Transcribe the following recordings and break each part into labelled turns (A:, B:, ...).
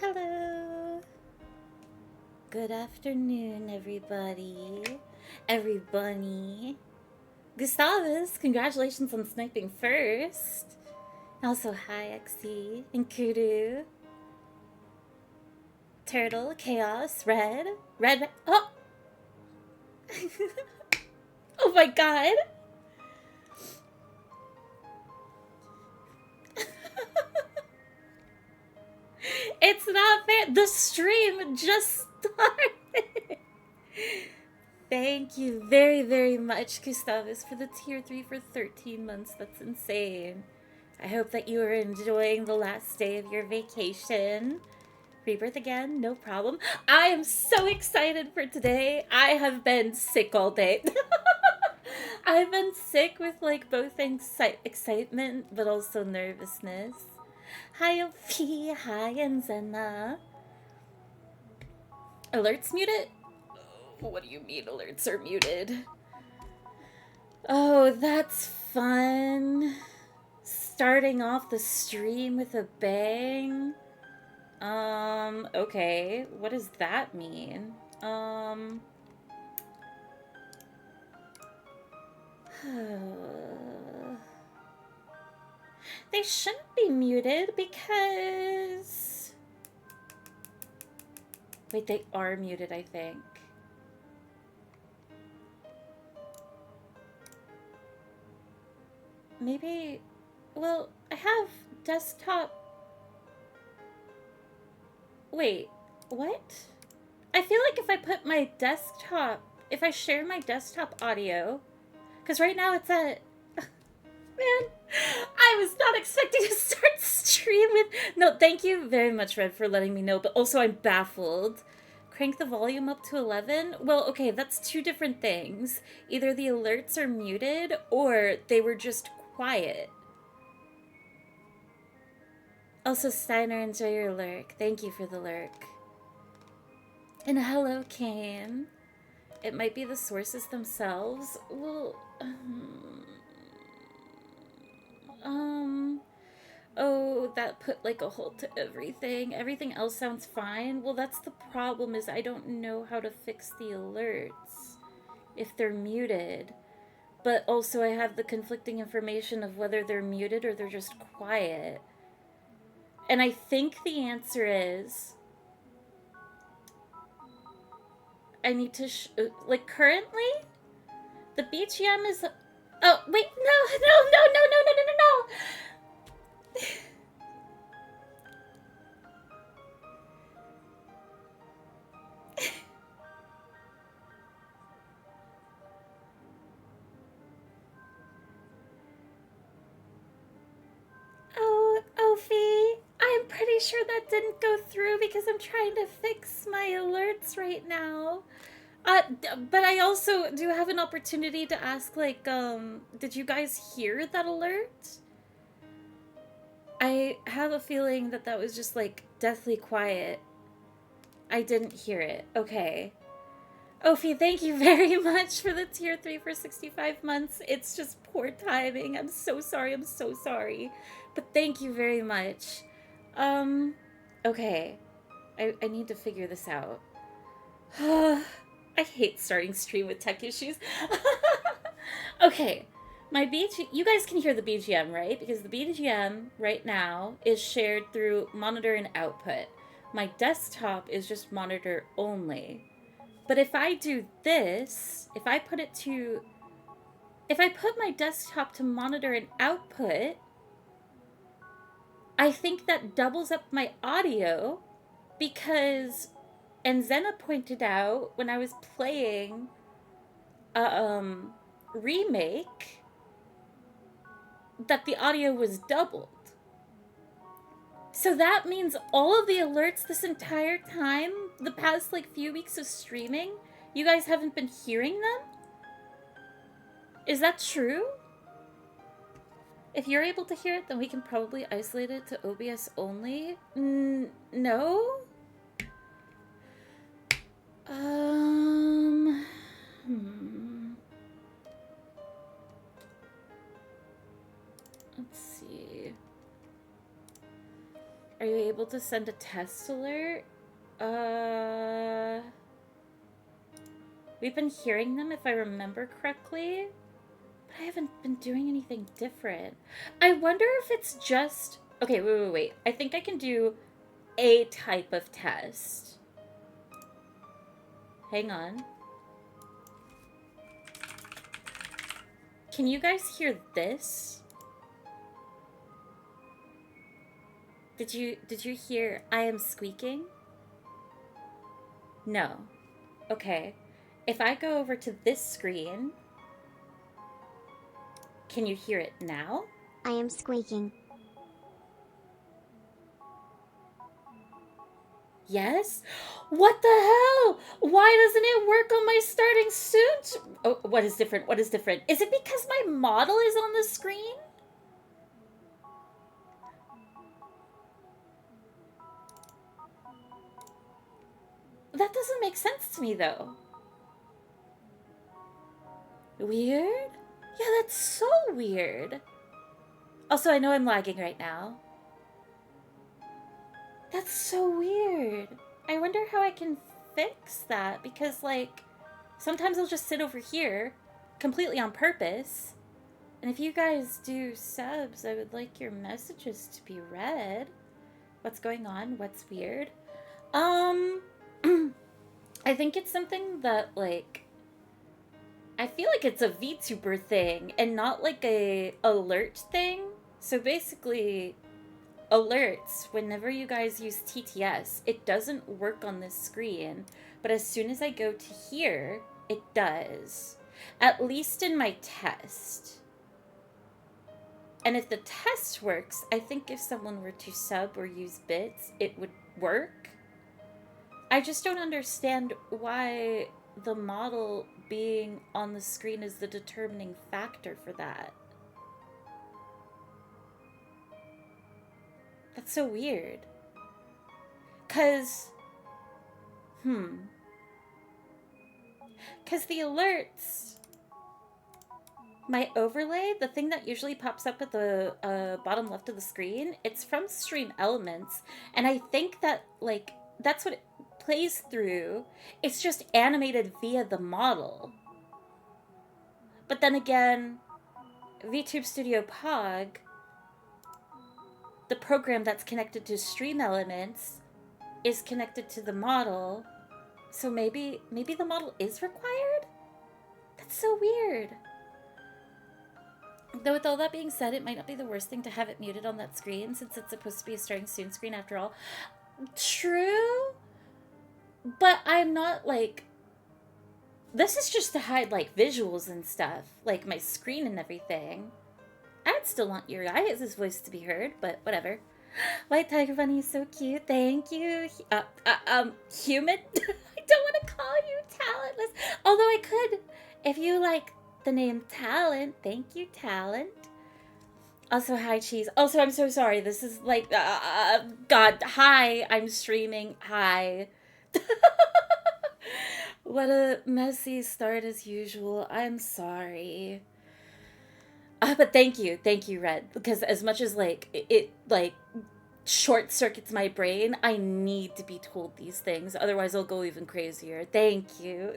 A: Hello! Good afternoon, everybody. Everybody. Gustavus, congratulations on sniping first. Also, hi, Xe, and Kudu. Turtle, Chaos, Red. Oh! Oh my god! It's not fair! The stream just started! Thank you very, very much, Gustavus, for the tier 3 for 13 months. That's insane. I hope that you are enjoying the last day of your vacation. Rebirth again, no problem. I am so excited for today. I have been sick all day. I've been sick with like both excitement but also nervousness. Hi, Ophi. Hi, Enzena. Alerts muted? What do you mean alerts are muted? Oh, that's fun. Starting off the stream with a bang. Okay. What does that mean? They shouldn't be muted because... Wait, they are muted, I think. Maybe... Well, I have desktop... Wait, what? I feel like if I put my desktop... If I share my desktop audio... Because right now it's at... Man, I was not expecting to start stream with... No, thank you very much, Red, for letting me know, but also I'm baffled. Crank the volume up to 11? Well, okay, that's two different things. Either the alerts are muted, or they were just quiet. Also, Steiner, enjoy your lurk. Thank you for the lurk. And hello, Kane. It might be the sources themselves. Well, oh, that put like a halt to everything. Everything else sounds fine. Well, that's the problem, is I don't know how to fix the alerts if they're muted. But also I have the conflicting information of whether they're muted or they're just quiet. And I think the answer is... I need to... like, currently? The BGM is... Oh, wait, no! Oh, Ophi, I'm pretty sure that didn't go through because I'm trying to fix my alerts right now. But I also do have an opportunity to ask, like, did you guys hear that alert? I have a feeling that that was just, like, deathly quiet. I didn't hear it. Okay. Ophi, thank you very much for the tier 3 for 65 months. It's just poor timing. I'm so sorry. But thank you very much. Okay. I need to figure this out. I hate starting stream with tech issues. Okay. You guys can hear the BGM, right? Because the BGM right now is shared through monitor and output. My desktop is just monitor only. But if I do this, if I put it to if I put my desktop to monitor an output, I think that doubles up my audio because, and Zena pointed out when I was playing remake that the audio was doubled. So that means all of the alerts this entire time, the past like few weeks of streaming, you guys haven't been hearing them? Is that true? If you're able to hear it, then we can probably isolate it to OBS only. No? Let's see. Are you able to send a test alert? We've been hearing them if I remember correctly. But I haven't been doing anything different. I wonder if it's just... Okay, wait. I think I can do a type of test. Hang on. Can you guys hear this? Did you hear I am squeaking? No. Okay. If I go over to this screen, can you hear it now?
B: I am squeaking.
A: Yes? What the hell? Why doesn't it work on my starting soon? Oh, what is different? What is different? Is it because my model is on the screen? That doesn't make sense to me, though. Weird? Yeah, that's so weird. Also, I know I'm lagging right now. That's so weird. I wonder how I can fix that, because, like, sometimes I'll just sit over here, completely on purpose. And if you guys do subs, I would like your messages to be read. What's going on? What's weird? I think it's something that, like, I feel like it's a VTuber thing and not like a alert thing. So basically, alerts, whenever you guys use TTS, it doesn't work on this screen, but as soon as I go to here, it does. At least in my test. And if the test works, I think if someone were to sub or use bits, it would work. I just don't understand why the model being on the screen is the determining factor for that. That's so weird. Cause the alerts, my overlay, the thing that usually pops up at the bottom left of the screen, it's from Stream Elements, and I think that, like, that's what it plays through. It's just animated via the model. But then again, VTube Studio Pog, the program that's connected to Stream Elements, is connected to the model. So maybe the model is required? That's so weird. Though with all that being said, it might not be the worst thing to have it muted on that screen, since it's supposed to be a starting soon screen after all. True, but I'm not, like... This is just to hide, like, visuals and stuff, like my screen and everything. I'd still want your guys' voice to be heard, but whatever. White Tiger Bunny is so cute. Thank you. Human? I don't want to call you talentless. Although I could, if you like the name Talent. Thank you, Talent. Also, hi, Cheese. Also, I'm so sorry. This is like, God, hi, I'm streaming. Hi. What a messy start as usual. I'm sorry. But thank you, Red. Because as much as, like, it like, short circuits my brain, I need to be told these things. Otherwise, I'll go even crazier. Thank you.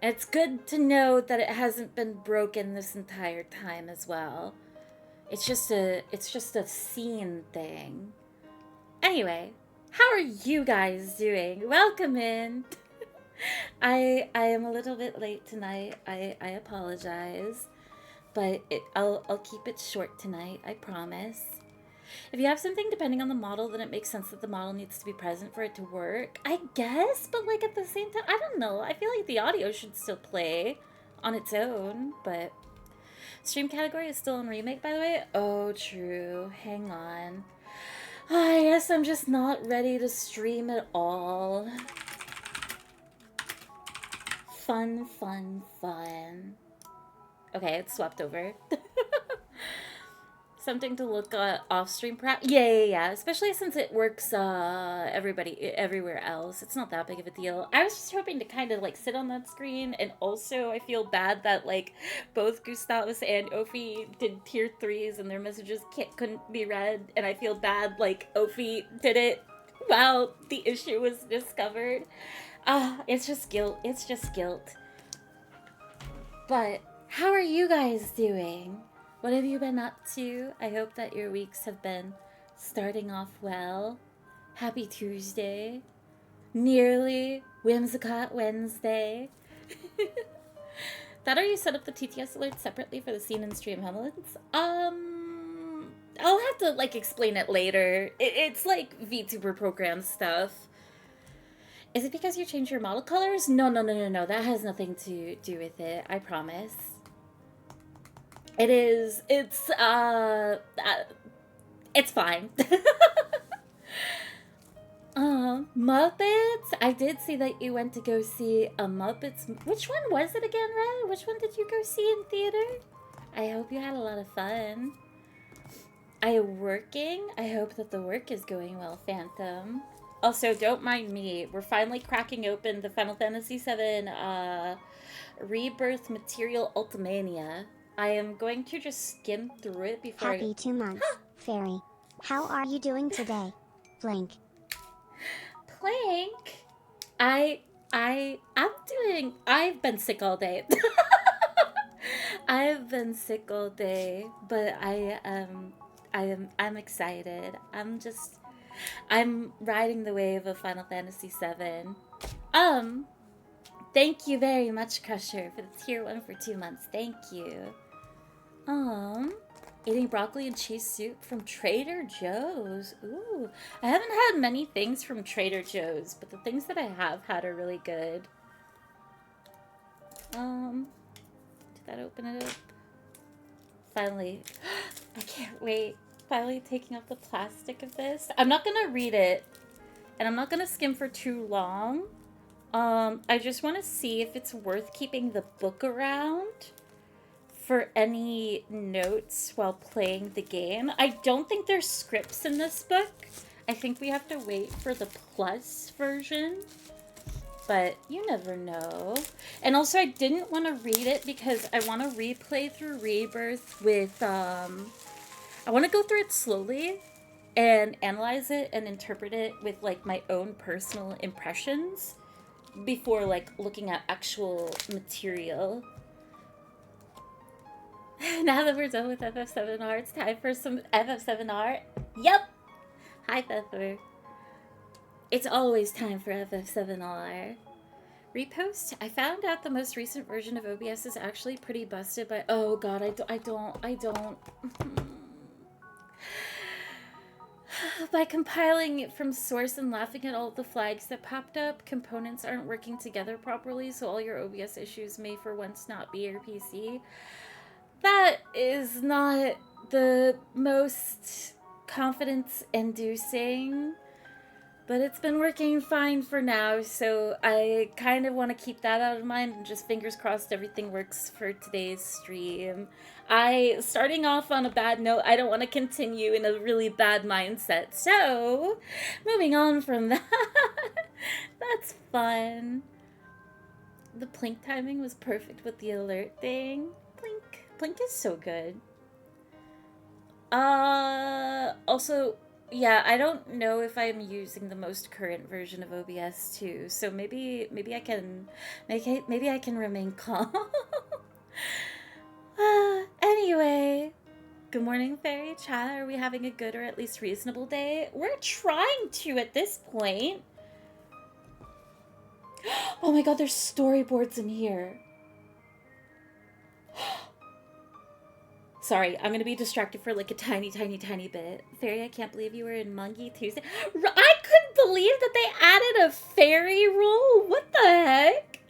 A: It's good to know that it hasn't been broken this entire time as well. It's just a scene thing. Anyway, how are you guys doing? Welcome in. I am a little bit late tonight. I apologize, but I'll keep it short tonight. I promise. If you have something depending on the model, then it makes sense that the model needs to be present for it to work. I guess, but like at the same time, I don't know. I feel like the audio should still play on its own, but stream category is still in remake, by the way. Oh, true. Hang on. I guess I'm just not ready to stream at all. Fun, fun, fun. Okay, it's swept over. Something to look off stream, perhaps. Yeah. Especially since it works everywhere else. It's not that big of a deal. I was just hoping to kind of like sit on that screen, and also I feel bad that like both Gustavus and Ophi did tier 3s and their messages couldn't be read, and I feel bad like Ophi did it while the issue was discovered. It's just guilt. It's just guilt. But how are you guys doing? What have you been up to? I hope that your weeks have been starting off well. Happy Tuesday. Nearly Whimsicott Wednesday. That, or you set up the TTS alert separately for the scene and stream hemlins? I'll have to like explain it later. It's like VTuber program stuff. Is it because you changed your model colors? No. That has nothing to do with it. I promise. It is. It's fine. Muppets? I did see that you went to go see a Muppets. Which one was it again, Red? Which one did you go see in theater? I hope you had a lot of fun. Are you working? I hope that the work is going well, Phantom. Also, don't mind me. We're finally cracking open the Final Fantasy VII Rebirth Material Ultimania. I am going to just skim through it before
B: Happy 2 months, Fairy. How are you doing today? Plank.
A: Plank? I've been sick all day. I've been sick all day, but I'm excited. I'm riding the wave of Final Fantasy VII. Thank you very much, Crusher, for the tier 1 for 2 months. Thank you. Eating broccoli and cheese soup from Trader Joe's. Ooh, I haven't had many things from Trader Joe's, but the things that I have had are really good. Did that open it up? Finally. I can't wait. Finally taking off the plastic of this. I'm not gonna read it, and I'm not gonna skim for too long. I just want to see if it's worth keeping the book around for any notes while playing the game. I don't think there's scripts in this book. I think we have to wait for the plus version, but you never know. And also, I didn't want to read it because I want to replay through Rebirth with, I want to go through it slowly and analyze it and interpret it with, like, my own personal impressions before, like, looking at actual material. Now that we're done with FF7R, it's time for some FF7R. Yep! Hi, Pepper. It's always time for FF7R. Repost? I found out the most recent version of OBS is actually pretty busted by... Oh god, I don't... By compiling it from source and laughing at all the flags that popped up, components aren't working together properly, so all your OBS issues may for once not be your PC. That is not the most confidence-inducing, but it's been working fine for now, so I kind of want to keep that out of mind and just fingers crossed everything works for today's stream. Starting off on a bad note, I don't want to continue in a really bad mindset, so moving on from that. That's fun. The Plink timing was perfect with the alert thing. Plink is so good. Also, yeah, I don't know if I'm using the most current version of OBS too, so maybe I can remain calm. Anyway, good morning, Fairy Chat. Are we having a good or at least reasonable day? We're trying to at this point. Oh my god, there's storyboards in here. Sorry, I'm gonna be distracted for like a tiny, tiny, tiny bit. Fairy, I can't believe you were in Mungie Tuesday. I couldn't believe that they added a fairy role. What the heck?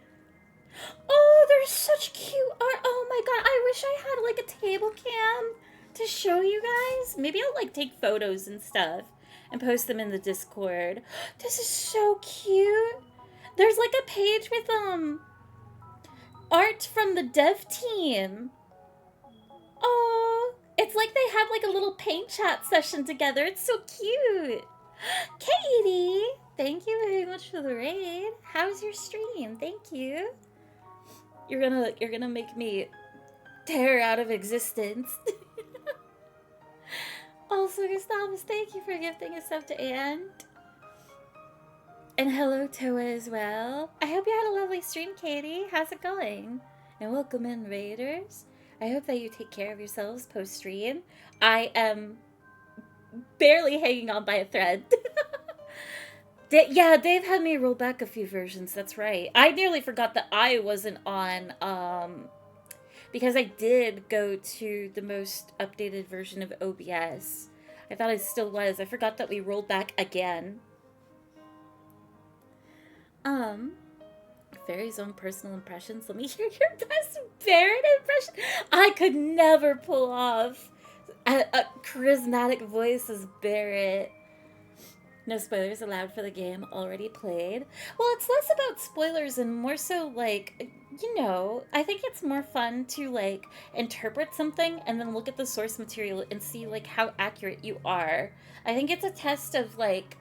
A: Oh, there's such cute art. Oh my god, I wish I had like a table cam to show you guys. Maybe I'll like take photos and stuff and post them in the Discord. This is so cute. There's like a page with art from the dev team. Oh, it's like they had like a little paint chat session together. It's so cute. Katie, thank you very much for the raid. How's your stream? Thank you. You're gonna make me tear out of existence. Also, Gustavus, thank you for gifting a sub to Anne. And hello, Toa, as well. I hope you had a lovely stream, Katie. How's it going? And welcome in, Raiders. I hope that you take care of yourselves post-stream. I am barely hanging on by a thread. Yeah, Dave had me roll back a few versions, that's right. I nearly forgot that I wasn't on, because I did go to the most updated version of OBS. I thought I still was. I forgot that we rolled back again. Fairy's own personal impressions. Let me hear your best Barrett impression. I could never pull off a charismatic voice as Barrett. No spoilers allowed for the game already played. Well, it's less about spoilers and more so like, you know, I think it's more fun to like interpret something and then look at the source material and see like how accurate you are. I think it's a test of like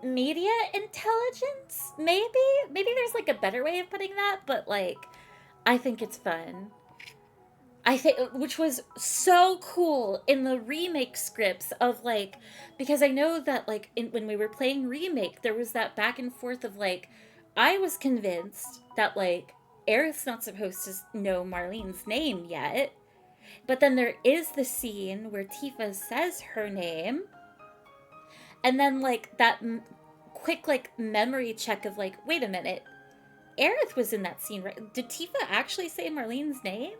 A: media intelligence, maybe there's like a better way of putting that, but like I think it's fun. I think, which was so cool in the remake scripts of like, because I know that like when we were playing remake, there was that back and forth of like, I was convinced that like Aerith's not supposed to know Marlene's name yet, but then there is the scene where Tifa says her name, and then like that quick like memory check of like, wait a minute, Aerith was in that scene, right? Did Tifa actually say Marlene's name?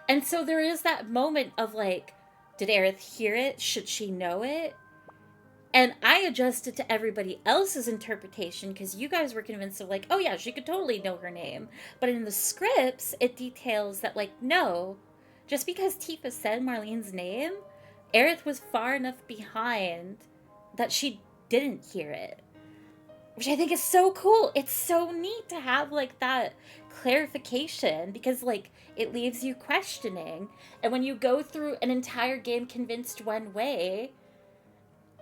A: And so there is that moment of like, did Aerith hear it? Should she know it? And I adjusted to everybody else's interpretation because you guys were convinced of like, oh yeah, she could totally know her name. But in the scripts, it details that like, no, just because Tifa said Marlene's name, Aerith was far enough behind that she didn't hear it. Which I think is so cool. It's so neat to have like that clarification because like it leaves you questioning. And when you go through an entire game convinced one way,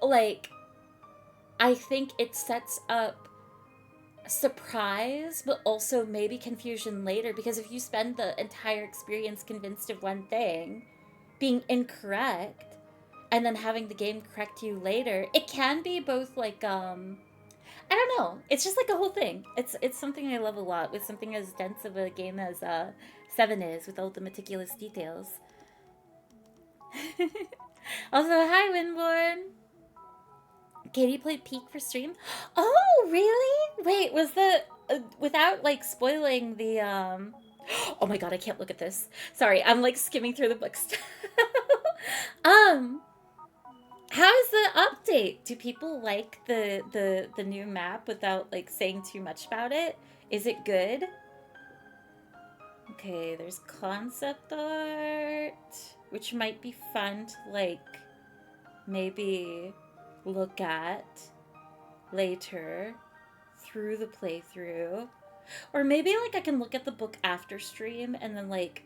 A: like I think it sets up surprise but also maybe confusion later, because if you spend the entire experience convinced of one thing being incorrect and then having the game correct you later, it can be both like I don't know. It's just like a whole thing. It's something I love a lot with something as dense of a game as 7 is, with all the meticulous details. Also, hi Winborn. Katie played Peak for stream. Oh, really? Wait, was the without like spoiling the Oh my god, I can't look at this. Sorry, I'm like skimming through the books. How's the update? Do people like the new map without like saying too much about it? Is it good? Okay, there's concept art, which might be fun to like maybe look at later through the playthrough. Or maybe like I can look at the book after stream and then like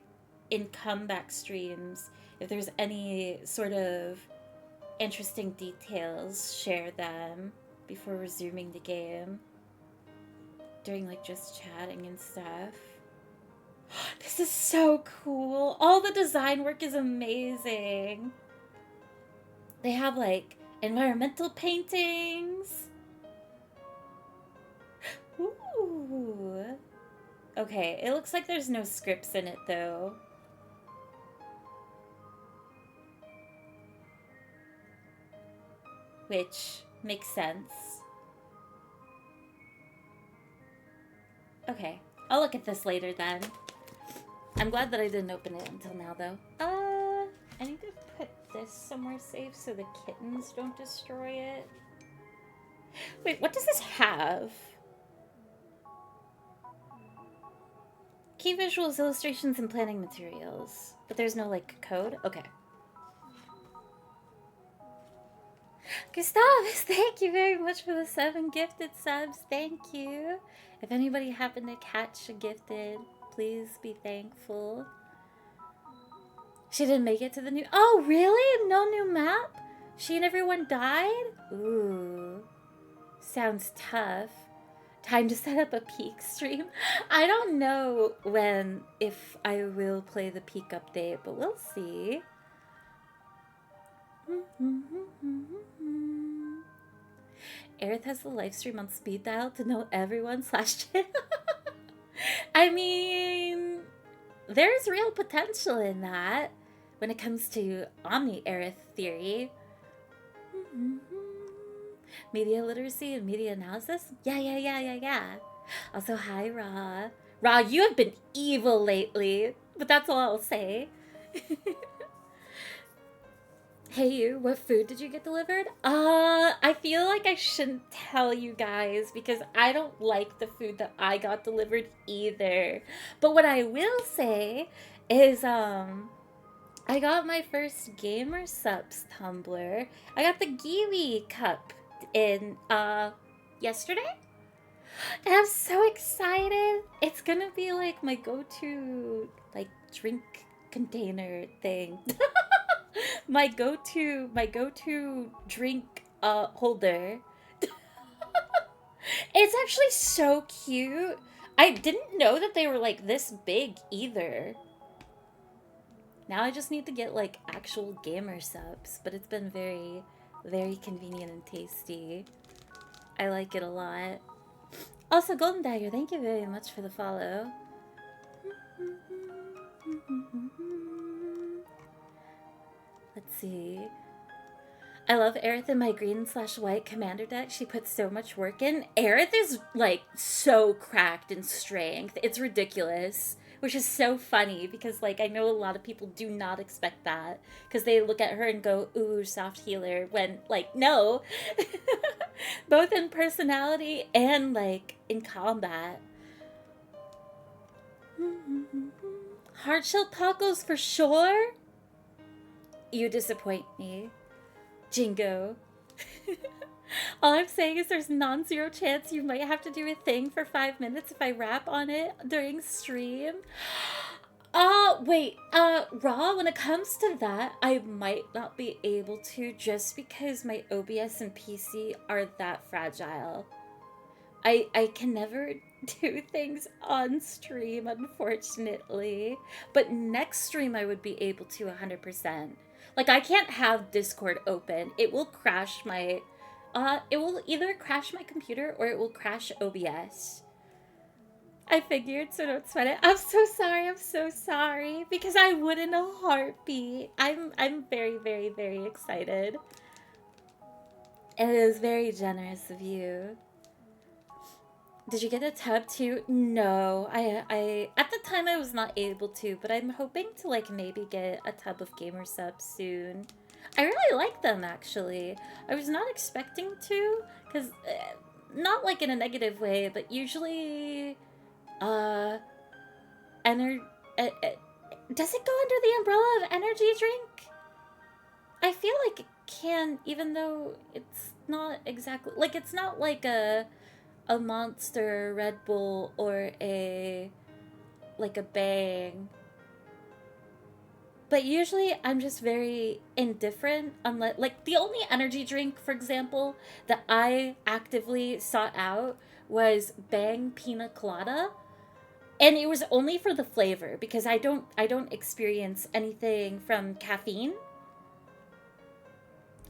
A: in comeback streams, if there's any sort of interesting details, share them before resuming the game during like just chatting and stuff. This is so cool. All the design work is amazing. They have like environmental paintings. Ooh. Okay, it looks like there's no scripts in it though. Which Makes sense. Okay, I'll look at this later then. I'm glad that I didn't open it until now, though. I need to put this somewhere safe so the kittens don't destroy it. Wait, what does this have? Key visuals, illustrations, and planning materials. But there's no, like, code? Okay. Gustavus, thank you very much for the 7 gifted subs. Thank you. If anybody happened to catch a gifted, please be thankful. She didn't make it to the new... Oh, really? No new map? She and everyone died? Ooh. Sounds tough. Time to set up a peak stream. I don't know if I will play the peak update, but we'll see. Aerith has the live stream on speed dial to know everyone /channel. I mean, there's real potential in that when it comes to Omni Aerith theory. Media literacy and media analysis? Yeah. Also, hi, Ra. Ra, you have been evil lately, but that's all I'll say. Hey you, what food did you get delivered? I feel like I shouldn't tell you guys because I don't like the food that I got delivered either. But what I will say is, I got my first Gamer Subs tumbler. I got the Giwi cup in, yesterday? And I'm so excited. It's gonna be like my go-to, like, drink container thing. my go-to drink holder. It's actually so cute. I didn't know that they were like this big either. Now I just need to get like actual Gamer Subs, but it's been very, very convenient and tasty. I like it a lot. Also, Golden Dagger, thank you very much for the follow. Let's see. I love Aerith in my green/white commander deck. She puts so much work in. Aerith is like so cracked in strength. It's ridiculous. Which is so funny because like I know a lot of people do not expect that. Because they look at her and go, ooh, soft healer. When like, no. Both in personality and like in combat. Hard-shelled tacos for sure? You disappoint me. Jingo. All I'm saying is there's non-zero chance you might have to do a thing for 5 minutes if I rap on it during stream. Wait, Raw, when it comes to that, I might not be able to just because my OBS and PC are that fragile. I can never do things on stream, unfortunately. But next stream I would be able to 100%. Like, I can't have Discord open. It will crash my... it will either crash my computer or it will crash OBS. I figured, so don't sweat it. I'm so sorry. Because I would in a heartbeat. I'm very, very, very excited. And it is very generous of you. Did you get a tub too? No, I at the time I was not able to, but I'm hoping to like maybe get a tub of Gamer Subs soon. I really like them actually. I was not expecting to, because not like in a negative way, but usually, does it go under the umbrella of energy drink? I feel like it can, even though it's not exactly, like it's not like a Monster, Red Bull, or like a Bang. But usually I'm just very indifferent unless, like the only energy drink, for example, that I actively sought out was Bang Pina Colada. And it was only for the flavor because I don't experience anything from caffeine.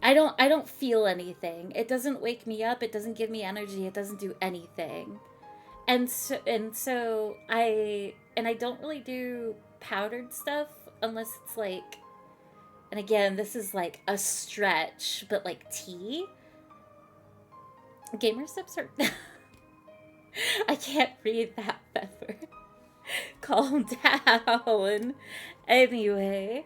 A: I don't feel anything. It doesn't wake me up. It doesn't give me energy. It doesn't do anything. And so I don't really do powdered stuff unless it's like, and again, this is like a stretch, but like tea. Gamer steps are... I can't read that, Pepper. Calm down. Anyway,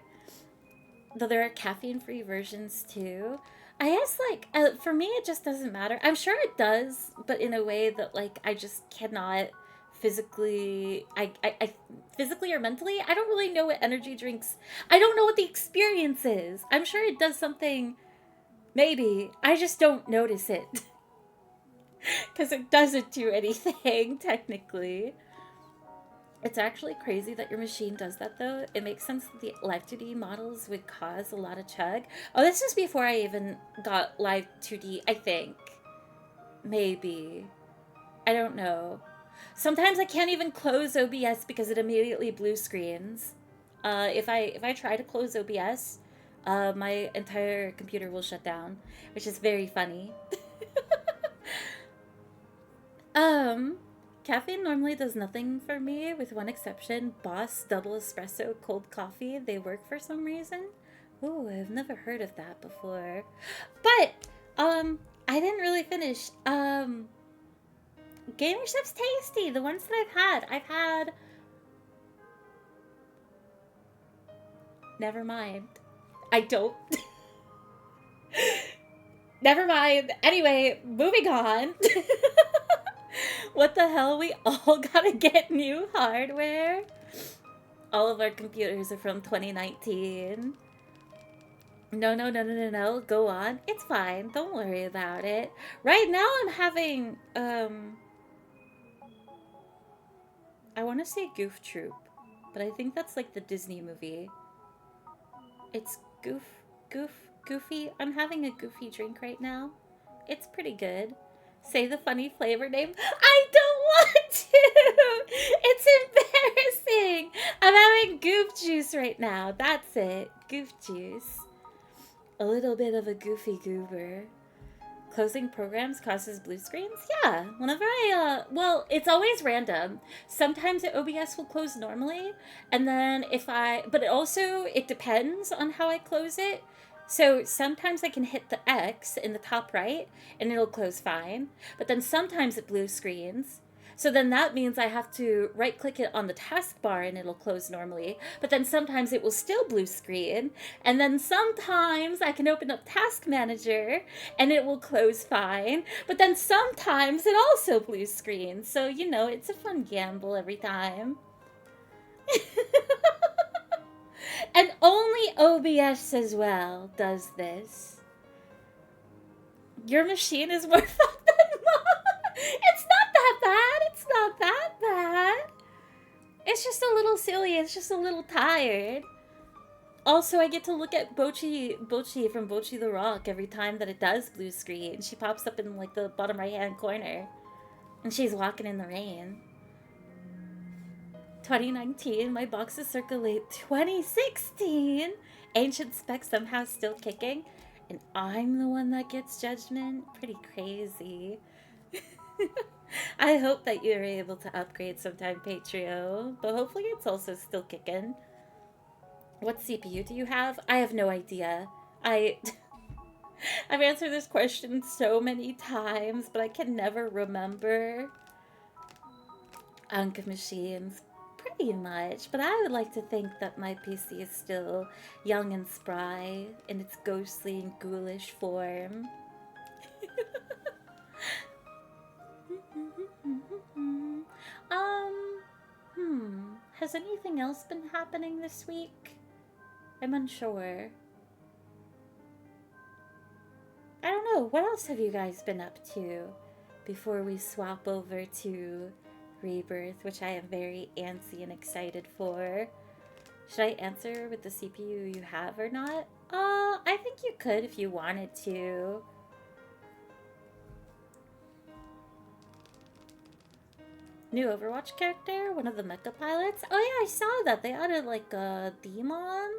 A: though there are caffeine-free versions too. I guess, like, for me, it just doesn't matter. I'm sure it does, but in a way that, like, I just cannot physically, I physically or mentally, I don't really know what energy drinks, I don't know what the experience is. I'm sure it does something, maybe. I just don't notice it. Because it doesn't do anything, technically. It's actually crazy that your machine does that, though. It makes sense that the Live 2D models would cause a lot of chug. Oh, this was before I even got Live 2D, I think. Maybe. I don't know. Sometimes I can't even close OBS because it immediately blue screens. If I try to close OBS, my entire computer will shut down, which is very funny. Caffeine normally does nothing for me, with one exception. Boss Double Espresso Cold Coffee. They work for some reason. Ooh, I've never heard of that before. But, I didn't really finish. Gamer Chef's tasty. The ones that I've had... Never mind. I don't... Never mind. Anyway, moving on. What the hell? We all gotta get new hardware? All of our computers are from 2019. No. Go on. It's fine. Don't worry about it. Right now I'm having, I want to say Goof Troop, but I think that's like the Disney movie. It's Goofy. I'm having a Goofy drink right now. It's pretty good. Say the funny flavor name. I don't want to! It's embarrassing! I'm having Goof Juice right now. That's it. Goof Juice. A little bit of a goofy goober. Closing programs causes blue screens? Yeah. Whenever well, it's always random. Sometimes the OBS will close normally, and then but it depends on how I close it. So sometimes I can hit the X in the top right, and it'll close fine. But then sometimes it blue screens. So then that means I have to right-click it on the taskbar and it'll close normally. But then sometimes it will still blue screen. And then sometimes I can open up Task Manager and it will close fine. But then sometimes it also blue screens. So, you know, it's a fun gamble every time. And only OBS as well does this. Your machine is more fun than mine. It's not that bad. It's not that bad. It's just a little silly. It's just a little tired. Also, I get to look at Bochi from Bochi the Rock every time that it does blue screen. She pops up in like the bottom right-hand corner. And she's walking in the rain. 2019, my boxes circulate 2016. Ancient Spec somehow still kicking. And I'm the one that gets judgment? Pretty crazy. I hope that you're able to upgrade sometime, Patreon. But hopefully it's also still kicking. What CPU do you have? I have no idea. I've answered this question so many times, but I can never remember. Anka machines. Pretty much, but I would like to think that my PC is still young and spry in its ghostly and ghoulish form. Has anything else been happening this week? I'm unsure. I don't know, what else have you guys been up to before we swap over to Rebirth, which I am very antsy and excited for? Should I answer with the CPU you have or not? I think you could if you wanted to. New Overwatch character? One of the mecha pilots? Oh yeah, I saw that. They added like a demon.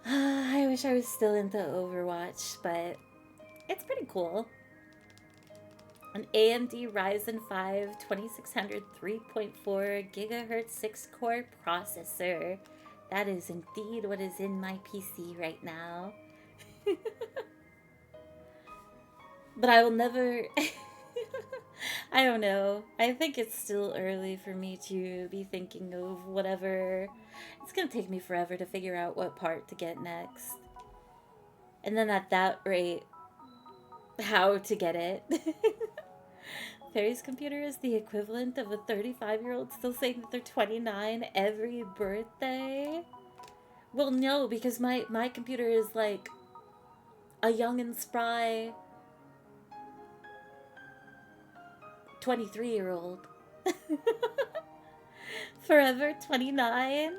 A: I wish I was still into Overwatch, but it's pretty cool. An AMD Ryzen 5 2600 3.4 GHz 6-core processor. That is indeed what is in my PC right now. But I will never... I don't know. I think it's still early for me to be thinking of whatever. It's gonna take me forever to figure out what part to get next. And then at that rate, how to get it. Fairy's computer is the equivalent of a 35-year-old still saying that they're 29 every birthday. Well, no, because my computer is like a young and spry 23-year-old. Forever 29.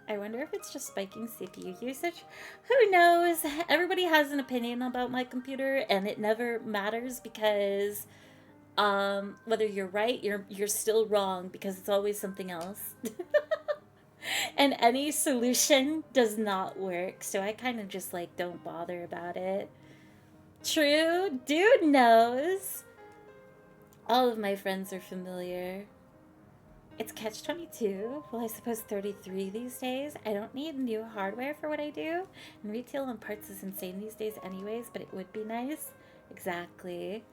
A: I wonder if it's just spiking CPU usage. Who knows? Everybody has an opinion about my computer, and it never matters because whether you're right, you're still wrong because it's always something else. And any solution does not work, so I kind of just like don't bother about it. True, dude knows. All of my friends are familiar. It's catch-22. Well, I suppose 33 these days. I don't need new hardware for what I do. And retail on parts is insane these days anyways, but it would be nice. Exactly.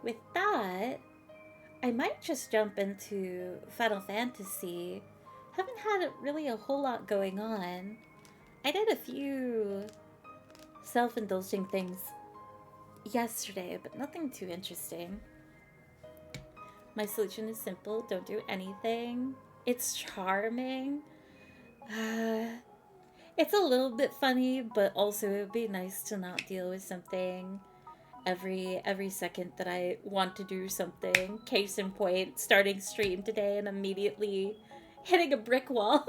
A: With that, I might just jump into Final Fantasy. Haven't had really a whole lot going on. I did a few self-indulging things yesterday, but nothing too interesting. My solution is simple. Don't do anything. It's charming. It's a little bit funny, but also it would be nice to not deal with something every second that I want to do something. Case in point, starting stream today and immediately hitting a brick wall.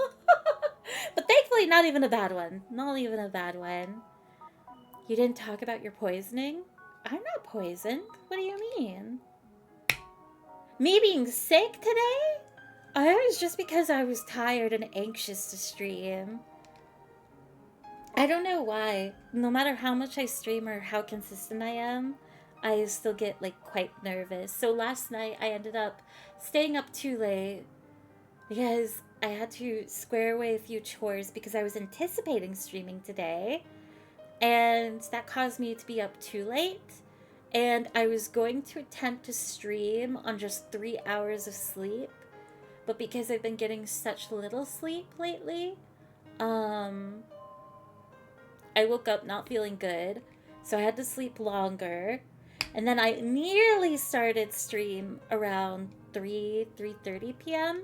A: But thankfully not even a bad one. Not even a bad one. You didn't talk about your poisoning? I'm not poisoned. What do you mean? Me being sick today? I was just because I was tired and anxious to stream. I don't know why. No matter how much I stream or how consistent I am, I still get like quite nervous. So last night I ended up staying up too late because I had to square away a few chores because I was anticipating streaming today. And that caused me to be up too late. And I was going to attempt to stream on just 3 hours of sleep. But because I've been getting such little sleep lately, I woke up not feeling good. So I had to sleep longer. And then I nearly started stream around 3:30 p.m.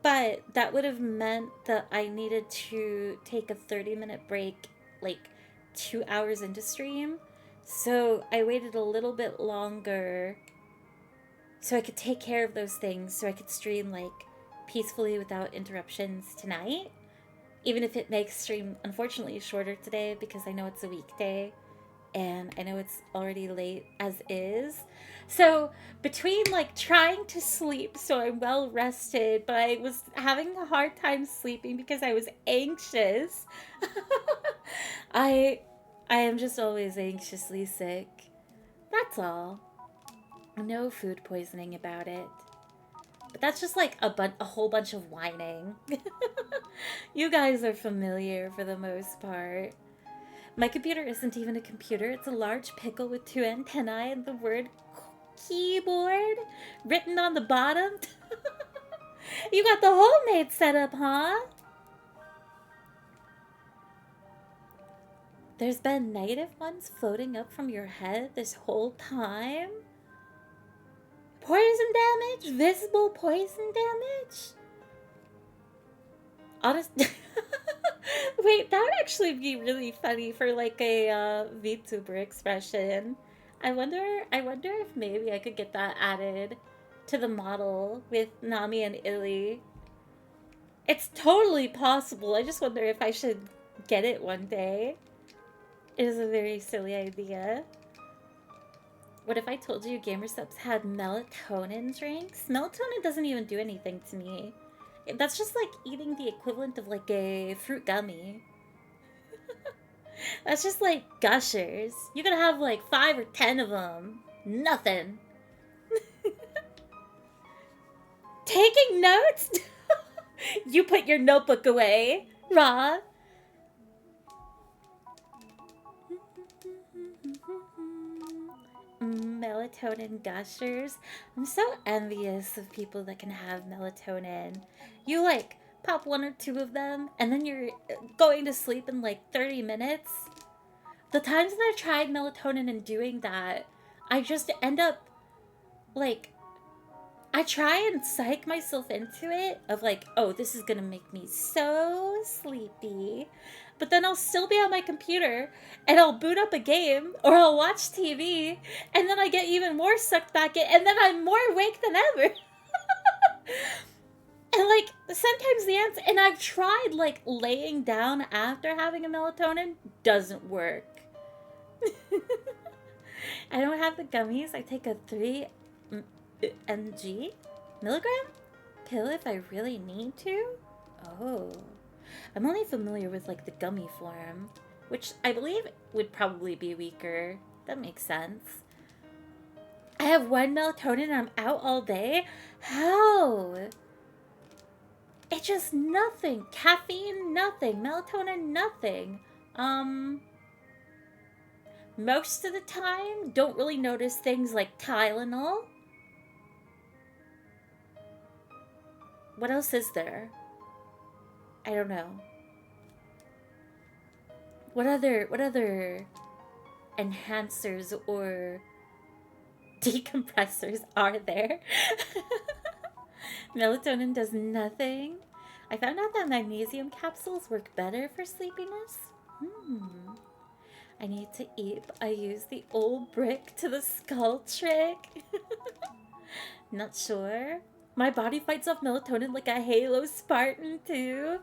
A: But that would have meant that I needed to take a 30-minute break like 2 hours into stream. So I waited a little bit longer so I could take care of those things so I could stream like peacefully without interruptions tonight. Even if it makes stream unfortunately shorter today because I know it's a weekday and I know it's already late as is. So between like trying to sleep so I'm well rested, but I was having a hard time sleeping because I was anxious. I am just always anxiously sick. That's all. No food poisoning about it. But that's just like a whole bunch of whining. You guys are familiar for the most part. My computer isn't even a computer. It's a large pickle with 2 antennae and the word keyboard written on the bottom. You got the homemade setup, huh? There's been negative ones floating up from your head this whole time? Poison damage? Visible poison damage? Honest... Wait, that would actually be really funny for like a VTuber expression. I wonder if maybe I could get that added to the model with Nami and Illy. It's totally possible. I just wonder if I should get it one day. It is a very silly idea. What if I told you GamerSupps had melatonin drinks? Melatonin doesn't even do anything to me. That's just like eating the equivalent of like a fruit gummy. That's just like gushers. You could have like 5 or 10 of them. Nothing. Taking notes? You put your notebook away, Ra. melatonin gushers. I'm so envious of people that can have melatonin. You like pop one or two of them and then you're going to sleep in like 30 minutes. The times that I tried melatonin and doing that, I just end up like, I try and psych myself into it of like, oh, this is gonna make me so sleepy. But then I'll still be on my computer and I'll boot up a game or I'll watch TV and then I get even more sucked back in and then I'm more awake than ever. And like sometimes the answer, and I've tried like laying down after having a melatonin, doesn't work. I don't have the gummies. I take a 3 milligram pill if I really need to. Oh, I'm only familiar with like the gummy form, which I believe would probably be weaker. That makes sense. I have 1 melatonin and I'm out all day? How? It's just nothing. Caffeine, nothing. Melatonin, nothing. Most of the time, don't really notice things like Tylenol. What else is there? I don't know. What other enhancers or decompressors are there? Melatonin does nothing. I found out that magnesium capsules work better for sleepiness. I need to eat. I use the old brick to the skull trick. Not sure. My body fights off melatonin like a Halo Spartan too.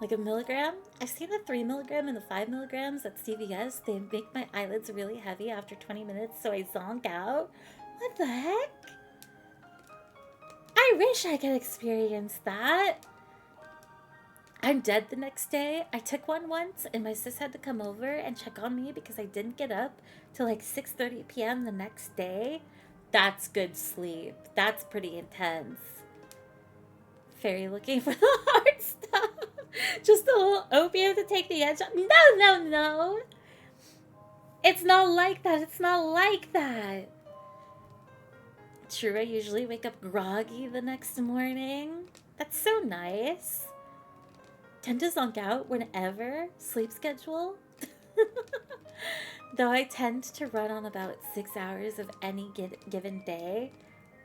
A: Like a milligram? I've seen the 3 milligram and the 5 milligrams at CVS. They make my eyelids really heavy after 20 minutes, so I zonk out. What the heck? I wish I could experience that. I'm dead the next day. I took one once and my sis had to come over and check on me because I didn't get up till like 6:30 p.m. the next day. That's good sleep. That's pretty intense. Fairy looking for the hard stuff. Just a little opiate to take the edge off. No. It's not like that. It's not like that. True, I usually wake up groggy the next morning. That's so nice. Tend to zonk out whenever. Sleep schedule. Though I tend to run on about 6 hours of any given day.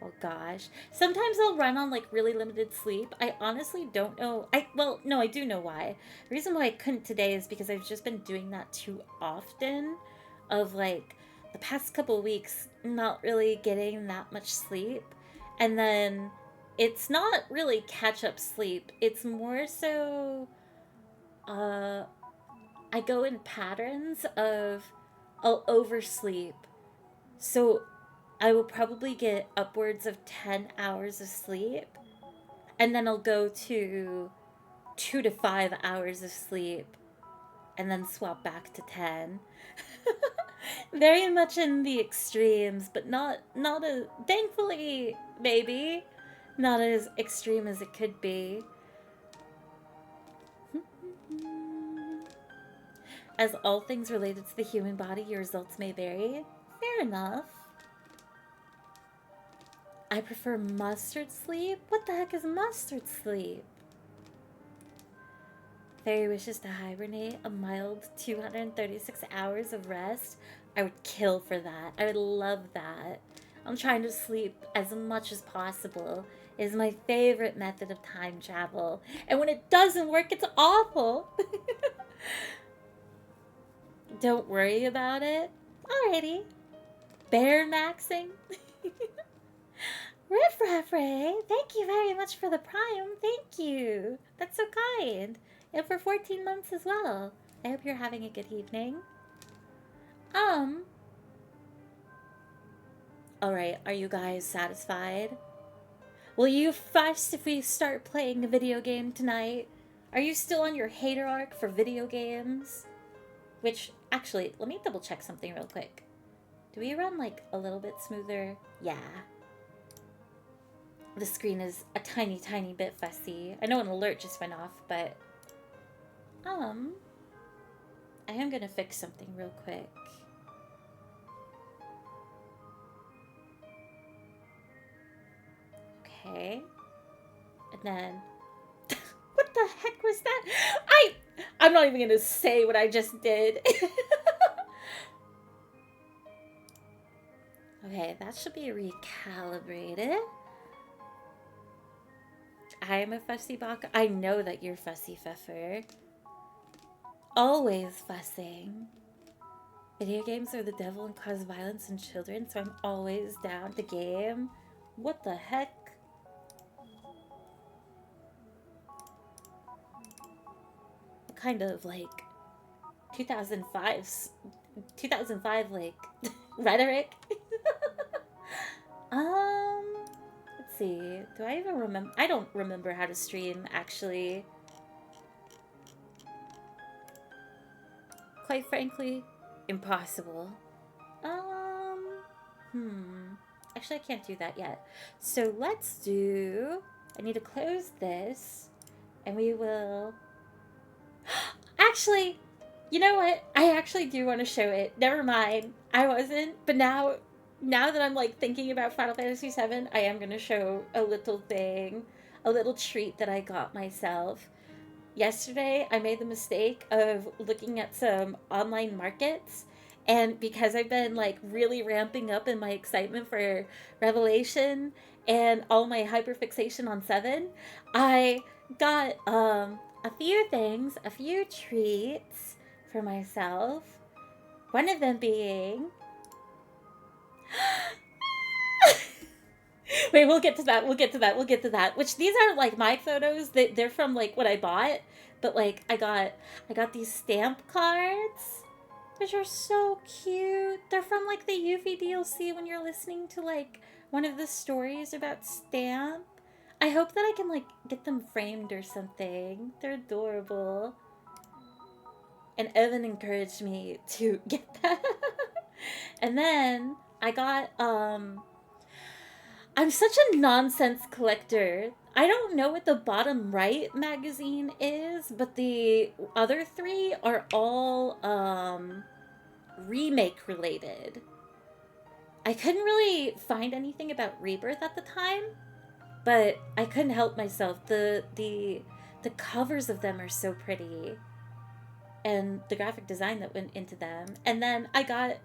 A: Oh gosh. Sometimes I'll run on like really limited sleep. I honestly don't know. Well, no, I do know why. The reason why I couldn't today is because I've just been doing that too often. Of like the past couple weeks not really getting that much sleep. And then it's not really catch-up sleep. It's more so I go in patterns of I'll oversleep. So I will probably get upwards of 10 hours of sleep. And then I'll go to 2 to 5 hours of sleep. And then swap back to 10. Very much in the extremes, but not as, thankfully, maybe, not as extreme as it could be. As all things related to the human body, your results may vary. Fair enough. I prefer mustard sleep? What the heck is mustard sleep? Fairy wishes to hibernate a mild 236 hours of rest. I would kill for that. I would love that. I'm trying to sleep as much as possible. It is my favorite method of time travel. And when it doesn't work, it's awful. Don't worry about it. Alrighty. Bear maxing. Riff Ray, thank you very much for the prime. Thank you. That's so kind. And for 14 months as well. I hope you're having a good evening. Alright, are you guys satisfied? Will you fuss if we start playing a video game tonight? Are you still on your hater arc for video games? Which, actually, let me double check something real quick. Do we run like a little bit smoother? Yeah. The screen is a tiny, tiny bit fussy. I know an alert just went off, but I am gonna fix something real quick. Okay. And then... What the heck was that? I'm not even gonna say what I just did. Okay, that should be recalibrated. I am a fussy baka. I know that you're fussy pfeffer. Always fussing. Video games are the devil and cause violence in children, so I'm always down to game. What the heck? What kind of, like, 2005 like rhetoric? Let's see. Do I even remember? I don't remember how to stream, actually. Quite frankly, impossible. Actually, I can't do that yet. So let's do... I need to close this, and we will... Actually, you know what? I actually do want to show it. Never mind. I wasn't, but now that I'm like thinking about Final Fantasy VII, I am going to show a little thing, a little treat that I got myself. Yesterday, I made the mistake of looking at some online markets, and because I've been like really ramping up in my excitement for Revelation and all my hyperfixation on 7, I got a few things, a few treats for myself. One of them being... Wait, we'll get to that. Which, these aren't like my photos. They're from like what I bought. But like I got these stamp cards, which are so cute. They're from like the Yuffie DLC when you're listening to like one of the stories about Stamp. I hope that I can like get them framed or something. They're adorable. And Evan encouraged me to get that. And then I got I'm such a nonsense collector. I don't know what the bottom right magazine is, but the other 3 are all remake related. I couldn't really find anything about Rebirth at the time, but I couldn't help myself. The covers of them are so pretty, and the graphic design that went into them. And then I got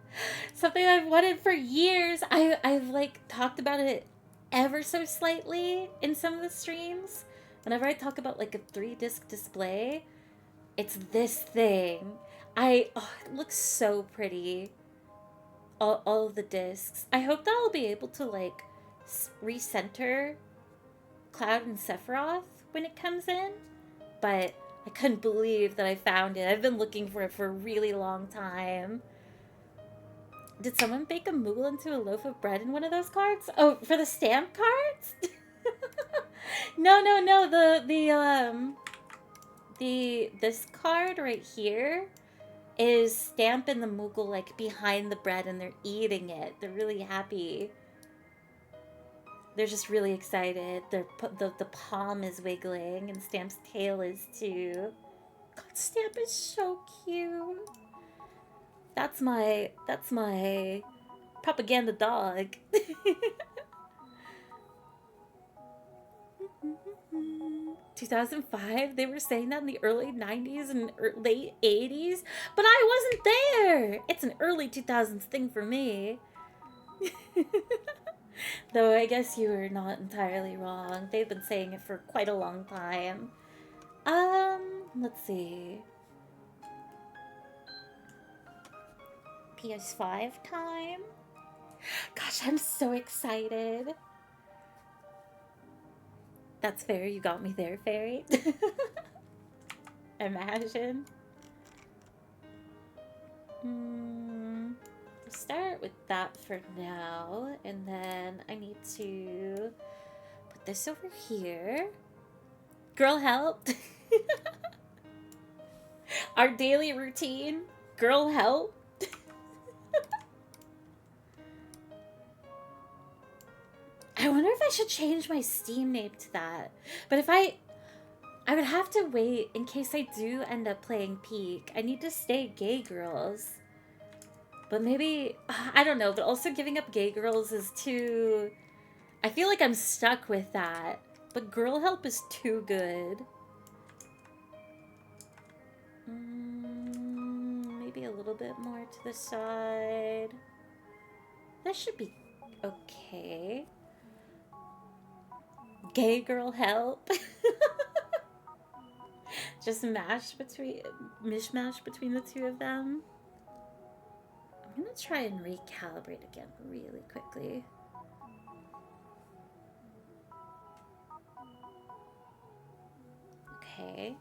A: something I've wanted for years. I've like talked about it ever so slightly in some of the streams. Whenever I talk about like a 3-disc display, it's this thing. It looks so pretty. All of the discs. I hope that I'll be able to like recenter Cloud and Sephiroth when it comes in, but I couldn't believe that I found it. I've been looking for it for a really long time. Did someone bake a Moogle into a loaf of bread in one of those cards? Oh, for the stamp cards? No. This card right here is Stamp and the Moogle like behind the bread, and they're eating it. They're really happy. They're just really excited. The palm is wiggling, and Stamp's tail is too. God, Stamp is so cute. That's my propaganda dog. 2005? They were saying that in the early 90s and late 80s, but I wasn't there. It's an early 2000s thing for me. Though I guess you were not entirely wrong. They've been saying it for quite a long time. Let's see. PS5 time? Gosh, I'm so excited. That's fair. You got me there, Fairy. Imagine. Start with that for now, and then I need to put this over here. Girl, help. Our daily routine. Girl, help. I wonder if I should change my Steam name to that. But if I would have to wait in case I do end up playing Peak. I need to stay Gay Girls. But maybe, I don't know, but also giving up Gay Girls is too... I feel like I'm stuck with that. But girl help is too good. Maybe a little bit more to the side. That should be okay. Gay girl help. Just mishmash between the two of them. I'm gonna try and recalibrate again really quickly. Okay.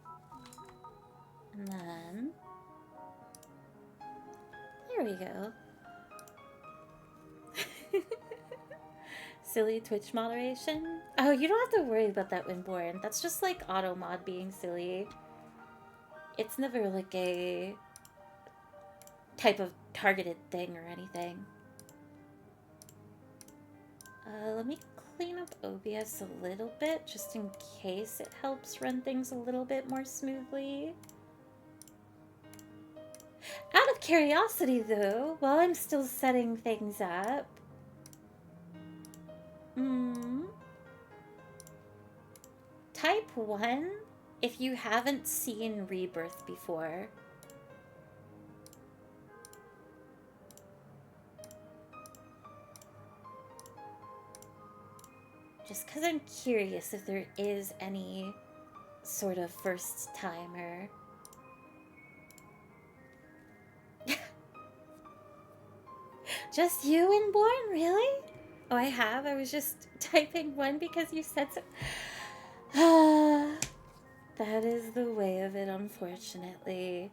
A: And then there we go. Silly Twitch moderation. Oh, you don't have to worry about that, Winborn. That's just like auto mod being silly. It's never like a type of targeted thing or anything. Let me clean up OBS a little bit just in case it helps run things a little bit more smoothly. Out of curiosity though, while I'm still setting things up, Type 1, if you haven't seen Rebirth before. Just because I'm curious if there is any sort of first timer. Just you and Born, really? Oh, I have? I was just typing 1 because you said so. That is the way of it, unfortunately.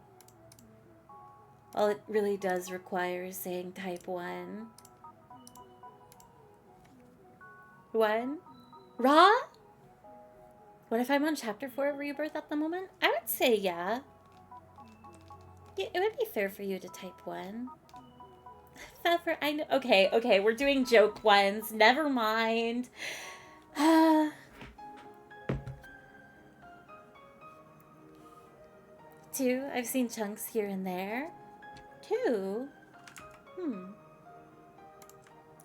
A: Well, it really does require saying type 1. 1? Raw? What if I'm on chapter 4 of Rebirth at the moment? I would say yeah. It would be fair for you to type 1. Pfeffer, I know. Okay, we're doing joke ones. Never mind. 2, I've seen chunks here and there. 2?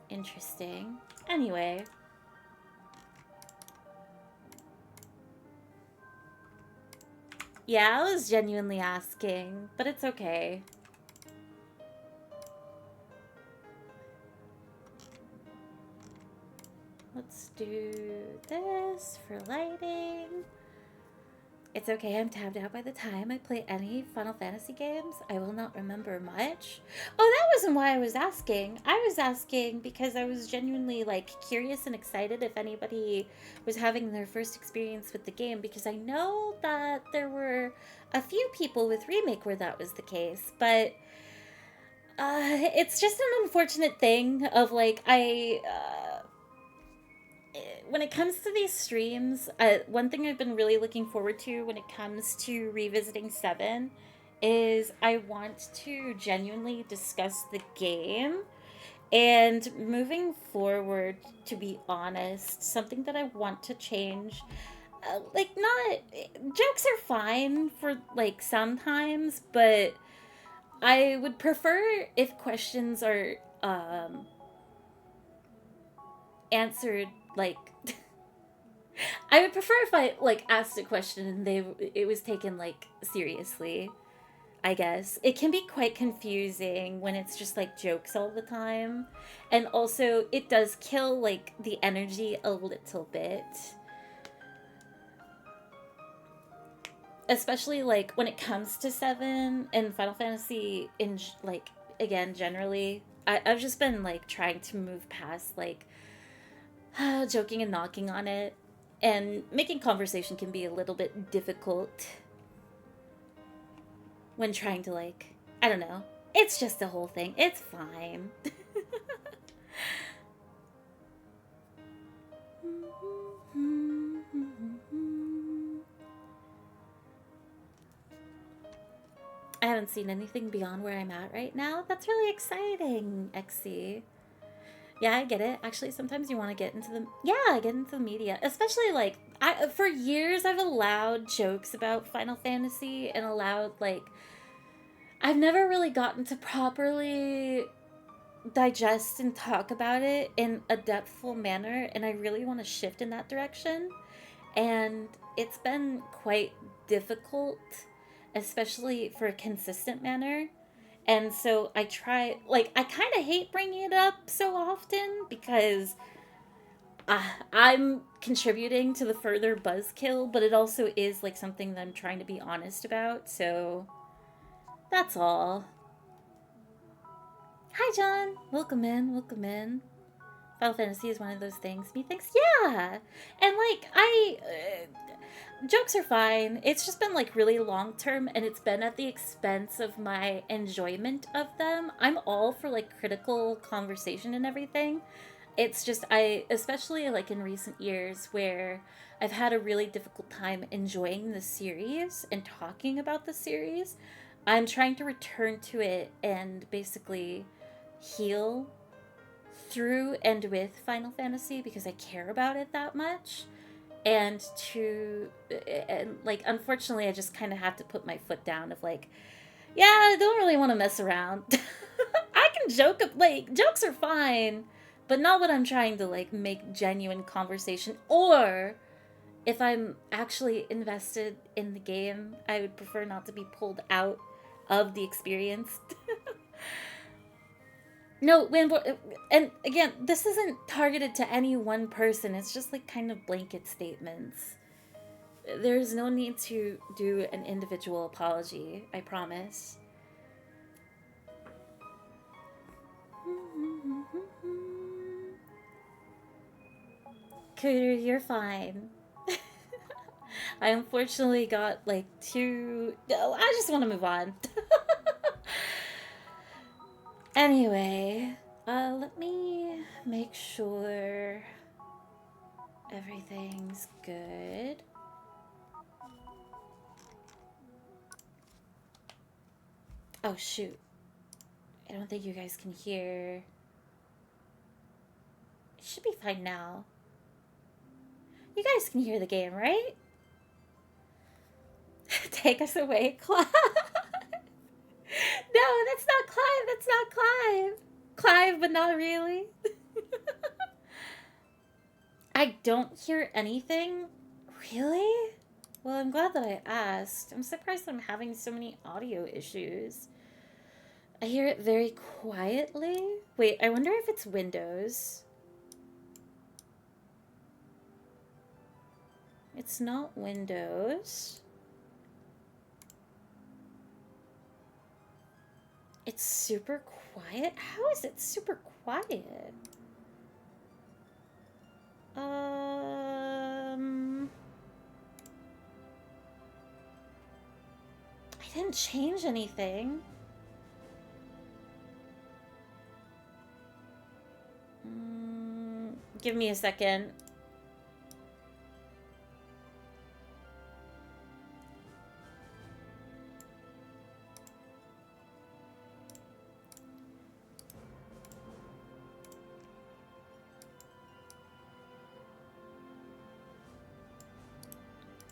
A: Interesting. Anyway. Yeah, I was genuinely asking, but it's okay. Let's do this for lighting. It's okay, I'm tabbed out by the time I play any Final Fantasy games. I will not remember much. Oh, that wasn't why I was asking. I was asking because I was genuinely, like, curious and excited if anybody was having their first experience with the game, because I know that there were a few people with Remake where that was the case, but it's just an unfortunate thing of, like, when it comes to these streams, one thing I've been really looking forward to when it comes to revisiting 7 is I want to genuinely discuss the game. And moving forward, to be honest, something that I want to change, jokes are fine for, like, sometimes, but I would prefer if questions are, answered, like, I would prefer if I, like, asked a question and it was taken, like, seriously, I guess. It can be quite confusing when it's just, like, jokes all the time. And also, it does kill, like, the energy a little bit. Especially, like, when it comes to 7 and Final Fantasy, in, like, again, generally. I've just been, like, trying to move past, like, joking and knocking on it, and making conversation can be a little bit difficult when trying to, like, I don't know. It's just a whole thing. It's fine. I haven't seen anything beyond where I'm at right now. That's really exciting, XC. Yeah, I get it. Actually, sometimes you want to get into the media. Especially, like, for years I've allowed jokes about Final Fantasy and allowed, like, I've never really gotten to properly digest and talk about it in a depthful manner, and I really want to shift in that direction. And it's been quite difficult, especially for a consistent manner. And so I try, like, I kind of hate bringing it up so often because I'm contributing to the further buzzkill, but it also is like something that I'm trying to be honest about. So that's all. Hi, John. Welcome in. Welcome in. Final Fantasy is one of those things. Methinks, yeah. And like jokes are fine. It's just been like really long term, and it's been at the expense of my enjoyment of them. I'm all for like critical conversation and everything. It's just especially like in recent years where I've had a really difficult time enjoying the series and talking about the series. I'm trying to return to it and basically heal through and with Final Fantasy because I care about it that much. And like, unfortunately, I just kind of have to put my foot down of like, yeah, I don't really want to mess around. I can joke, like, jokes are fine, but not when I'm trying to like make genuine conversation, or if I'm actually invested in the game, I would prefer not to be pulled out of the experience. No, and again, this isn't targeted to any one person. It's just like kind of blanket statements. There's no need to do an individual apology, I promise. Cooter, you're fine. I unfortunately got like too... I just want to move on. Anyway, let me make sure everything's good. Oh, shoot. I don't think you guys can hear. It should be fine now. You guys can hear the game, right? Take us away, Clive. No, that's not Clive. That's not Clive. Clive, but not really. I don't hear anything. Really? Well, I'm glad that I asked. I'm surprised I'm having so many audio issues. I hear it very quietly. Wait, I wonder if it's Windows. It's not Windows. It's super quiet? How is it super quiet? I didn't change anything. Give me a second.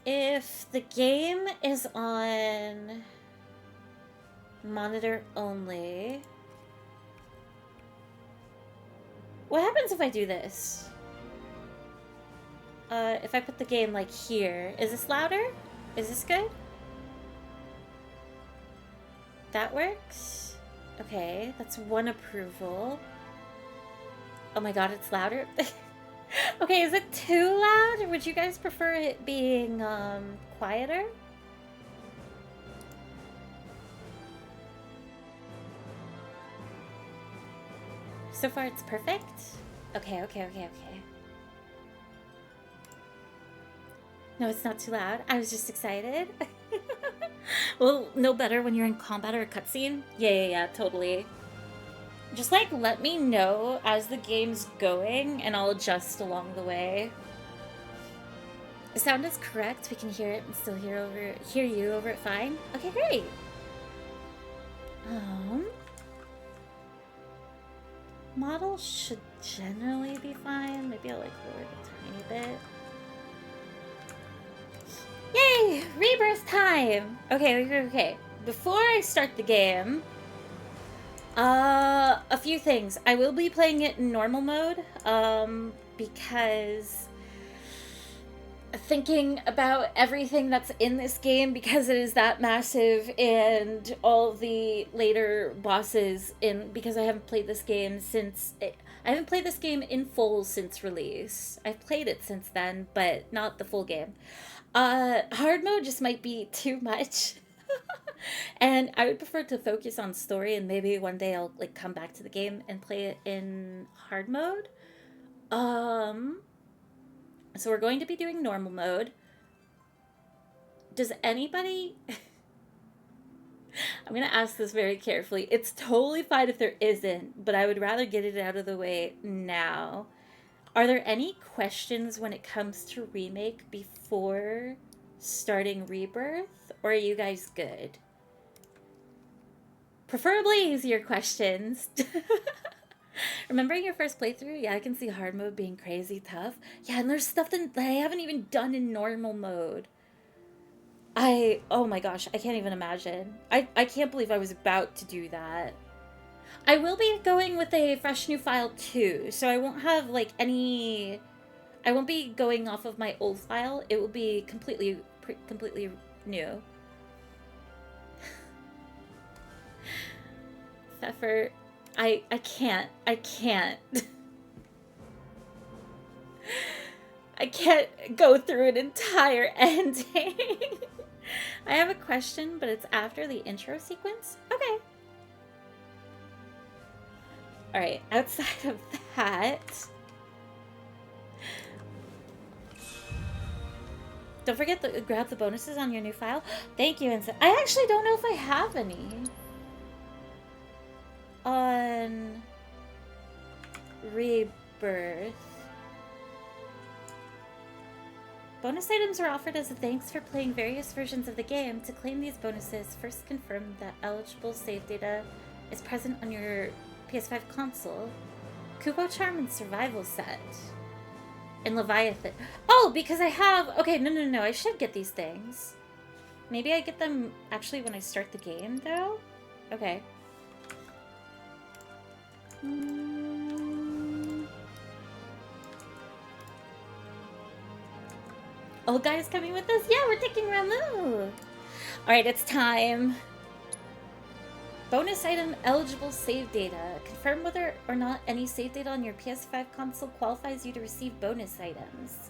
A: If the game is on monitor only, what happens if I do this? If I put the game like here, is this louder? Is this good? That works? Okay, that's one approval. Oh my god, it's louder. Okay, is it too loud? Or would you guys prefer it being quieter? So far it's perfect? Okay. No, it's not too loud. I was just excited. Well, no better when you're in combat or a cutscene. Yeah, totally. Just like let me know as the game's going and I'll adjust along the way. The sound is correct. We can hear it and still hear you over it fine. Okay, great. Model should generally be fine. Maybe I'll like lower it a tiny bit. Yay! Rebirth time! Okay. Before I start the game, A few things. I will be playing it in normal mode, because thinking about everything that's in this game, because it is that massive, and all the later bosses because I haven't played this game I haven't played this game in full since release. I've played it since then, but not the full game. Hard mode just might be too much. And I would prefer to focus on story, and maybe one day I'll like come back to the game and play it in hard mode. So we're going to be doing normal mode. Does anybody I'm going to ask this very carefully. It's totally fine if there isn't, but I would rather get it out of the way now. Are there any questions when it comes to remake before starting Rebirth, or are you guys good? Preferably easier questions. Remembering your first playthrough? Yeah, I can see hard mode being crazy tough. Yeah, and there's stuff that I haven't even done in normal mode. Oh my gosh, I can't even imagine. I can't believe I was about to do that. I will be going with a fresh new file too, so I won't have like I won't be going off of my old file. It will be completely new. Pfeffer, I can't. I can't go through an entire ending. I have a question, but it's after the intro sequence. Okay. Alright, outside of that, don't forget to grab the bonuses on your new file. Thank you, Insa. I actually don't know if I have any on Rebirth. Bonus items are offered as a thanks for playing various versions of the game. To claim these bonuses, first confirm that eligible save data is present on your PS5 console. Kubo Charm and Survival Set. And Leviathan. Oh, because I have... Okay, no. I should get these things. Maybe I get them actually when I start the game, though? Okay. Old guy's coming with us? Yeah, we're taking Ramu! Alright, it's time. Bonus item eligible save data. Confirm whether or not any save data on your PS5 console qualifies you to receive bonus items.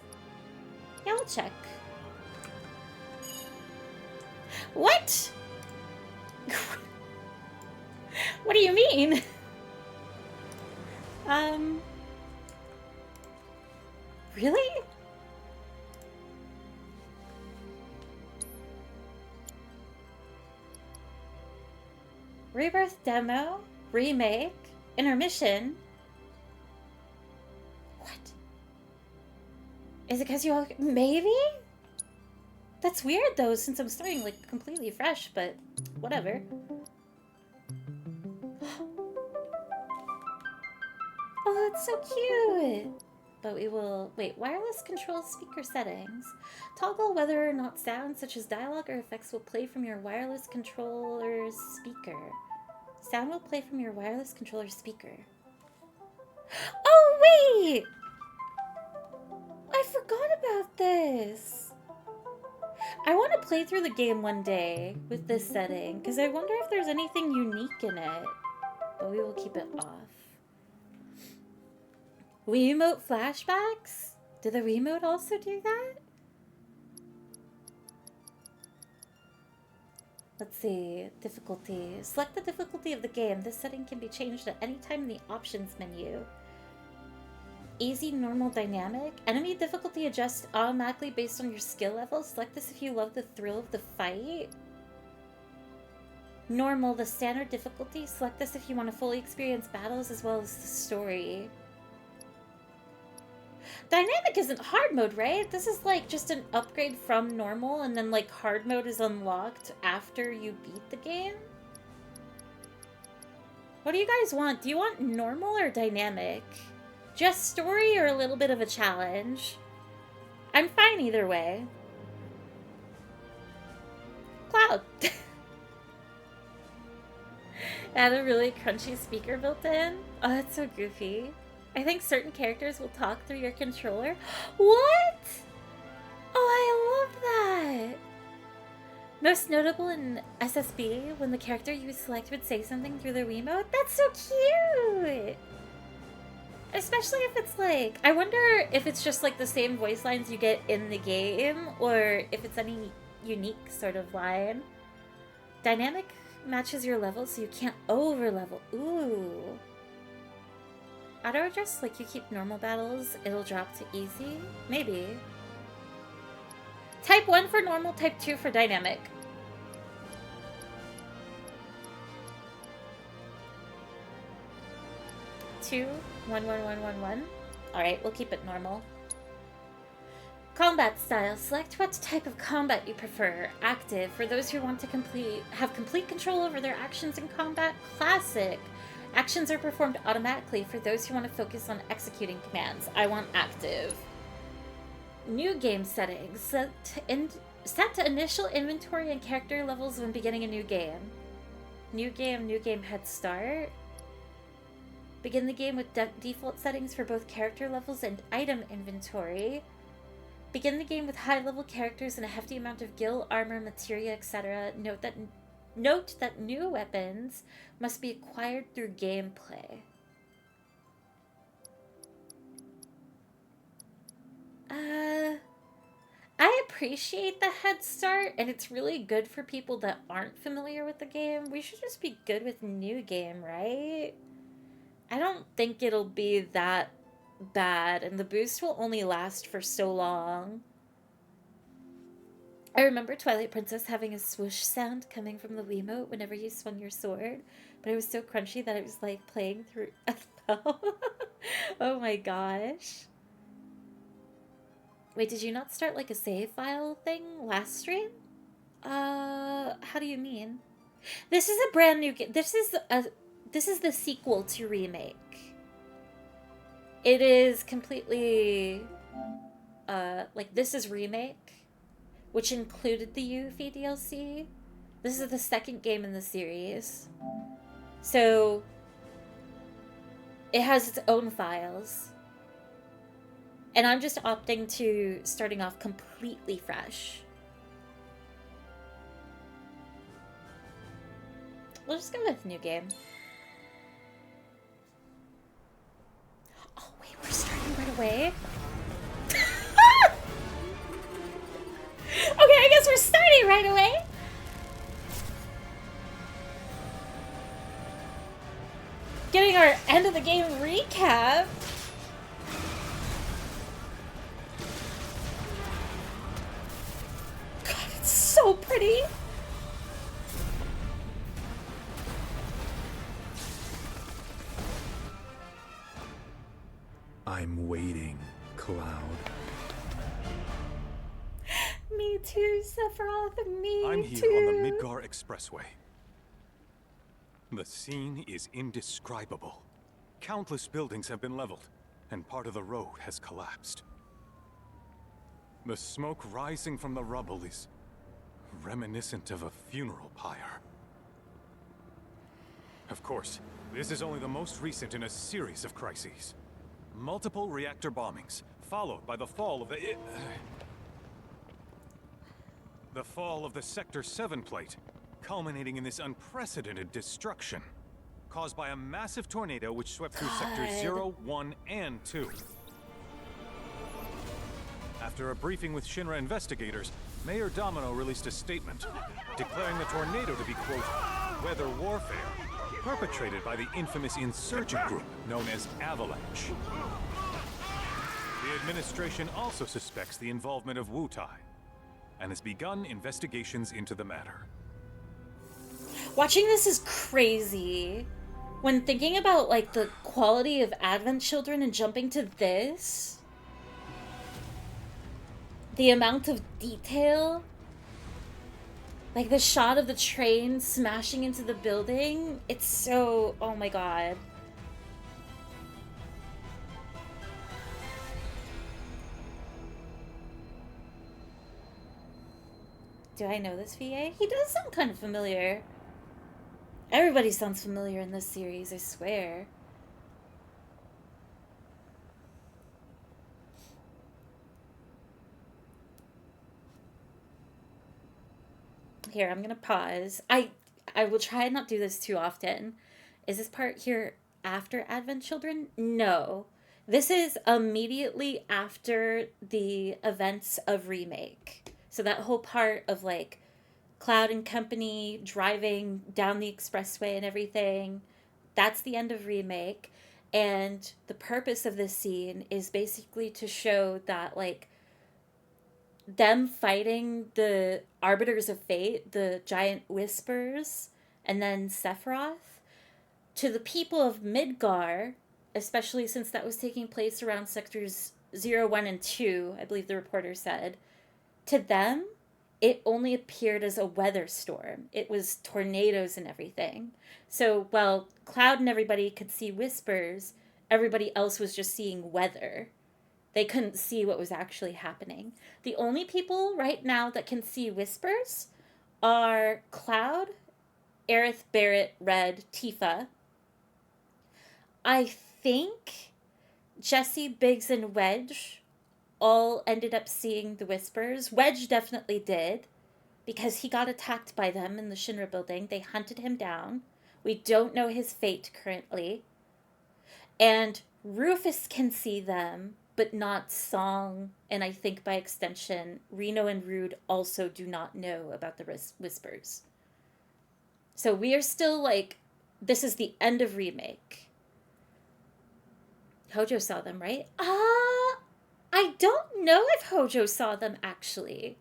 A: Yeah, we'll check. What? What do you mean? Really? Rebirth demo, remake, intermission. What? Is it because you all... Maybe? That's weird though, since I'm starting like completely fresh, but whatever. Oh, that's so cute! But we will... Wait, wireless control speaker settings. Toggle whether or not sounds such as dialogue or effects will play from your wireless controller's speaker. Sound will play from your wireless controller speaker. Oh, wait! I forgot about this. I want to play through the game one day with this setting, because I wonder if there's anything unique in it. But we will keep it off. Wiimote flashbacks? Did the Wiimote also do that? Let's see. Difficulty. Select the difficulty of the game. This setting can be changed at any time in the options menu. Easy, normal, dynamic. Enemy difficulty adjusts automatically based on your skill level. Select this if you love the thrill of the fight. Normal, the standard difficulty. Select this if you want to fully experience battles as well as the story. Dynamic isn't hard mode, right? This is like just an upgrade from normal, and then like hard mode is unlocked after you beat the game? What do you guys want? Do you want normal or dynamic? Just story or a little bit of a challenge? I'm fine either way. Cloud. Add a really crunchy speaker built in. Oh, that's so goofy. I think certain characters will talk through your controller. What? Oh, I love that. Most notable in SSB, when the character you select would say something through the Wiimote. That's so cute! Especially if it's like, I wonder if it's just like the same voice lines you get in the game, or if it's any unique sort of line. Dynamic matches your level so you can't over level. Ooh. Auto adjust, like you keep normal battles, it'll drop to easy? Maybe. Type 1 for normal, type 2 for dynamic. Two, 1, 1, 1, 1, 1. Alright, we'll keep it normal. Combat style. Select what type of combat you prefer. Active, for those who want to have complete control over their actions in combat. Classic. Actions are performed automatically for those who want to focus on executing commands. I want active. New game settings. Set to initial inventory and character levels when beginning a new game. New game head start. Begin the game with default settings for both character levels and item inventory. Begin the game with high-level characters and a hefty amount of gil, armor, materia, etc. Note that new weapons must be acquired through gameplay. I appreciate the head start, and it's really good for people that aren't familiar with the game. We should just be good with new game, right? I don't think it'll be that bad, and the boost will only last for so long. I remember Twilight Princess having a swoosh sound coming from the Wiimote whenever you swung your sword, but it was so crunchy that it was like playing through a thumb. Oh my gosh. Wait, did you not start like a save file thing last stream? How do you mean? This is a brand new game. This is the sequel to Remake. It is completely, like, this is Remake, which included the Yuffie DLC. This is the second game in the series. So, it has its own files. And I'm just opting to starting off completely fresh. We'll just go with new game. Oh wait, we're starting right away? Okay, I guess we're starting right away. Getting our end of the game recap. God, it's so pretty.
C: I'm waiting, Cloud.
A: Me too, Sephiroth. Me
D: I'm here
A: too.
D: on the Midgar Expressway. The scene is indescribable. Countless buildings have been leveled, and part of the road has collapsed. The smoke rising from the rubble is reminiscent of a funeral pyre. Of course, this is only the most recent in a series of crises. Multiple reactor bombings, followed by the fall of the Sector 7 plate, culminating in this unprecedented destruction, caused by a massive tornado which swept through Sectors 0, 1, and 2. After a briefing with Shinra investigators, Mayor Domino released a statement, declaring the tornado to be, quote, weather warfare, perpetrated by the infamous insurgent group known as Avalanche. The administration also suspects the involvement of Wutai, and has begun investigations into the matter.
A: Watching this is crazy. When thinking about, like, the quality of Advent Children and jumping to this, the amount of detail, like the shot of the train smashing into the building, it's so, oh my god. Do I know this VA? He does sound kind of familiar. Everybody sounds familiar in this series, I swear. Here, I'm gonna pause. I will try and not do this too often. Is this part here after Advent Children? No. This is immediately after the events of Remake. So that whole part of like Cloud and company driving down the expressway and everything, that's the end of Remake. And the purpose of this scene is basically to show that like them fighting the Arbiters of Fate, the giant whispers, and then Sephiroth, to the people of Midgar, especially since that was taking place around sectors 0, 1, and 2, I believe the reporter said, to them, it only appeared as a weather storm. It was tornadoes and everything. So while Cloud and everybody could see whispers, everybody else was just seeing weather. They couldn't see what was actually happening. The only people right now that can see whispers are Cloud, Aerith, Barrett, Red, Tifa. I think Jesse, Biggs, and Wedge all ended up seeing the whispers. Wedge definitely did, because he got attacked by them in the Shinra building. They hunted him down. We don't know his fate currently. And Rufus can see them, but not Song, and I think by extension, Reno and Rude also do not know about the whispers. So we are still like, this is the end of Remake. Hojo saw them, right? I don't know if Hojo saw them, actually.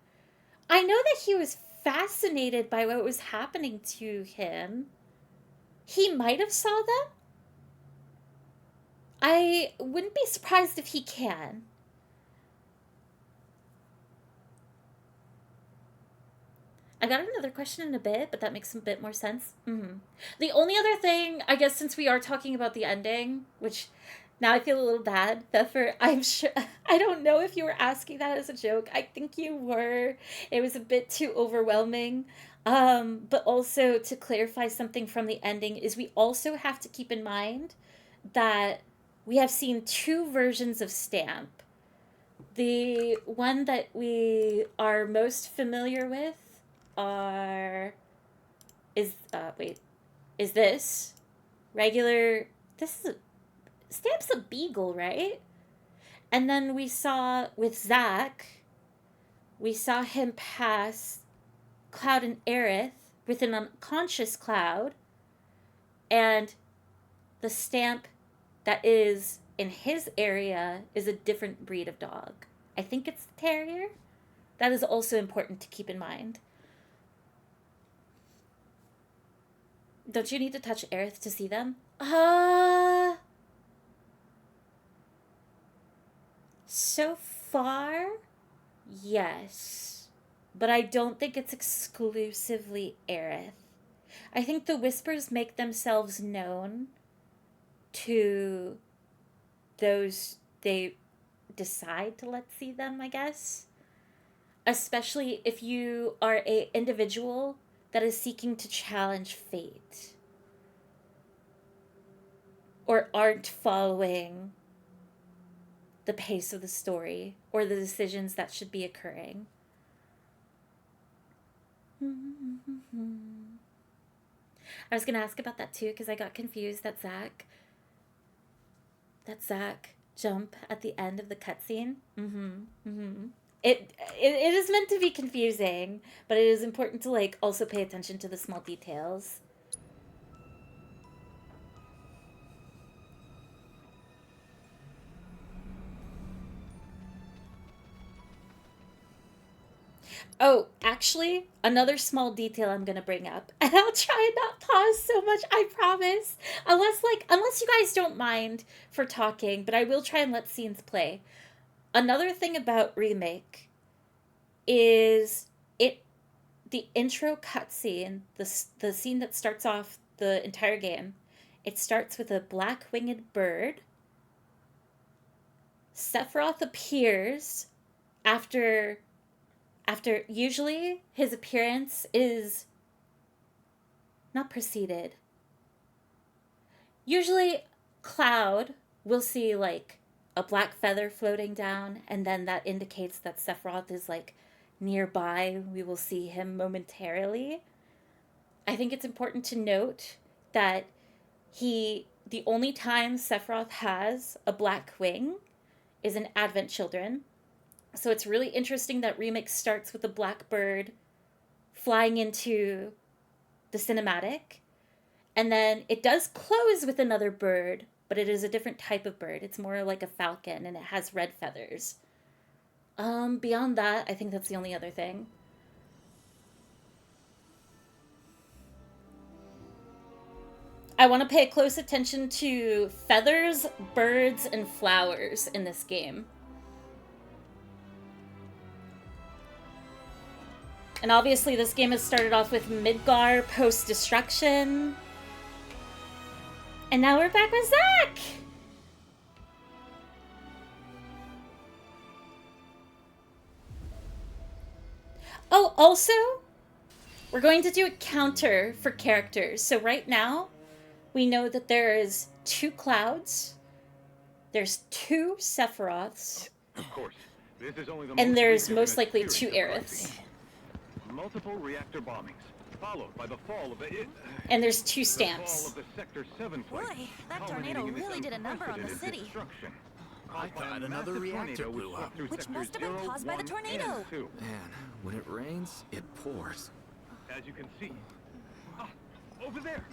A: I know that he was fascinated by what was happening to him. He might have saw them. I wouldn't be surprised if he can. I got another question in a bit, but that makes a bit more sense. The only other thing, I guess, since we are talking about the ending, which now I feel a little bad, Pfeffer, I'm sure, I don't know if you were asking that as a joke. I think you were. It was a bit too overwhelming. But also to clarify something from the ending is we also have to keep in mind that we have seen two versions of Stamp. The one that we are most familiar with is this regular. This is Stamp's a beagle, right? And then we saw with Zack, we saw him pass Cloud and Aerith with an unconscious Cloud, and the Stamp that is in his area is a different breed of dog. I think it's the terrier. That is also important to keep in mind. Don't you need to touch Aerith to see them? So far, yes. But I don't think it's exclusively Aerith. I think the whispers make themselves known to those they decide to let see them, I guess. Especially if you are an individual that is seeking to challenge fate. Or aren't following the pace of the story or the decisions that should be occurring. I was going to ask about that too because I got confused that Zack jump at the end of the cutscene. It is meant to be confusing, but it is important to like also pay attention to the small details. Oh, actually, another small detail I'm gonna bring up, and I'll try and not pause so much, I promise. Unless you guys don't mind for talking, but I will try and let scenes play. Another thing about Remake is the intro cutscene, the scene that starts off the entire game. It starts with a black-winged bird. Sephiroth appears after usually his appearance is not preceded. Usually, Cloud will see like a black feather floating down, and then that indicates that Sephiroth is like nearby. We will see him momentarily. I think it's important to note that the only time Sephiroth has a black wing is in Advent Children. So it's really interesting that Remix starts with a black bird flying into the cinematic, and then it does close with another bird, but it is a different type of bird. It's more like a falcon, and it has red feathers. Beyond that, I think that's the only other thing. I want to pay close attention to feathers, birds, and flowers in this game. And obviously this game has started off with Midgar post-destruction. And now we're back with Zack! Oh, also, we're going to do a counter for characters. So right now, we know that there is 2 Clouds, there's 2 Sephiroths,
E: Of course, this is only the
A: and
E: most
A: there's
E: recent
A: most
E: in a
A: likely
E: series
A: 2
E: of
A: Aeriths.
E: crises. Multiple reactor bombings, followed by the fall of the
A: And there's 2
E: the fall
A: stamps.
E: of the Sector 7 flight,
F: Boy, that
E: culminating
F: tornado
E: in this
F: really did a number on the
E: unprecedented
F: city.
E: destruction.
G: I
E: Caused by a
G: thought another
E: massive
G: reactor
E: tornado
G: blew
E: swept
G: up.
E: through
F: Which
E: sectors
F: must have been
E: 0,
F: caused by the
E: 1,
F: tornado.
E: and 2.
G: Man, when it rains, it pours.
E: As you can see, over there.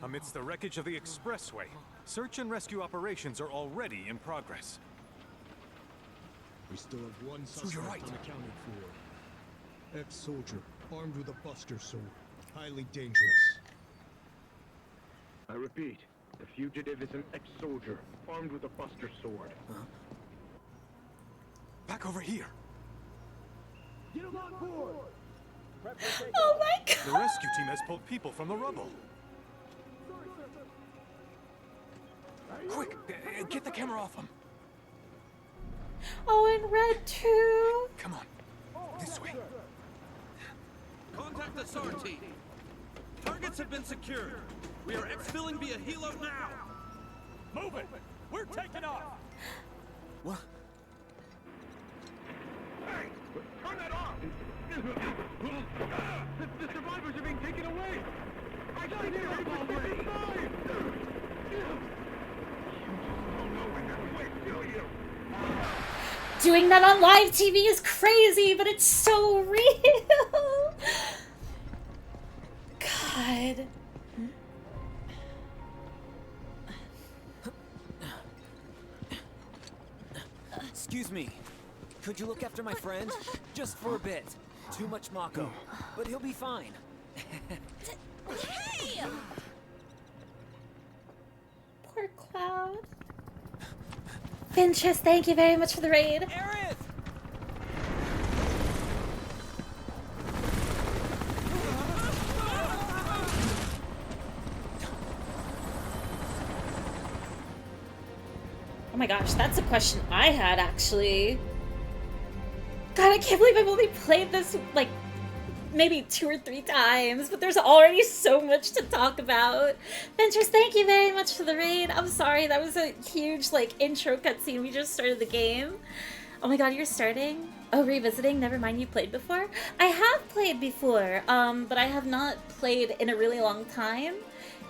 D: Amidst the wreckage of the expressway, search and rescue operations are already in progress.
H: We still have one
D: So you're
H: suspect
D: right.
H: unaccounted for. Ex-soldier, armed with a buster sword. Highly dangerous.
E: I repeat, the fugitive is an ex-soldier, armed with a buster sword.
D: Back over here.
E: Get him on board!
A: Oh my
D: The
A: god!
D: rescue team has pulled people from the rubble. Quick, get the camera off them.
A: Oh, and red too!
D: Come on, this way.
I: Contact the SAR team. Targets have been secured. We are exfilling via helo now. Move it. We're taking off.
G: What?
E: Hey! Turn that off! The survivors are being taken away! I got it already!
A: Doing that on live TV is crazy, but it's so real! God.
J: Excuse me. Could you look after my friend? Just for a bit. Too much Mako. But he'll be fine.
F: Hey!
A: Poor Cloud. Ventress, thank you very much for the raid.
J: Aerith!
A: Oh my gosh, that's a question I had actually. God, I can't believe I've only played this like maybe 2 or 3 times, but there's already so much to talk about. Ventress, thank you very much for the raid. I'm sorry, that was a huge like intro cutscene. We just started the game. Oh my god, you're starting? Oh, revisiting? Never mind, you played before? I have played before, but I have not played in a really long time.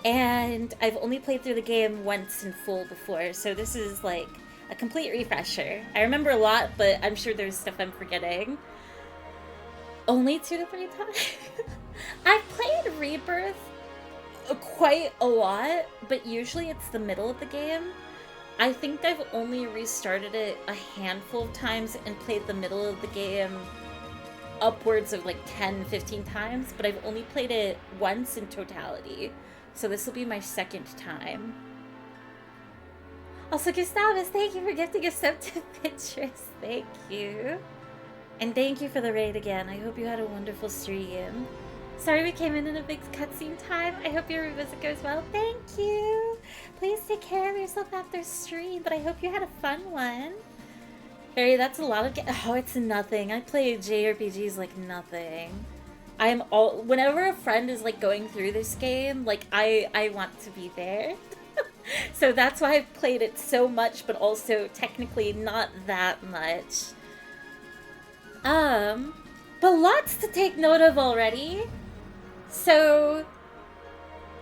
A: And I've only played through the game once in full before, so this is like a complete refresher. I remember a lot, but I'm sure there's stuff I'm forgetting. Only 2 to 3 times? I've played Rebirth quite a lot, but usually it's the middle of the game. I think I've only restarted it a handful of times and played the middle of the game upwards of like 10, 15 times, but I've only played it once in totality. So this will be my 2nd time. Also, Gustavus, thank you for gifting a sub to Pinterest. Thank you. And thank you for the raid again. I hope you had a wonderful stream. Sorry we came in a big cutscene time. I hope your revisit goes well. Thank you. Please take care of yourself after stream, but I hope you had a fun one. Harry, that's a lot of oh, it's nothing. I play JRPGs like nothing. I'm all whenever a friend is like going through this game, like I want to be there. So that's why I've played it so much, but also technically not that much. But lots to take note of already. So,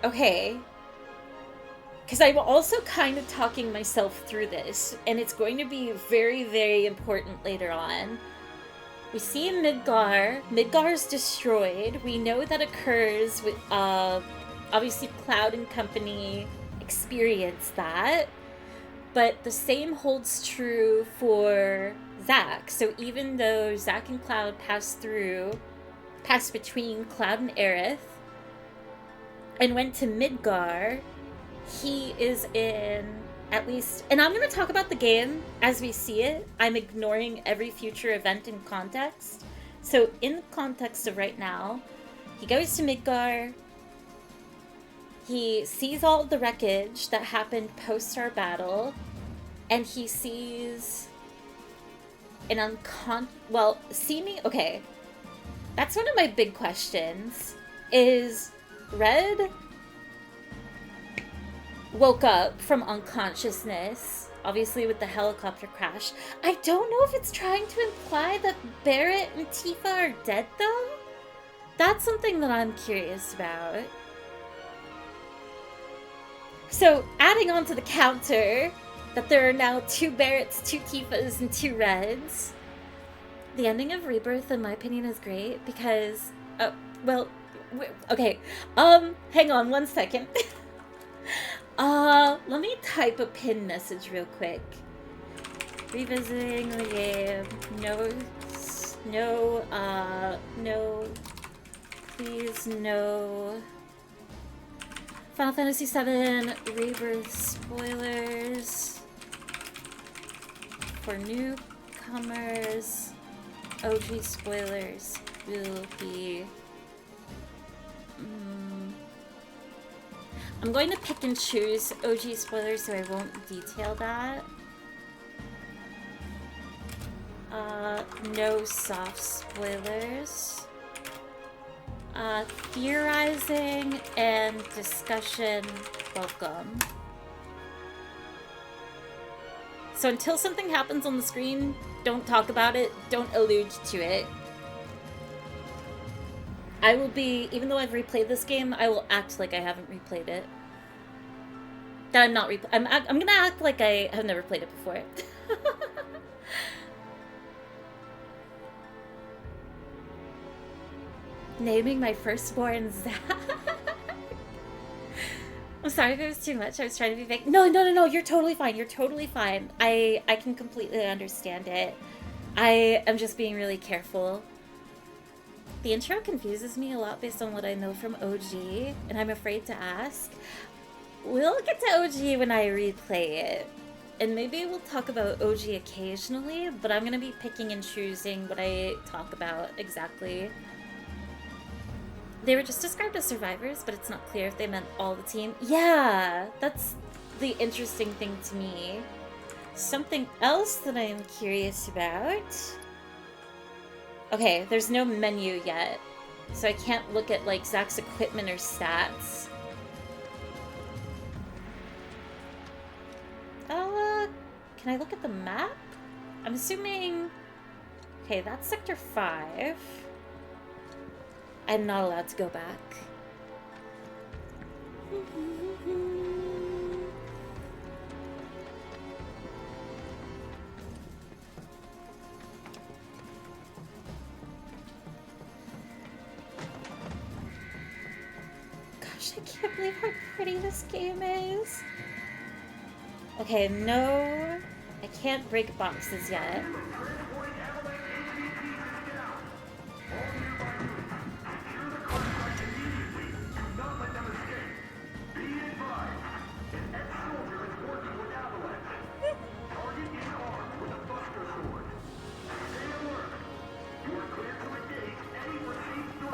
A: okay. Because I'm also kind of talking myself through this, and it's going to be very, very important later on. We see Midgar. Midgar's destroyed. We know that occurs with, obviously Cloud and company experience that. But the same holds true for Zack. So even though Zack and Cloud pass between Cloud and Aerith, and went to Midgar, he is in, at least, and I'm going to talk about the game as we see it. I'm ignoring every future event in context. So in the context of right now, he goes to Midgar, he sees all of the wreckage that happened post our battle, and he sees an okay, that's one of my big questions, is Red woke up from unconsciousness, obviously with the helicopter crash. I don't know if it's trying to imply that Barrett and Tifa are dead, though. That's something that I'm curious about. So, adding on to the counter, that there are now 2 Barretts, 2 Tifas, and 2 Reds. The ending of Rebirth, in my opinion, is great because, okay, hang on 1 second. Let me type a pin message real quick. Revisiting the game. No, please, no. Final Fantasy VII Rebirth spoilers for newcomers. OG spoilers will be... I'm going to pick and choose OG spoilers, so I won't detail that. No soft spoilers. Theorizing and discussion, welcome. So until something happens on the screen, don't talk about it, don't allude to it. I will be, even though I've replayed this game, I will act like I haven't replayed it. That I'm not I'm gonna act like I have never played it before. Naming my firstborn Zack. I'm sorry if it was too much. I was trying to be vague. No, you're totally fine. You're totally fine. I can completely understand it. I am just being really careful. The intro confuses me a lot based on what I know from OG, and I'm afraid to ask. We'll get to OG when I replay it, and maybe we'll talk about OG occasionally, but I'm gonna be picking and choosing what I talk about exactly. They were just described as survivors, but it's not clear if they meant all the team. Yeah, that's the interesting thing to me. Something else that I'm curious about. Okay, there's no menu yet, so I can't look at like Zack's equipment or stats. Can I look at the map? I'm assuming... Okay, that's Sector 5. I'm not allowed to go back. Gosh, I can't believe how pretty this game is. Okay, no, I can't break boxes yet.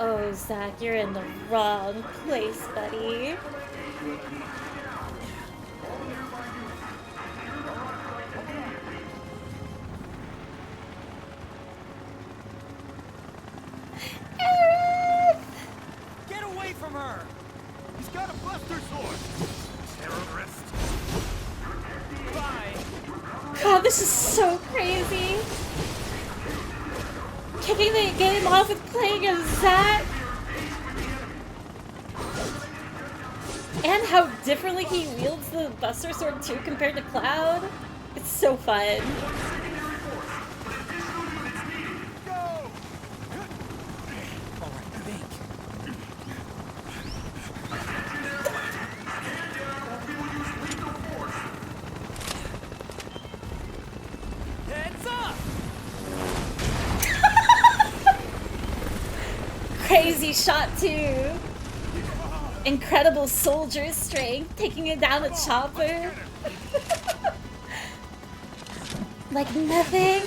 A: Oh, Zack, you're in the wrong place, buddy. Eric!
J: away from her!
I: He's got a buster sword! Terrorist!
J: Bye!
A: God, this is so crazy. Kicking the game off with playing as Zack. And how differently he wields the Buster Sword too compared to Cloud. It's so fun.
J: Alright, think. Heads up!
A: Crazy shot too. Incredible soldier strength, taking it down a chopper. Like nothing.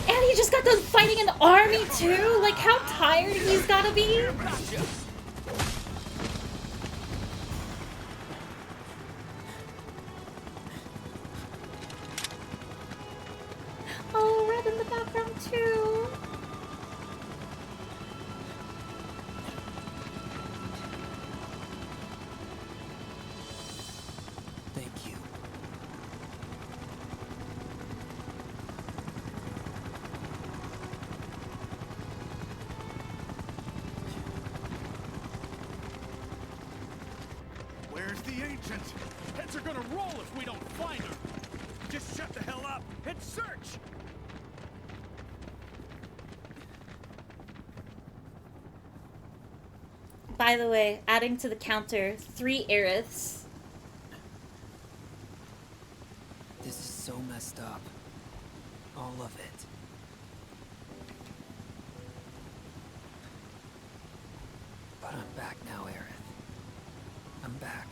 A: And he just got done fighting an army too. Like how tired he's gotta be. Oh, red in the background too.
J: Thank you.
I: Where's the ancient? Heads are gonna roll if we don't find her. Just shut the hell up and search!
A: By the way, adding to the counter, 3 Aeriths.
J: This is so messed up. All of it. But I'm back now, Aerith. I'm back.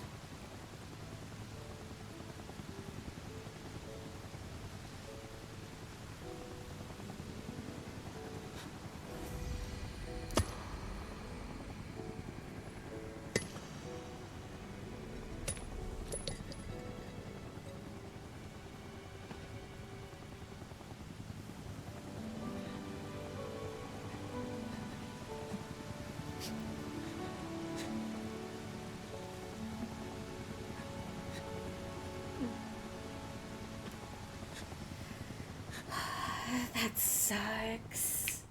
A: That sucks.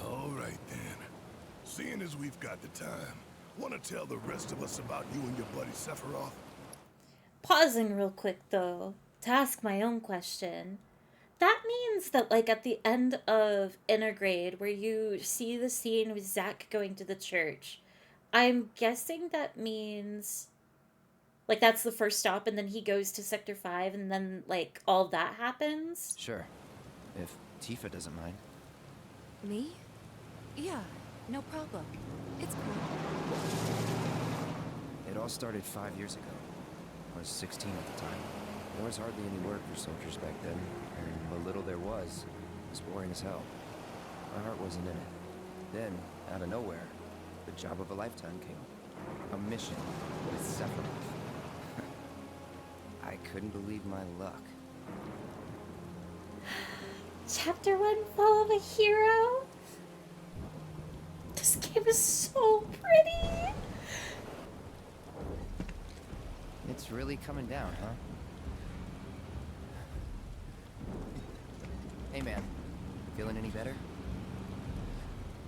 F: All right then. Seeing as we've got the time, want to tell the rest of us about you and your buddy Sephiroth?
A: Pausing real quick though, to ask my own question. That means that like at the end of Intergrade, where you see the scene with Zack going to the church, I'm guessing that means like that's the first stop and then he goes to Sector 5 and then like all that happens?
G: Sure. If Tifa doesn't mind.
K: Me? Yeah, no problem. It's cool.
G: It all started 5 years ago. I was 16 at the time. There was hardly any work for soldiers back then, and what little there was boring as hell. My heart wasn't in it. Then, out of nowhere, the job of a lifetime came. A mission with Sephiroth. I couldn't believe my luck.
A: Chapter 1, Fall of a Hero? This game is so pretty!
G: It's really coming down, huh? Hey man, feeling any better?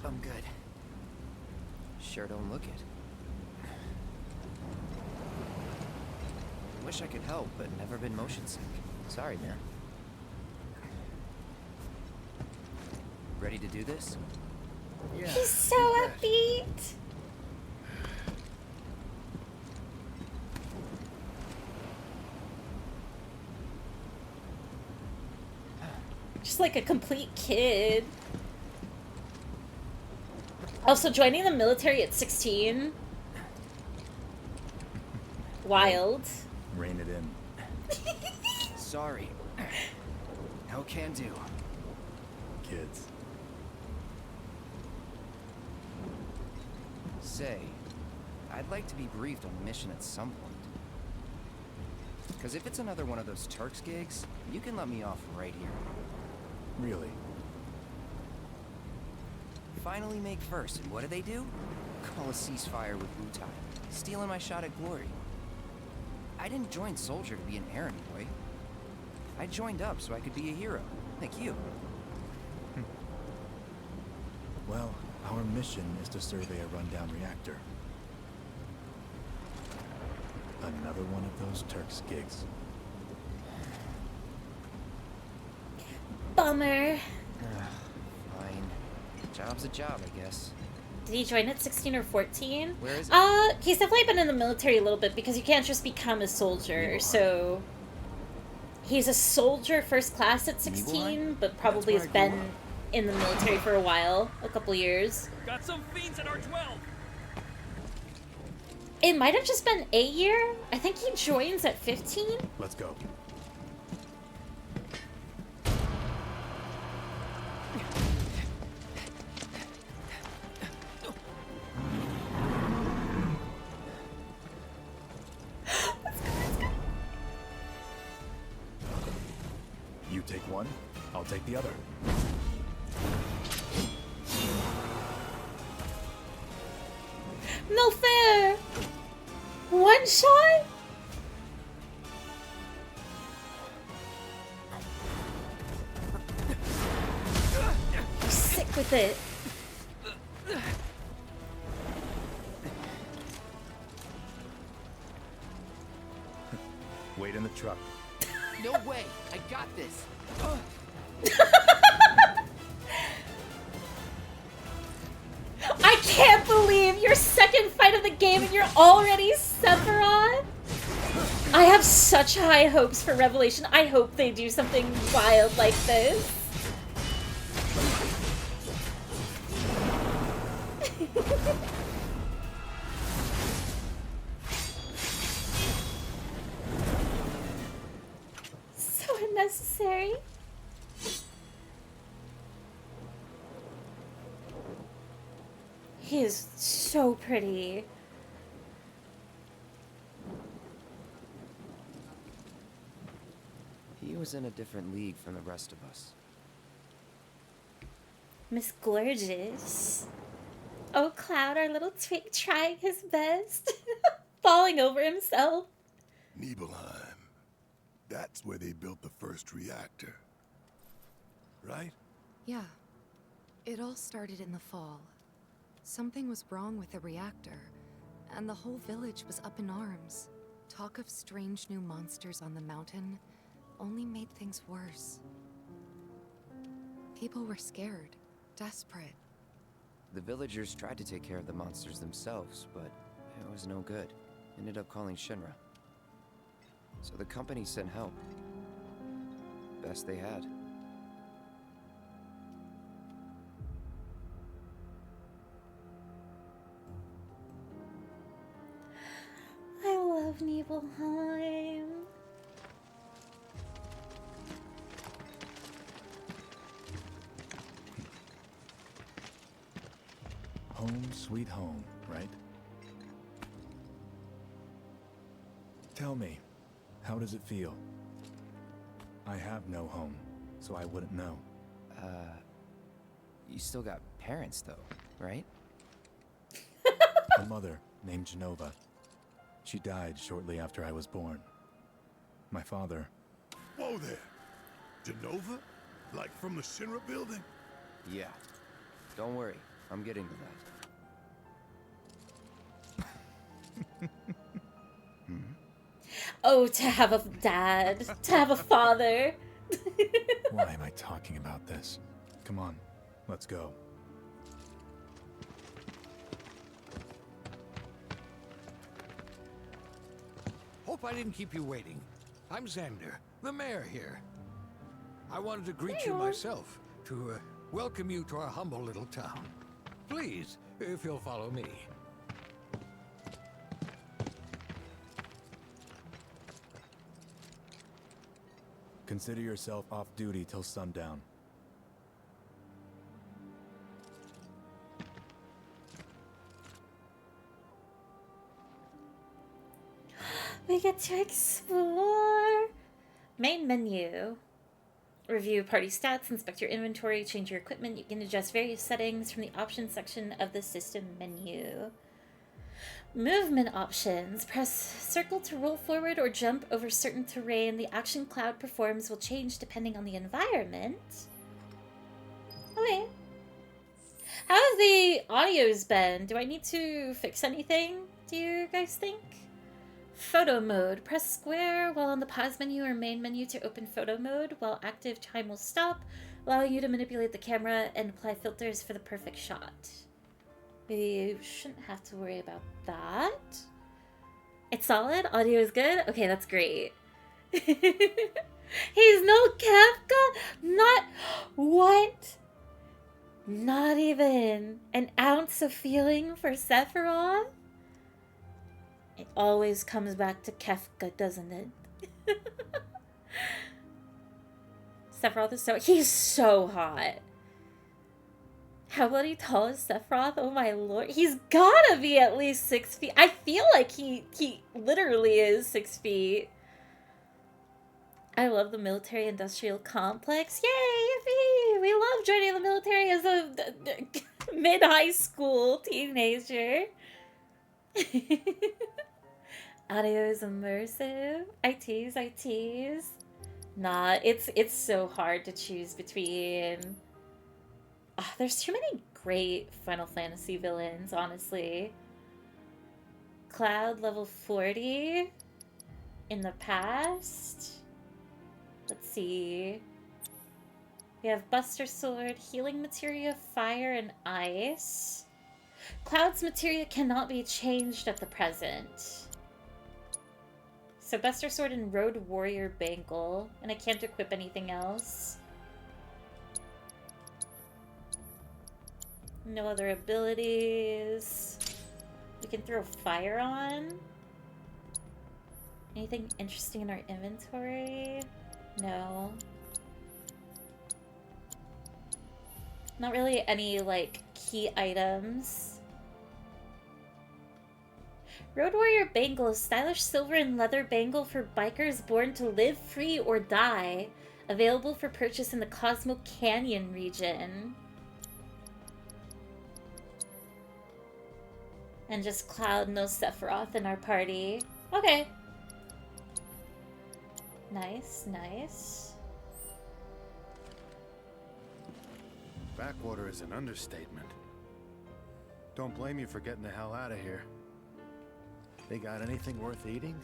G: I'm good. Sure don't look it. Wish I could help, but never been motion sick. Sorry, man. Ready to do this?
F: Yeah.
A: He's so upbeat! Just like a complete kid. Also, joining the military at 16. Wild.
C: Rein it in.
G: Sorry. No can do.
C: Kids.
G: Say, I'd like to be briefed on the mission at some point. Because if it's another one of those Turks gigs, you can let me off right here.
C: Really?
G: Finally make first, and what do? Call a ceasefire with Wu-Tai. Stealing my shot at glory. I didn't join Soldier to be an errand boy. I joined up so I could be a hero, like you.
C: Well, our mission is to survey a rundown reactor. Another one of those Turks gigs.
A: Bummer.
G: Fine. Job's a job, I guess.
A: Did he join at 16 or 14?
G: Where is it?
A: He's definitely been in the military a little bit because you can't just become a soldier. So he's a soldier first class at 16, but probably has been in the military for a while, a couple years.
I: Got some fiends at our 12.
A: It might have just been a year. I think he joins at 15.
C: Let's go. You take one, I'll take the other.
A: No fair! One shot? I'm sick with it.
C: Wait in the truck.
G: No way! I got this!
A: I can't believe your second fight of the game and you're already Sephiroth! I have such high hopes for Revelation. I hope they do something wild like this. So unnecessary. He is so pretty.
G: He was in a different league from the rest of us.
A: Miss Gorgeous. Oh, Cloud, our little twig, trying his best. Falling over himself.
F: Nibelheim. That's where they built the first reactor. Right?
K: Yeah. It all started in the fall. Something was wrong with the reactor, and the whole village was up in arms. Talk of strange new monsters on the mountain only made things worse. People were scared, desperate.
G: The villagers tried to take care of the monsters themselves, but it was no good. Ended up calling Shinra. So the company sent help. Best they had.
A: I love Nibelheim.
C: Home sweet home, right? Tell me, how does it feel? I have no home, so I wouldn't know.
G: You still got parents though, right?
C: A mother named Genova. She died shortly after I was born. My father...
F: Whoa there! Genova? Like from the Shinra building?
G: Yeah. Don't worry, I'm getting to that.
A: Oh, to have a dad. To have a father.
C: Why am I talking about this? Come on, let's go.
L: Hope I didn't keep you waiting. I'm Xander, the mayor here. I wanted to greet you myself, to welcome you to our humble little town. Please, if you'll follow me.
C: Consider yourself off duty till sundown.
A: We get to explore. Main menu. Review party stats, inspect your inventory, change your equipment. You can adjust various settings from the options section of the system menu. Movement options. Press circle to roll forward or jump over certain terrain. The action Cloud performs will change depending on the environment. Okay. How have the audios been? Do I need to fix anything, do you guys think? Photo mode. Press square while on the pause menu or main menu to open photo mode. While active, time will stop, allowing you to manipulate the camera and apply filters for the perfect shot. You shouldn't have to worry about that. It's solid? Audio is good? Okay, that's great. He's no Kafka? Not... What? Not even an ounce of feeling for Sephiroth? It always comes back to Kefka, doesn't it? Sephiroth is so... He's so hot. How bloody tall is Sephiroth? Oh my lord. He's gotta be at least 6 feet. I feel like he literally is 6 feet. I love the military-industrial complex. Yay, yippee! We love joining the military as a mid-high school teenager. Audio is immersive. I tease. Nah, it's so hard to choose between. Oh, there's too many great Final Fantasy villains, honestly. Cloud level 40 in the past. Let's see. We have Buster Sword, Healing Materia, Fire, and Ice. Cloud's materia cannot be changed at the present. So Buster Sword and Road Warrior Bangle, and I can't equip anything else. No other abilities. We can throw fire on. Anything interesting in our inventory? No. Not really any, like, key items. Road Warrior Bangle, stylish silver and leather bangle for bikers born to live free or die. Available for purchase in the Cosmo Canyon region. And just Cloud, no Sephiroth in our party. Okay. Nice.
C: Backwater is an understatement. Don't blame you for getting the hell out of here. They got anything worth eating?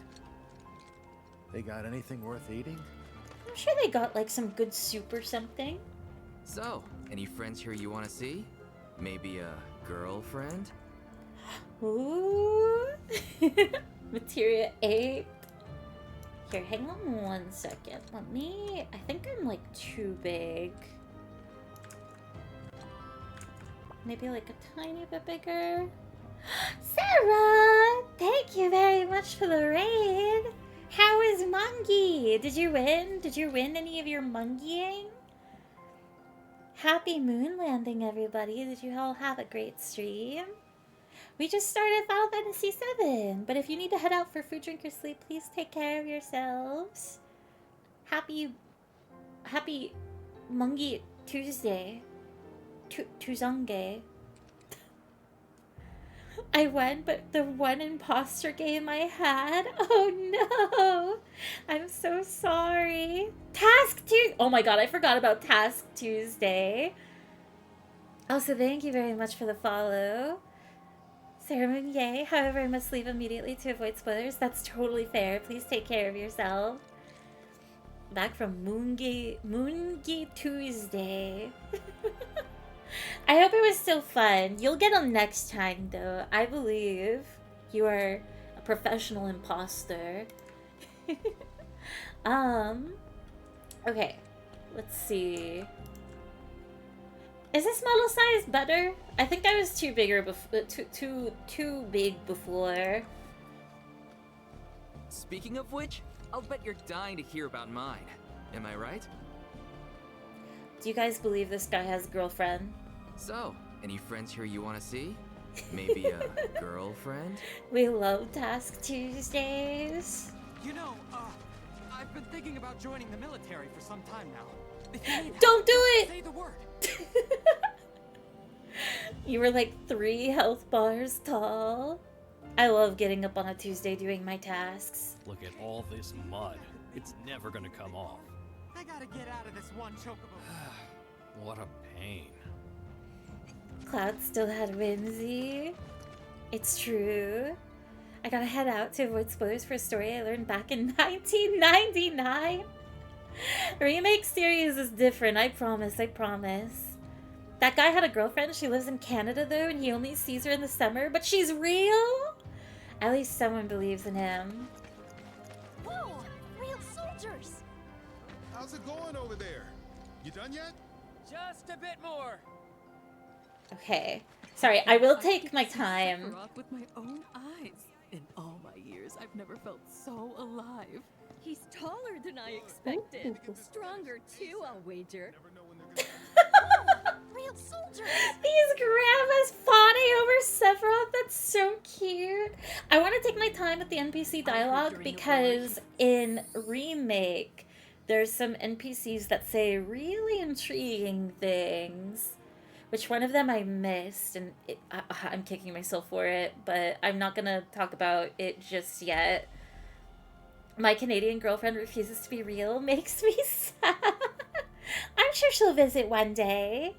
A: I'm sure they got like some good soup or something.
G: So, any friends here you want to see? Maybe a girlfriend?
A: Ooh. Materia 8. Here, hang on one second. I think I'm like too big. Maybe like a tiny bit bigger. Sarah! Thank you very much for the raid. How is Mungie? Did you win? Did you win any of your Mungieing? Happy moon landing, everybody. Did you all have a great stream? We just started Final Fantasy VII, but if you need to head out for food, drink, or sleep, please take care of yourselves. Happy Mungie Tuesday. Tuzange. I won, but the one imposter game I had. Oh no! I'm so sorry. Task Tuesday. Oh my god, I forgot about Task Tuesday. Also, thank you very much for the follow. Sarah Moon, yay. However, I must leave immediately to avoid spoilers. That's totally fair. Please take care of yourself. Back from Moongi Tuesday. I hope it was still fun. You'll get them next time, though. I believe you are a professional imposter. Okay. Let's see. Is this model size better? I think I was too big before.
J: Speaking of which, I'll bet you're dying to hear about mine. Am I right?
A: Do you guys believe this guy has a girlfriend?
G: So, any friends here you want to see? Maybe a girlfriend?
A: We love Task Tuesdays.
I: You know, I
M: I've been thinking about joining the military for some time now. If you need help,
A: Don't do
M: just
A: it!
M: Say the word.
A: You were like 3 health bars tall. I love getting up on a Tuesday doing my tasks.
N: Look at all this mud. It's never gonna come off.
M: I gotta get out of this one chocobo.
N: What a pain.
A: Cloud still had Whimsy. It's true. I gotta head out to avoid spoilers for a story I learned back in 1999. Remake series is different, I promise, I promise. That guy had a girlfriend. She lives in Canada though, and he only sees her in the summer, but she's real? At least someone believes in him.
O: Whoa! Real soldiers!
F: How's it going over there? You done yet?
M: Just a bit more.
A: Okay. Sorry, I will take my time.
P: Sephiroth with my own eyes. In all my years, I've never felt so alive.
O: He's taller than I expected. Stronger too, I'll wager. Real soldiers!
A: These grandmas fawning over Sephiroth, that's so cute. I want to take my time with the NPC dialogue because in Remake, there's some NPCs that say really intriguing things. Which one of them I missed, and I'm kicking myself for it, but I'm not going to talk about it just yet. My Canadian girlfriend refuses to be real, makes me sad. I'm sure she'll visit one day.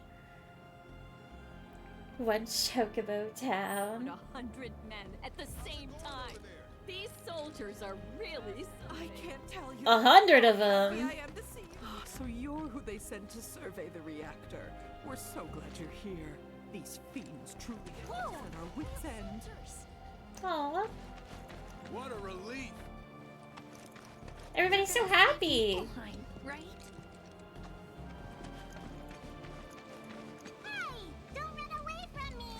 A: One chocobo town.
O: 100 men at the same time. These soldiers are really something.
P: I can't tell you.
A: 100 of them.
P: I am to see you. Oh, so you're who they sent to survey the reactor. We're so glad you're here. These fiends truly have us at our wits' end.
A: Aww.
F: What a relief.
A: Everybody's so happy.
O: Right? Hey! Don't run away from me!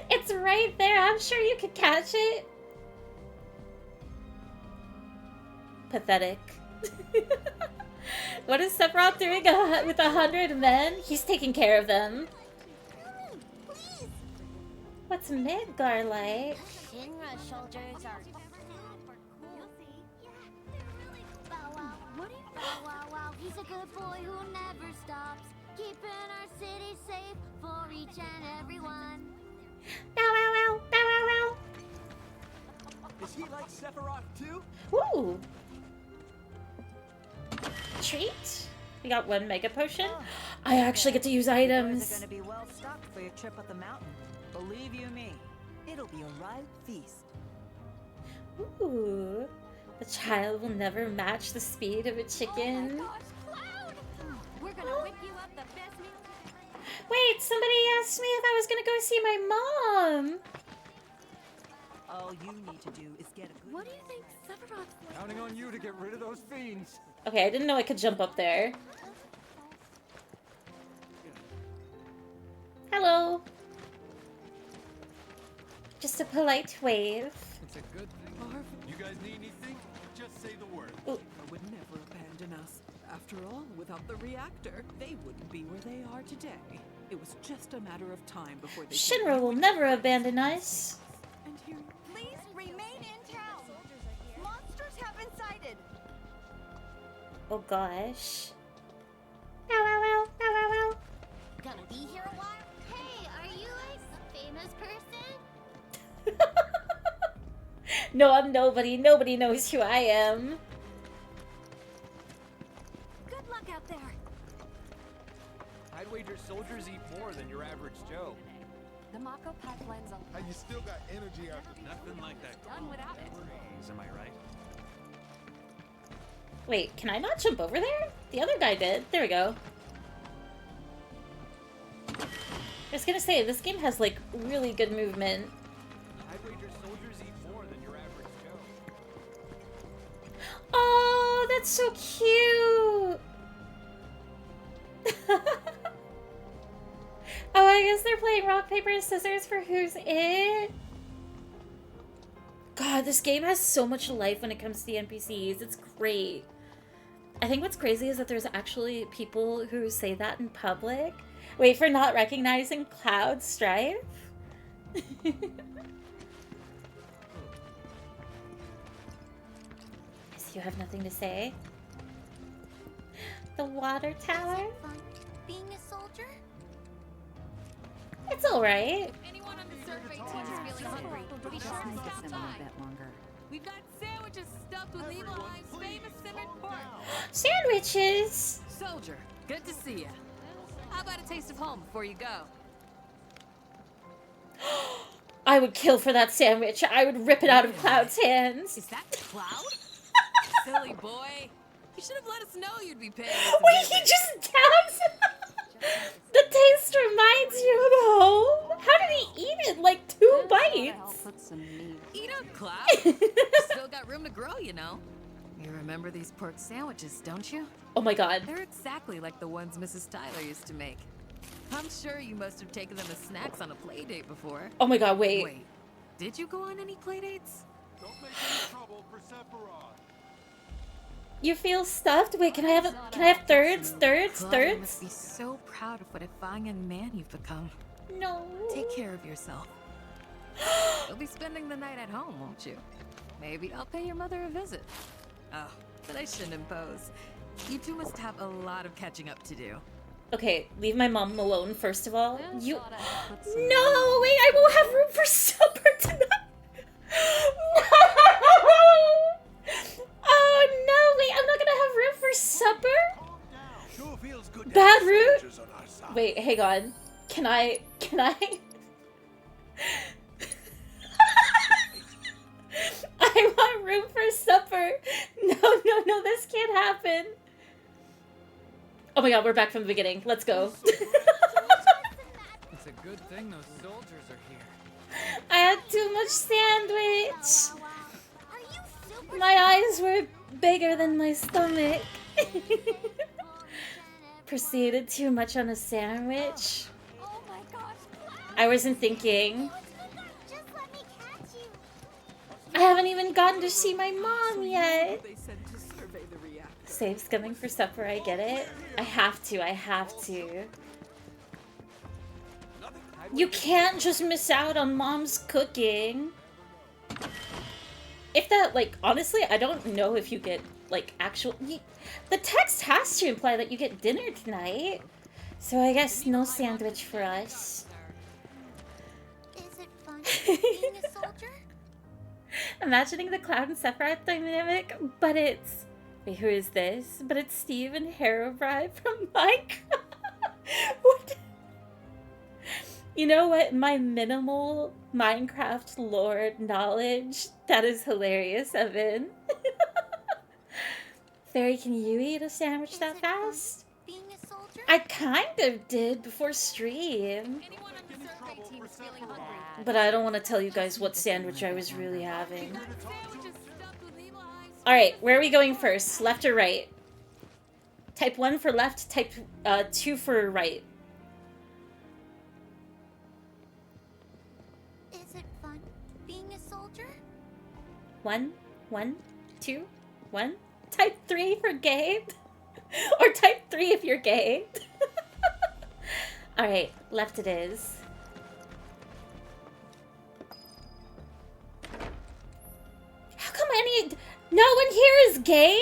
A: It's right there. I'm sure you could catch it. Pathetic. What is Sephiroth doing with 100 men? He's taking care of them. What's Midgar like?
O: Shinra soldiers are Bow wow, he's a good boy who never stops, keeping our city safe for each and everyone.
A: Bow wow wow, bow wow
M: Is he like Sephiroth too?
A: wow. Ooh. Treat? We got 1 mega potion. I actually get to use items.
Q: You're gonna be well stocked for your trip up the mountain. Believe you me, it'll be a right feast.
A: Ooh. The child will never match the speed of a chicken.
O: Oh my gosh, Cloud! We're gonna whip you up the best meal.
A: Wait, somebody asked me if I was gonna go see my mom.
Q: All you need to do is get a good.
O: What do you think Sephiroth's like?
M: Counting on you to get rid of those fiends.
A: Okay, I didn't know I could jump up there. Hello. Just a polite wave.
M: It's a good thing. You guys need anything? Just say the word.
A: Ooh.
P: Shinra would never abandon us. After all, without the reactor, they wouldn't be where they are today. It was just a matter of time before they...
A: Shinra will never abandon us.
P: And here...
O: Please remain in town. Monsters have been sighted.
A: Oh gosh. Ow, ow, ow, ow, ow, ow.
O: Gonna be here a while? Hey, are you like a famous person?
A: No, I'm nobody. Nobody knows who I am.
O: Good luck out there.
M: I'd wager soldiers eat more than your average Joe.
K: The Mako pipeline's a
F: How you still got energy after
M: Nothing like that.
K: done without it.
M: Am I right?
A: Wait, can I not jump over there? The other guy did. There we go. I was gonna say, this game has like really good movement.
M: I'd wager soldiers eat more than your average Joe.
A: Oh, that's so cute! Oh, I guess they're playing rock, paper, scissors for who's it? God, this game has so much life when it comes to the NPCs. It's great. I think what's crazy is that there's actually people who say that in public. Wait, for not recognizing Cloud Strife? if you have nothing to say. The water tower?
O: Is it fun being a soldier?
A: It's alright.
K: Anyone on the survey team is feeling hungry, be sure to stop by. We've got sandwiches stuffed with Evil Eye's famous simmered pork.
A: Sandwiches!
K: Soldier, good to see you. How about a taste of home before you go?
A: I would kill for that sandwich. I would rip it out of Cloud's hands.
K: Is that Cloud? Silly boy. You should have let us know you'd be paying.
A: Wait, he just taps? The taste reminds you of home. How did he eat it? Like 2 bites?
K: Eat up, Cloud. Still got room to grow, you know. You remember these pork sandwiches, don't you?
A: Oh my god.
K: They're exactly like the ones Mrs. Tyler used to make. I'm sure you must have taken them as snacks on a play date before.
A: Oh my god, wait.
K: Wait, did you go on any play dates?
I: Don't make any trouble for Sephiroth.
A: You feel stuffed? Wait, can I have thirds?
K: Cloud must be so proud of what a fine young man you've become.
A: No.
K: Take care of yourself. You'll be spending the night at home, won't you? Maybe I'll pay your mother a visit. Oh, but I shouldn't impose. You two must have a lot of catching up to do.
A: Okay, leave my mom alone, first of all. You... No, wait, I won't have room for supper tonight. Oh, no, wait, I'm not gonna have room for supper? Bad root? Wait, hang on. Can I... I want room for supper. No, this can't happen. Oh my god, we're back from the beginning. Let's go.
M: It's a good thing those soldiers are here.
A: I had too much sandwich. My eyes were bigger than my stomach. Proceeded too much on a sandwich. I wasn't thinking. I haven't even gotten to see my mom yet. Save's coming for supper, I get it. I have to. You can't just miss out on mom's cooking. If that, like, honestly, I don't know if you get, like, actual... The text has to imply that you get dinner tonight. So I guess no sandwich for us.
O: Is it fun being a soldier?
A: Imagining the Cloud and Sephiroth dynamic, but it's... Wait, who is this? But it's Steve and Herobrine from Minecraft. What? You know what? My minimal Minecraft lore knowledge. That is hilarious, Evan. Fairy, can you eat a sandwich that fast?
O: Being a soldier?
A: I kind of did before stream. But I don't want to tell you guys what sandwich I was really having. Alright, where are we going first? Left or right? Type 1 for left, type 2 for right.
O: Is it fun being a soldier?
A: 1, 2, 1. Type 3 for gay. Or type 3 if you're gay. Alright, left it is. How come no one here is gay?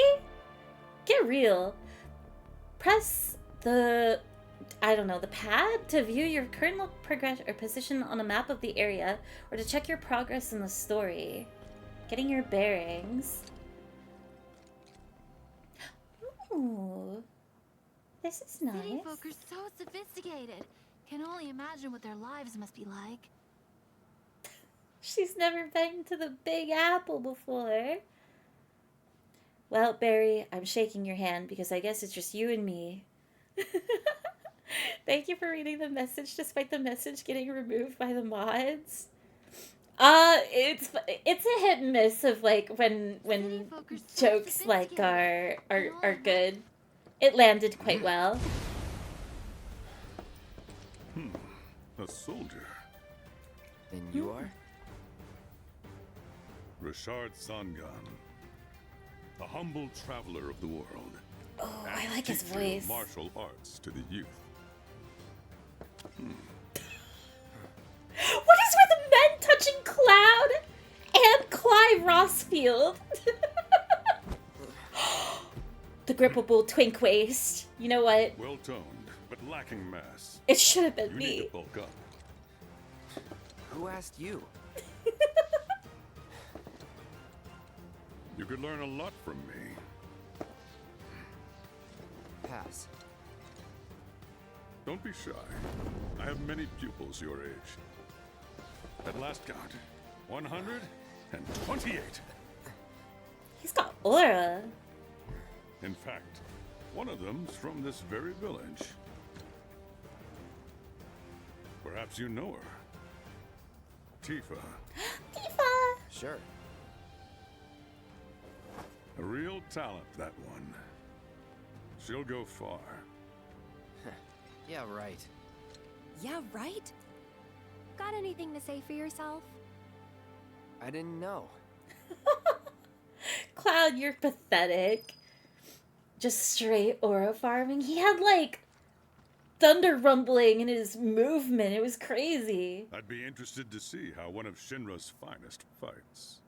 A: Get real. Press the, I don't know, the pad to view your current progression or position on a map of the area, or to check your progress in the story. Getting your bearings. Ooh, this is
O: City
A: nice.
O: folk are so sophisticated. Can only imagine what their lives must be like.
A: She's never been to the Big Apple before. Well, Barry, I'm shaking your hand because I guess it's just you and me. Thank you for reading the message despite the message getting removed by the mods. It's a hit and miss of like when jokes like are good. It landed quite well.
F: A soldier.
G: And you are?
F: Richard Sangan, a humble traveler of the world.
A: Oh, I like his
F: Teacher of
A: voice.
F: martial arts to the youth.
A: What is with men touching Cloud and Clive Rossfield? the grippable twink waist. You know what?
F: Well toned, but lacking mass.
A: It should have been
F: You
A: me.
F: need to bulk up.
G: Who asked you?
F: You could learn a lot from me.
G: Pass.
F: Don't be shy. I have many pupils your age. At last count, 128.
A: He's got aura.
F: In fact, one of them's from this very village. Perhaps you know her. Tifa.
A: Tifa!
G: Sure.
F: A real talent, that one. She'll go far.
G: Yeah, right.
K: Yeah, right?
O: Got anything to say for yourself?
G: I didn't know.
A: Cloud, you're pathetic. Just straight aura farming. He had like thunder rumbling in his movement. It was crazy.
F: I'd be interested to see how one of Shinra's finest fights.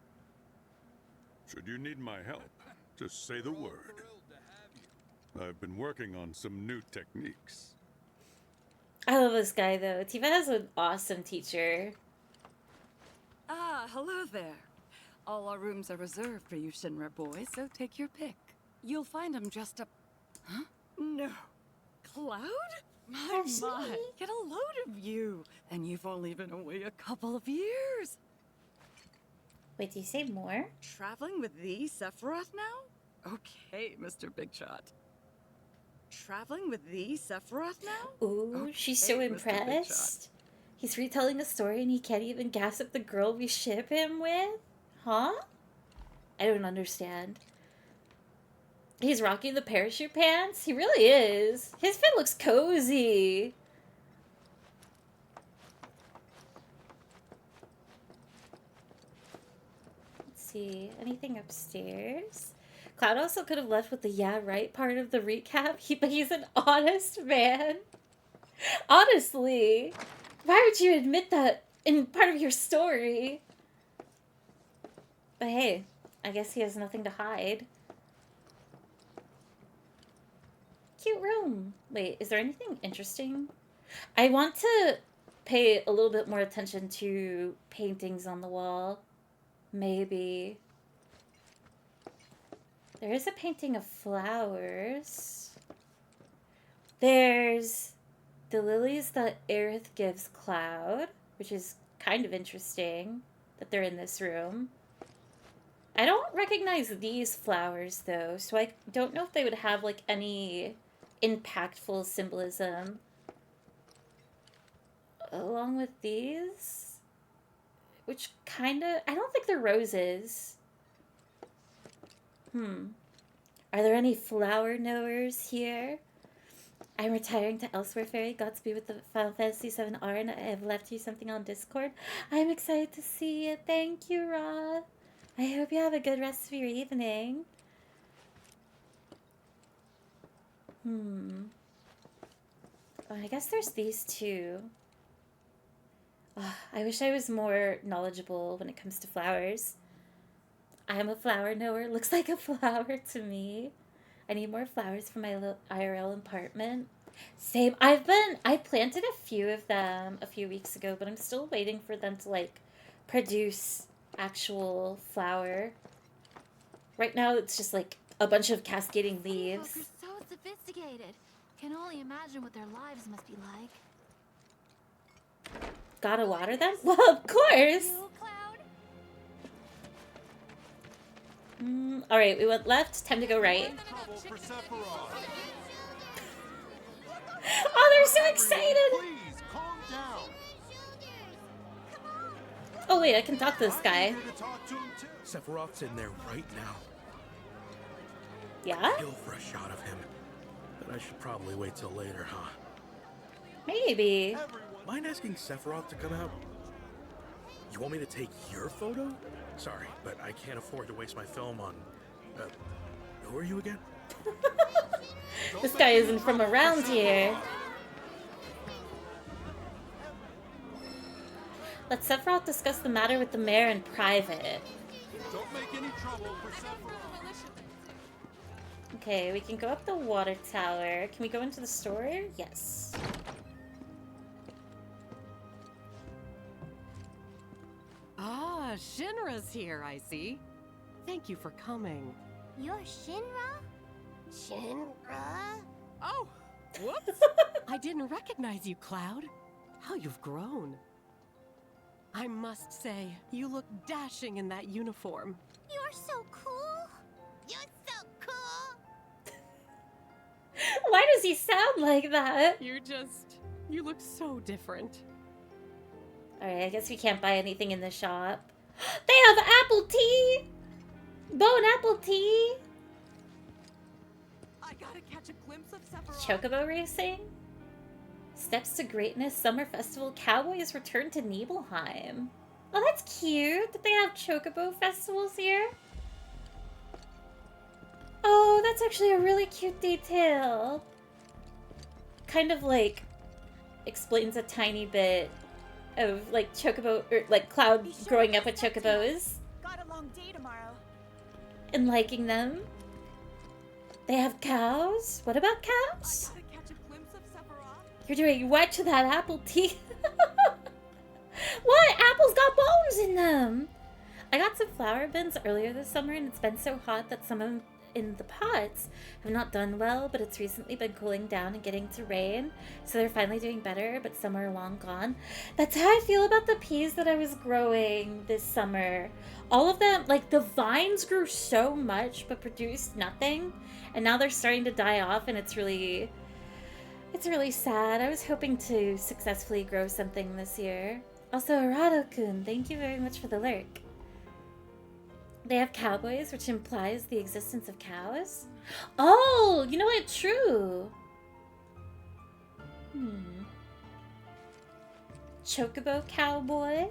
F: Should you need my help, just say the word. I've been working on some new techniques.
A: I love this guy though. Tifa has an awesome teacher.
P: Ah, hello there. All our rooms are reserved for you Shinra boys, so take your pick. You'll find them just up... Huh? No. Cloud? My, get a load of you. And you've only been away a couple of years.
A: Wait, do you say more?
P: Traveling with the Sephiroth now? Okay, Mr. Big Shot. Traveling with the Sephiroth now?
A: Ooh,
P: Okay,
A: she's so
P: Mr. Big
A: impressed. He's retelling a story and he can't even gas up the girl we ship him with? Huh? I don't understand. He's rocking the parachute pants? He really is. His fit looks cozy. Let's see. Anything upstairs? Cloud also could have left with the yeah right part of the recap, but he's an honest man. Honestly. Why would you admit that in part of your story? But hey, I guess he has nothing to hide. Cute room. Wait, is there anything interesting? I want to pay a little bit more attention to paintings on the wall. Maybe. There is a painting of flowers. There's the lilies that Aerith gives Cloud, which is kind of interesting that they're in this room. I don't recognize these flowers though, so I don't know if they would have like any impactful symbolism. Along with these, which kind of, I don't think they're roses. Are there any flower knowers here? I'm retiring to Elsewhere Fairy. Godspeed with the Final Fantasy VII R, and I have left you something on Discord. I'm excited to see it. Thank you, Ra. I hope you have a good rest of your evening. Oh, I guess there's these two. Oh, I wish I was more knowledgeable when it comes to flowers. I'm a flower knower. Looks like a flower to me. I need more flowers for my IRL apartment. Same. I planted a few of them a few weeks ago, but I'm still waiting for them to like produce actual flower. Right now it's just like a bunch of cascading leaves.
O: Folk are so sophisticated. Can only imagine what their lives must be like.
A: Gotta water them? Well, of course. Alright, we went left. Time to go right. Oh, they're so excited! Oh wait, I can talk to this guy.
E: Sephiroth's in there right now.
A: Yeah?
E: Kill for a shot of him. But I should probably wait till later, huh?
A: Maybe.
E: Mind asking Sephiroth to come out? You want me to take your photo? Sorry, but I can't afford to waste my film on... who are you again?
A: This guy isn't from around here. Let Sephiroth discuss the matter with the mayor in private.
I: Don't make any trouble for Sephiroth.
A: Okay, we can go up the water tower. Can we go into the store? Yes.
R: Ah, Shinra's here, I see. Thank you for coming.
O: You're Shinra? Shinra?
R: Oh, whoops! I didn't recognize you, Cloud. How you've grown. I must say, you look dashing in that uniform.
O: You're so cool. You're so cool.
A: Why does he sound like that?
R: You look so different.
A: Alright, I guess we can't buy anything in the shop. They have apple tea! Bone apple tea!
R: I gotta catch a glimpse of Sephiroth.
A: Chocobo racing? Steps to Greatness Summer Festival. Cowboys return to Nibelheim. Oh, that's cute that they have Chocobo festivals here. Oh, that's actually a really cute detail. Kind of like explains a tiny bit of like Chocobo, or like Cloud growing up with Chocobos
Q: Got a long day tomorrow.
A: and liking them. They have cows? What about cows?
R: I gotta catch a glimpse of Sephiroth.
A: You're doing what to that apple tea? What? Apples got bones in them! I got some flower bins earlier this summer and it's been so hot that some of them in the pots have not done well, but it's recently been cooling down and getting to rain, so they're finally doing better, but some are long gone. That's how I feel about the peas that I was growing this summer. All of them, like the vines grew so much but produced nothing, and now they're starting to die off, and it's really sad. I was hoping to successfully grow something this year. Also, Arado-kun, thank you very much for the lurk. They have cowboys, which implies the existence of cows. Oh, you know what? True. Chocobo cowboy.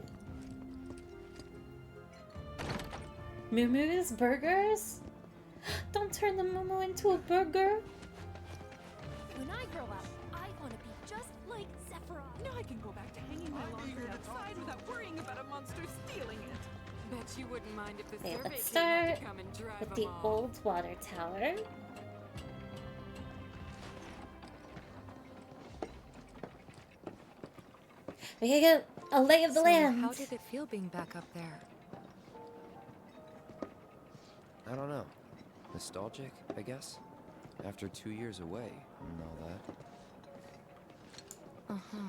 A: Moo-moo's burgers. Don't turn the moo-moo into a burger.
O: When I grow up, I want to be just like Sephiroth.
R: Now I can go back to hanging my laundry outside without worrying about a monster stealing it.
K: Bet you wouldn't mind if the
A: Okay,
K: survey
A: let's
K: came out
A: start
K: to come and drive
A: with
K: them
A: the
K: all.
A: old water tower. We can get a lay of the
K: So,
A: land.
K: how did it feel being back up there?
G: I don't know. Nostalgic, I guess? After 2 years away and all that.
K: Uh-huh.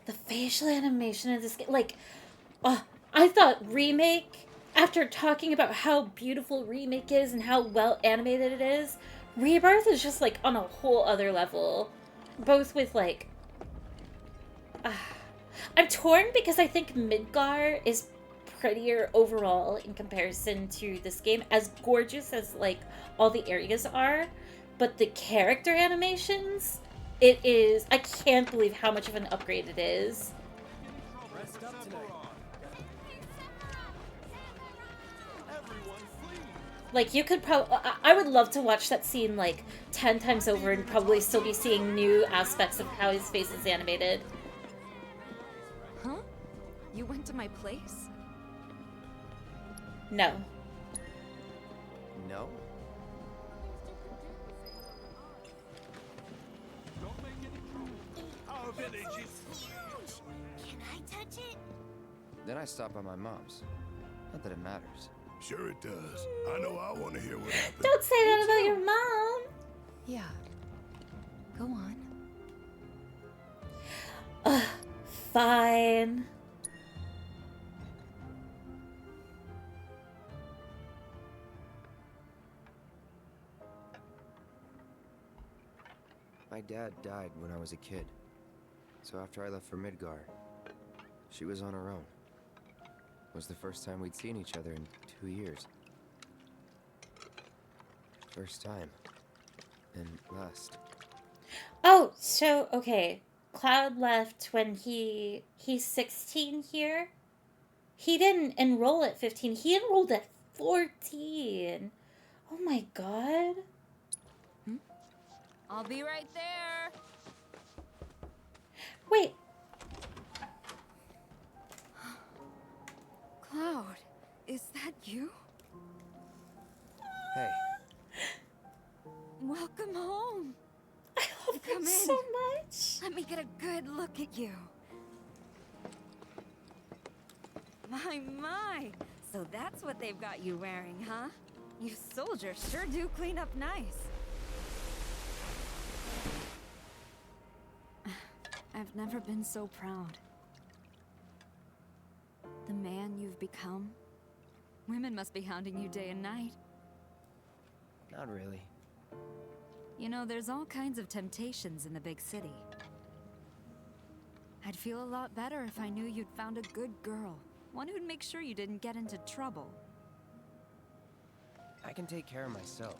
A: The facial animation of this game, like, I thought remake, after talking about how beautiful remake is and how well animated it is, Rebirth is just like on a whole other level. Both with like, I'm torn because I think Midgar is prettier overall in comparison to this game, as gorgeous as like all the areas are, but the character animations, it is, I can't believe how much of an upgrade it is.
M: Rest up tonight.
A: Like, you could probably, I would love to watch that scene like 10 times over and probably still be seeing new aspects of how his face is animated.
K: Huh? You went to my place?
A: No.
G: No?
O: Our village is huge. Can I touch it?
G: Then I stopped by my mom's. Not that it matters.
F: Sure it does. I know I want to hear what happened.
A: Don't say that about your mom!
K: Yeah. Go on.
A: Ugh, fine.
G: My dad died when I was a kid. So after I left for Midgar, she was on her own. It was the first time we'd seen each other in 2 years. First time. And last.
A: Oh, so, okay. Cloud left when he's 16 here. He didn't enroll at 15. He enrolled at 14. Oh my god.
K: I'll be right there.
A: Wait.
K: Cloud, is that you?
G: Hey.
K: Welcome home.
A: I love
K: Come
A: him
K: in.
A: so much.
K: Let me get a good look at you. My. So that's what they've got you wearing, huh? You soldiers sure do clean up nice. I've never been so proud. The man you've become. Women must be hounding you day and night.
G: Not really.
K: You know, there's all kinds of temptations in the big city. I'd feel a lot better if I knew you'd found a good girl. One who'd make sure you didn't get into trouble.
G: I can take care of myself.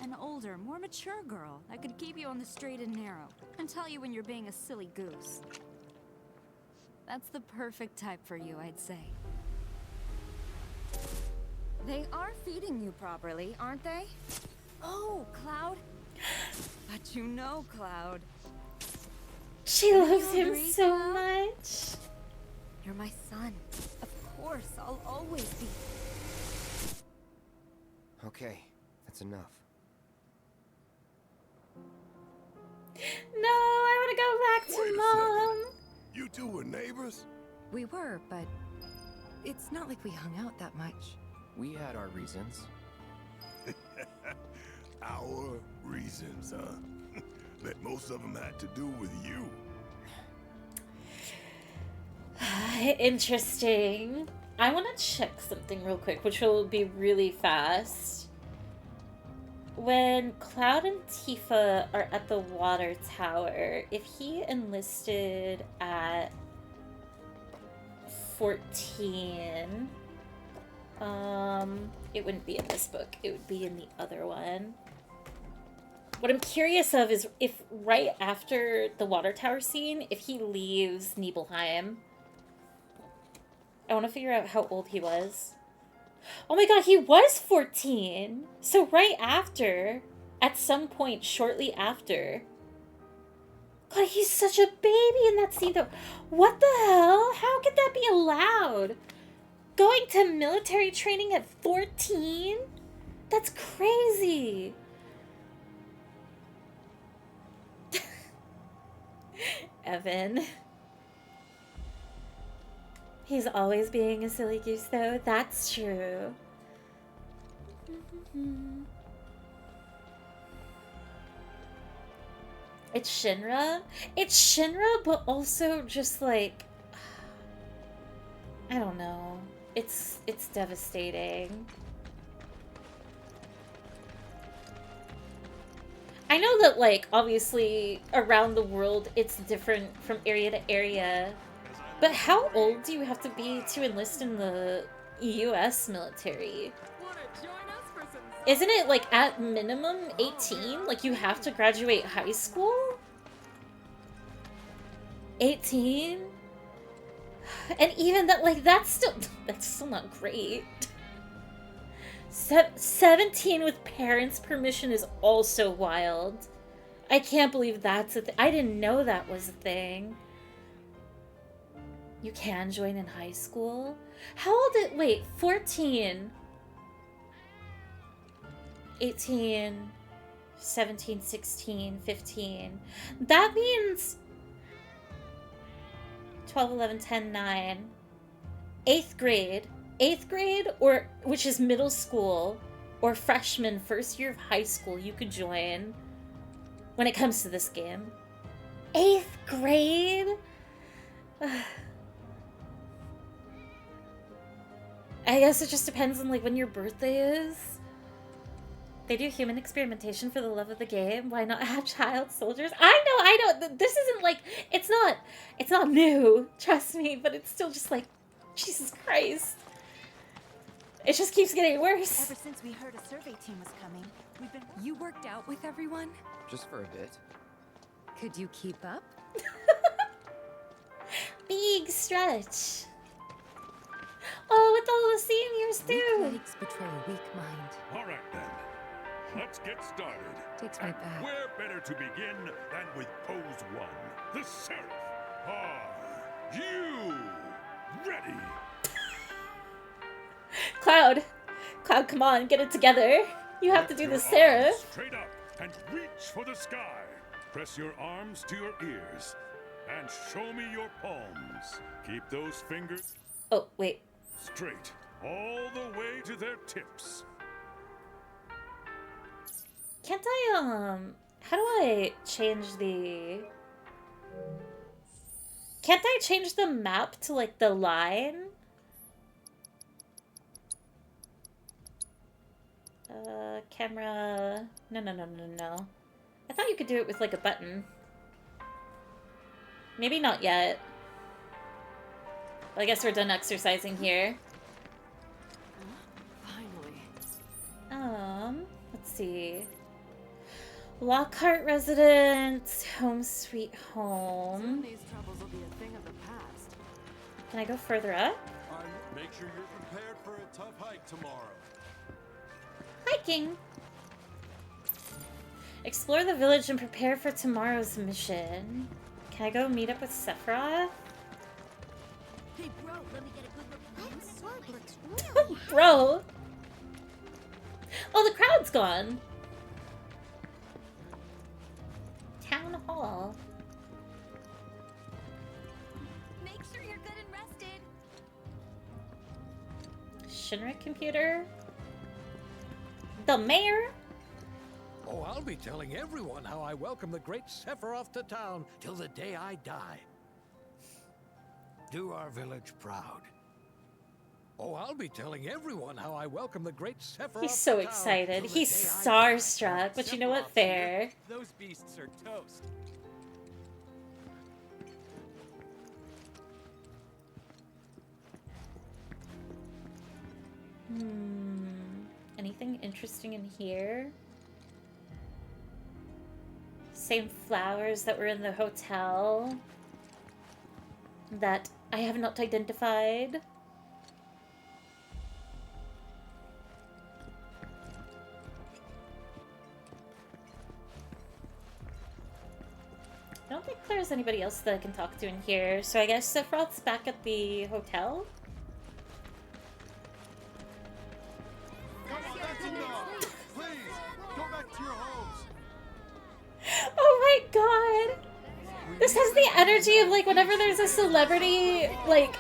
K: An older, more mature girl that could keep you on the straight and narrow and tell you when you're being a silly goose. That's the perfect type for you, I'd say. They are feeding you properly, aren't they? Oh, Cloud. But you know, Cloud.
A: She loves him so much.
K: You're my son. Of course, I'll always be.
G: Okay, that's enough.
A: No, I want to go back to Mom.
F: You two were neighbors?
K: We were, but it's not like we hung out that much.
G: We had our reasons.
F: Our reasons, huh? Bet most of them had to do with you.
A: Interesting. I want to check something real quick, which will be really fast. When Cloud and Tifa are at the water tower, if he enlisted at 14, it wouldn't be in this book. It would be in the other one. What I'm curious of is if right after the water tower scene, if he leaves Nibelheim. I want to figure out how old he was. Oh my god, he was 14! So right after, at some point shortly after. God, he's such a baby in that scene though. What the hell? How could that be allowed? Going to military training at 14? That's crazy. Evan. He's always being a silly goose, though. That's true. It's Shinra. It's Shinra, but also just like... I don't know. It's devastating. I know that, like, obviously, around the world, it's different from area to area. But how old do you have to be to enlist in the US military? Isn't it, like, at minimum 18? Like, you have to graduate high school? 18? And even that, like, that's still not great. 17 with parents' permission is also wild. I can't believe that's a thing. I didn't know that was a thing. You can join in high school? How old is... Wait, 14. 18, 17, 16, 15. That means 12, 11, 10, 9. 8th grade. 8th grade, or which is middle school, or freshman, first year of high school, you could join when it comes to this game. 8th grade? I guess it just depends on, like, when your birthday is. They do human experimentation for the love of the game. Why not have child soldiers? I know. This isn't, like, it's not new, trust me, but it's still just, like, Jesus Christ. It just keeps getting worse.
K: Ever since we heard a survey team was coming, we've been... You worked out with everyone?
G: Just for a bit.
K: Could you keep up?
A: Big stretch. Oh, with all the seniors too.
K: Weak legs betray a weak mind.
F: All right then. Let's get started.
K: Takes me back.
F: Where better to begin than with pose one? The Seraph. Are you ready?
A: Cloud, come on, get it together. You have to do the
F: Your
A: Seraph.
F: arms straight up and reach for the sky. Press your arms to your ears and show me your palms. Keep those fingers.
A: Oh, wait.
F: Straight all the way to their tips.
A: Can't I, how do I change the... Can't I change the map to, like, the line? Camera... No. I thought you could do it with, like, a button. Maybe not yet. Well, I guess we're done exercising here.
K: Finally.
A: Let's see. Lockhart residence, home sweet home.
M: These troubles will be a thing of the past.
A: Can I go further up?
I: Make sure you're prepared for a tough hike tomorrow.
A: Hiking. Explore the village and prepare for tomorrow's mission. Can I go meet up with Sephiroth?
O: Hey, bro, let me get a good look. That sword looks really
A: Bro! Oh, the crowd's gone. Town Hall.
O: Make sure you're good and rested.
A: Shinra computer. The mayor.
L: Oh, I'll be telling everyone how I welcome the great Sephiroth to town till the day I die. Do our village proud. Oh, I'll be telling everyone how I welcome the great Sephiroth
A: He's so
L: to town
A: excited.
L: till the
A: He's
L: day I die.
A: starstruck, but you know what? Fair.
M: Those beasts are toast.
A: Anything interesting in here? Same flowers that were in the hotel that I have not identified. I don't think there's anybody else that I can talk to in here, so I guess Sephiroth's back at the hotel.
I: Please, go back to your homes.
A: Oh my god! This has the energy of like whenever there's a celebrity like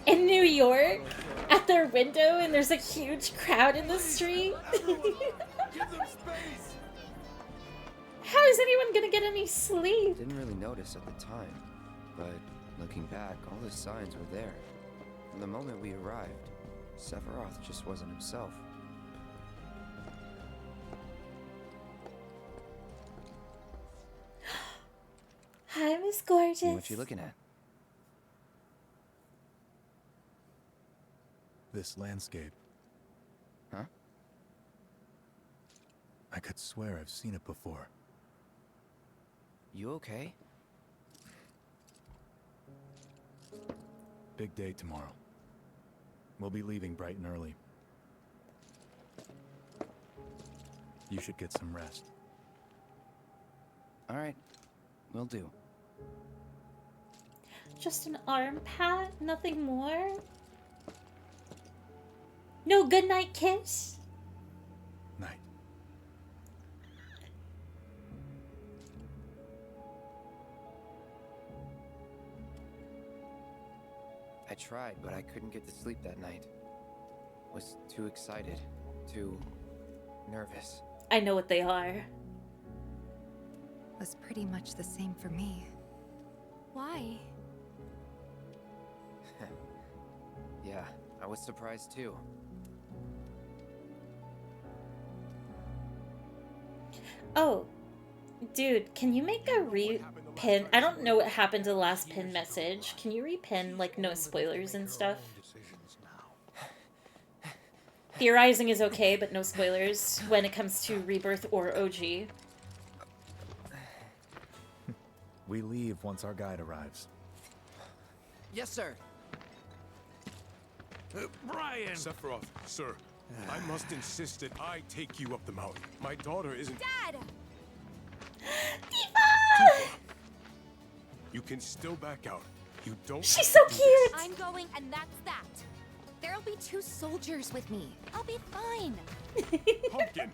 A: in New York at their window and there's a huge crowd in the street. How is anyone gonna get any sleep?
G: Didn't really notice at the time, but looking back, all the signs were there. From the moment we arrived, Sephiroth just wasn't himself.
A: Hi, Miss Gorgeous.
G: What you looking at?
C: This landscape.
G: Huh?
C: I could swear I've seen it before.
G: You okay?
C: Big day tomorrow. We'll be leaving bright and early. You should get some rest.
G: All right, will do.
A: Just an arm pat, nothing more. No goodnight kiss.
C: Night.
G: I tried, but I couldn't get to sleep that night. Was too excited, too nervous.
A: I know what they are.
K: Was pretty much the same for me.
O: Why?
G: Yeah, I was surprised too.
A: Oh, dude, can you make a re-pin? I don't know what happened to the last pin message. Can you re-pin, like, no spoilers and stuff? Theorizing is okay, but no spoilers when it comes to Rebirth or OG.
C: We leave once our guide arrives.
G: Yes, sir.
F: Brian! Sephiroth, sir, I must insist that I take you up the mountain. My daughter isn't...
O: Dad!
A: Tifa!
F: You can still back out. You don't
A: She's
F: have
A: so
F: to do
A: cute!
O: I'm going, and that's that. There'll be 2 soldiers with me. I'll be fine.
F: this. Pumpkin!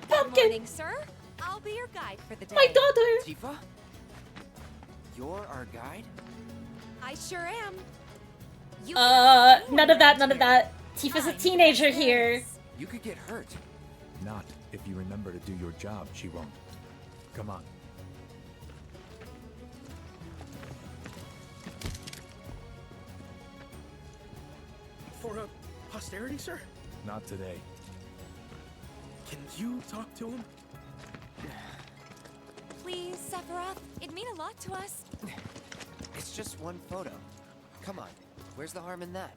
O: Good morning, sir. I'll be your guide for the day.
A: My daughter!
G: Tifa? You're our guide?
O: I sure am. You
A: None of that, none of that. Tifa's a teenager here.
G: You could get hurt.
C: Not if you remember to do your job, she won't. Come on.
E: For posterity, sir?
C: Not today.
E: Can you talk to him?
K: Please, Sephiroth. It'd mean a lot to us.
G: It's just one photo. Come on. Where's the harm in that?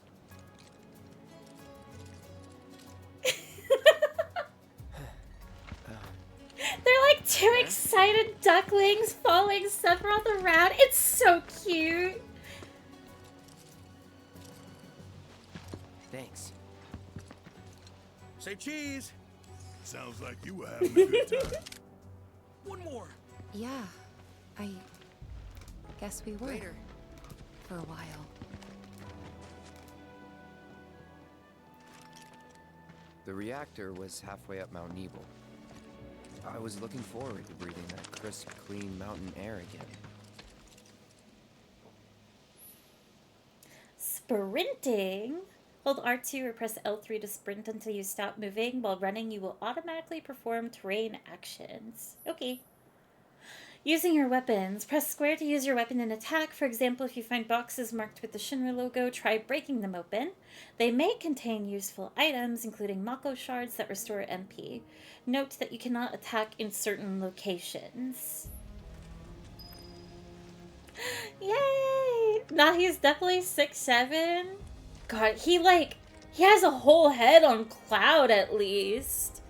A: They're like 2 excited ducklings following Sephiroth around. It's so cute.
G: Thanks.
E: Say cheese.
F: Sounds like you were having a good time.
E: One more.
K: Yeah, I guess we were.
G: Later.
K: For a while.
G: The reactor was halfway up Mount Nebel. I was looking forward to breathing that crisp, clean mountain air again.
A: Sprinting? Hold R2 or press L3 to sprint until you stop moving. While running, you will automatically perform terrain actions. Okay. Using your weapons. Press square to use your weapon in attack. For example, if you find boxes marked with the Shinra logo, try breaking them open. They may contain useful items, including Mako shards that restore MP. Note that you cannot attack in certain locations. Yay! Nah, he's definitely 6'7". God, he has a whole head on Cloud at least.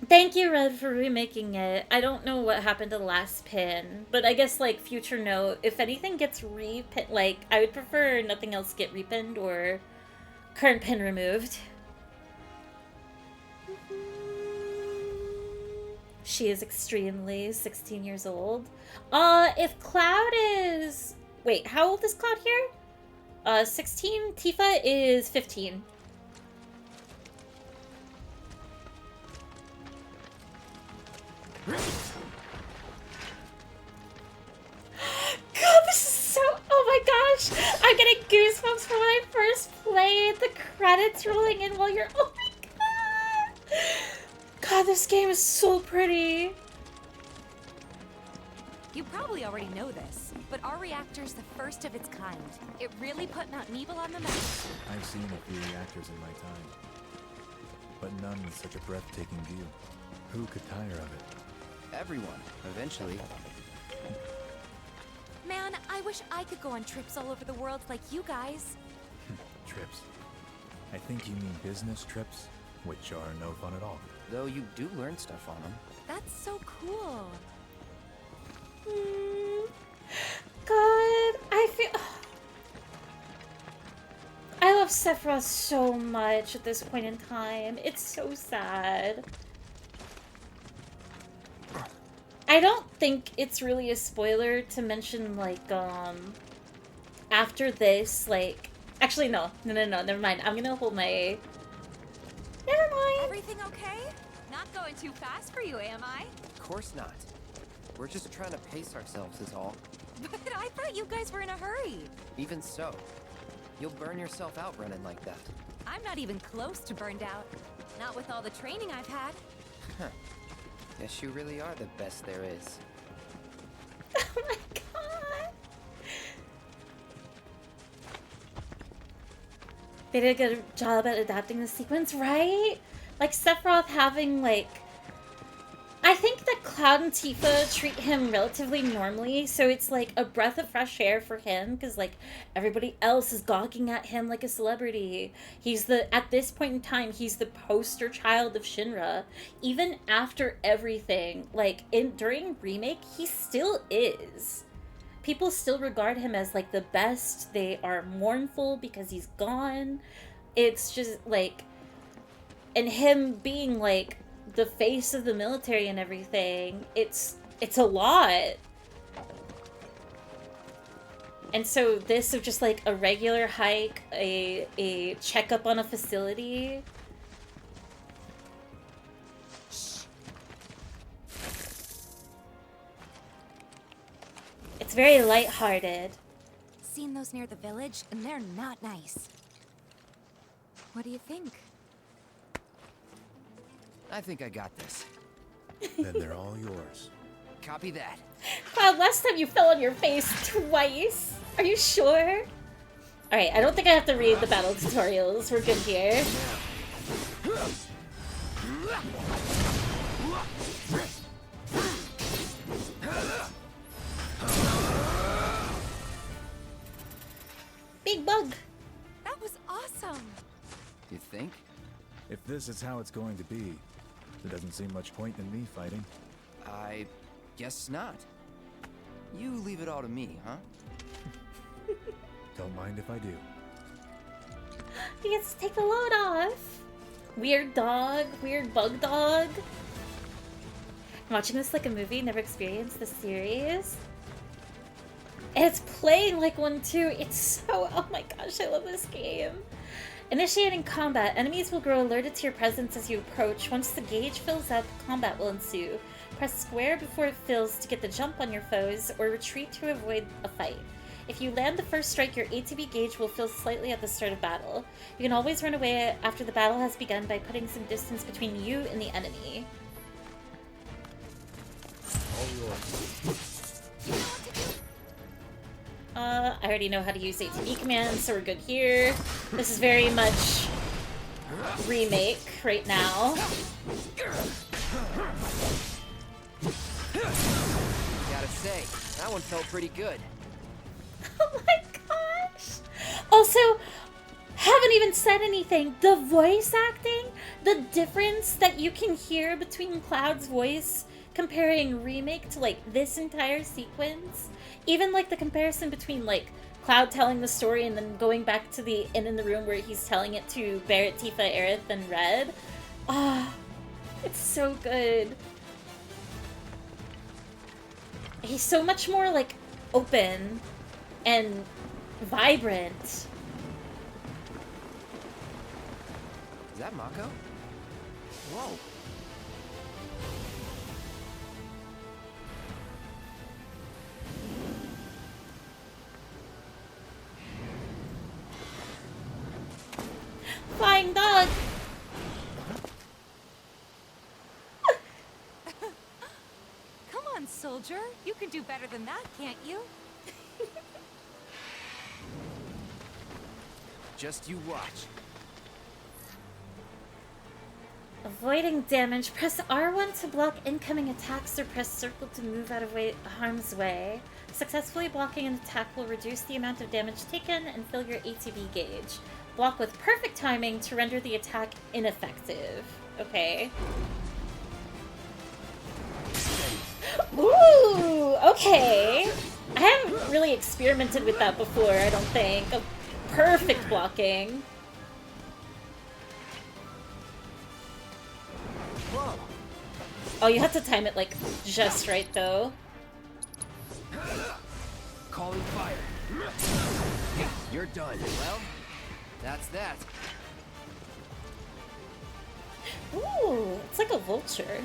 A: Thank you, Red, for remaking it. I don't know what happened to the last pin, but I guess, future note, if anything gets repinned, I would prefer nothing else get repinned or current pin removed. She is extremely 16 years old. If Cloud is... Wait, how old is Cloud here? 16? Tifa is 15. God, this is so... Oh my gosh! I'm getting goosebumps from when I first played. The credits rolling in while you're... Oh my god! God, this game is so pretty.
K: You probably already know this, but our reactor's the first of its kind. It really put Mount Nebel on the map.
C: I've seen a few reactors in my time, but none with such a breathtaking view. Who could tire of it?
G: Everyone, eventually.
K: Man, I wish I could go on trips all over the world like you guys.
C: Trips. I think you mean business trips, which are no fun at all.
G: Though you do learn stuff on them.
K: That's so cool.
A: God, I feel... I love Sephiroth so much at this point in time. It's so sad. I don't think it's really a spoiler to mention, after this, Actually, no, never mind. I'm gonna hold my... Never mind.
K: Everything okay? Not going too fast for you, am I?
G: Of course not. We're just trying to pace ourselves is all.
K: But I thought you guys were in a hurry.
G: Even so, you'll burn yourself out running like that.
K: I'm not even close to burned out. Not with all the training I've had.
G: Huh. Guess you really are the best there is.
A: Oh my god. They did a good job at adapting the sequence, right? Sephiroth having, I think that Cloud and Tifa treat him relatively normally, so it's like a breath of fresh air for him, because like everybody else is gawking at him like a celebrity. He's at this point in time, he's the poster child of Shinra. Even after everything, like during Remake, he still is. People still regard him as like the best. They are mournful because he's gone. It's just like, and him being like the face of the military and everything, it's a lot. And so this of just like a regular hike, a checkup on a facility. It's very lighthearted.
K: Seen those near the village, and they're not nice. What do you think?
G: I think I got this.
C: Then they're all yours.
G: Copy that.
A: Cloud, last time you fell on your face twice. Are you sure? Alright, I don't think I have to read the battle tutorials. We're good here. Big bug.
K: That was awesome.
G: You think?
C: If this is how it's going to be, there doesn't seem much point in me fighting.
G: I guess not. You leave it all to me, huh?
C: Don't mind if I do.
A: He gets to take the load off. Weird dog, weird bug dog. I'm watching this like a movie, never experienced the series. And it's playing like one too. It's so, oh my gosh, I love this game. Initiating combat. Enemies will grow alerted to your presence as you approach. Once the gauge fills up, combat will ensue. Press square before it fills to get the jump on your foes, or retreat to avoid a fight. If you land the first strike, your ATB gauge will fill slightly at the start of battle. You can always run away after the battle has begun by putting some distance between you and the enemy.
C: All yours.
A: I already know how to use ATB commands, so we're good here. This is very much Remake right now.
G: Gotta say, that one felt pretty good.
A: Oh my gosh! Also, haven't even said anything. The voice acting, the difference that you can hear between Cloud's voice comparing Remake to like this entire sequence. Even like the comparison between like Cloud telling the story and then going back to the in the room where he's telling it to Barrett, Tifa, Aerith, and Red. Ah, it's so good. He's so much more like open and vibrant.
G: Is that Mako? Whoa.
A: Flying dog!
K: Come on, soldier. You can do better than that, can't you?
G: Just you watch.
A: Avoiding damage. Press R1 to block incoming attacks or press circle to move out of harm's way. Successfully blocking an attack will reduce the amount of damage taken and fill your ATB gauge. Block with perfect timing to render the attack ineffective. Okay. Ooh, okay. I haven't really experimented with that before, I don't think. Perfect blocking.
G: Whoa.
A: Oh, you have to time it like just right though.
G: Calling fire. You're done. Well, that's that.
A: Ooh, it's like a vulture.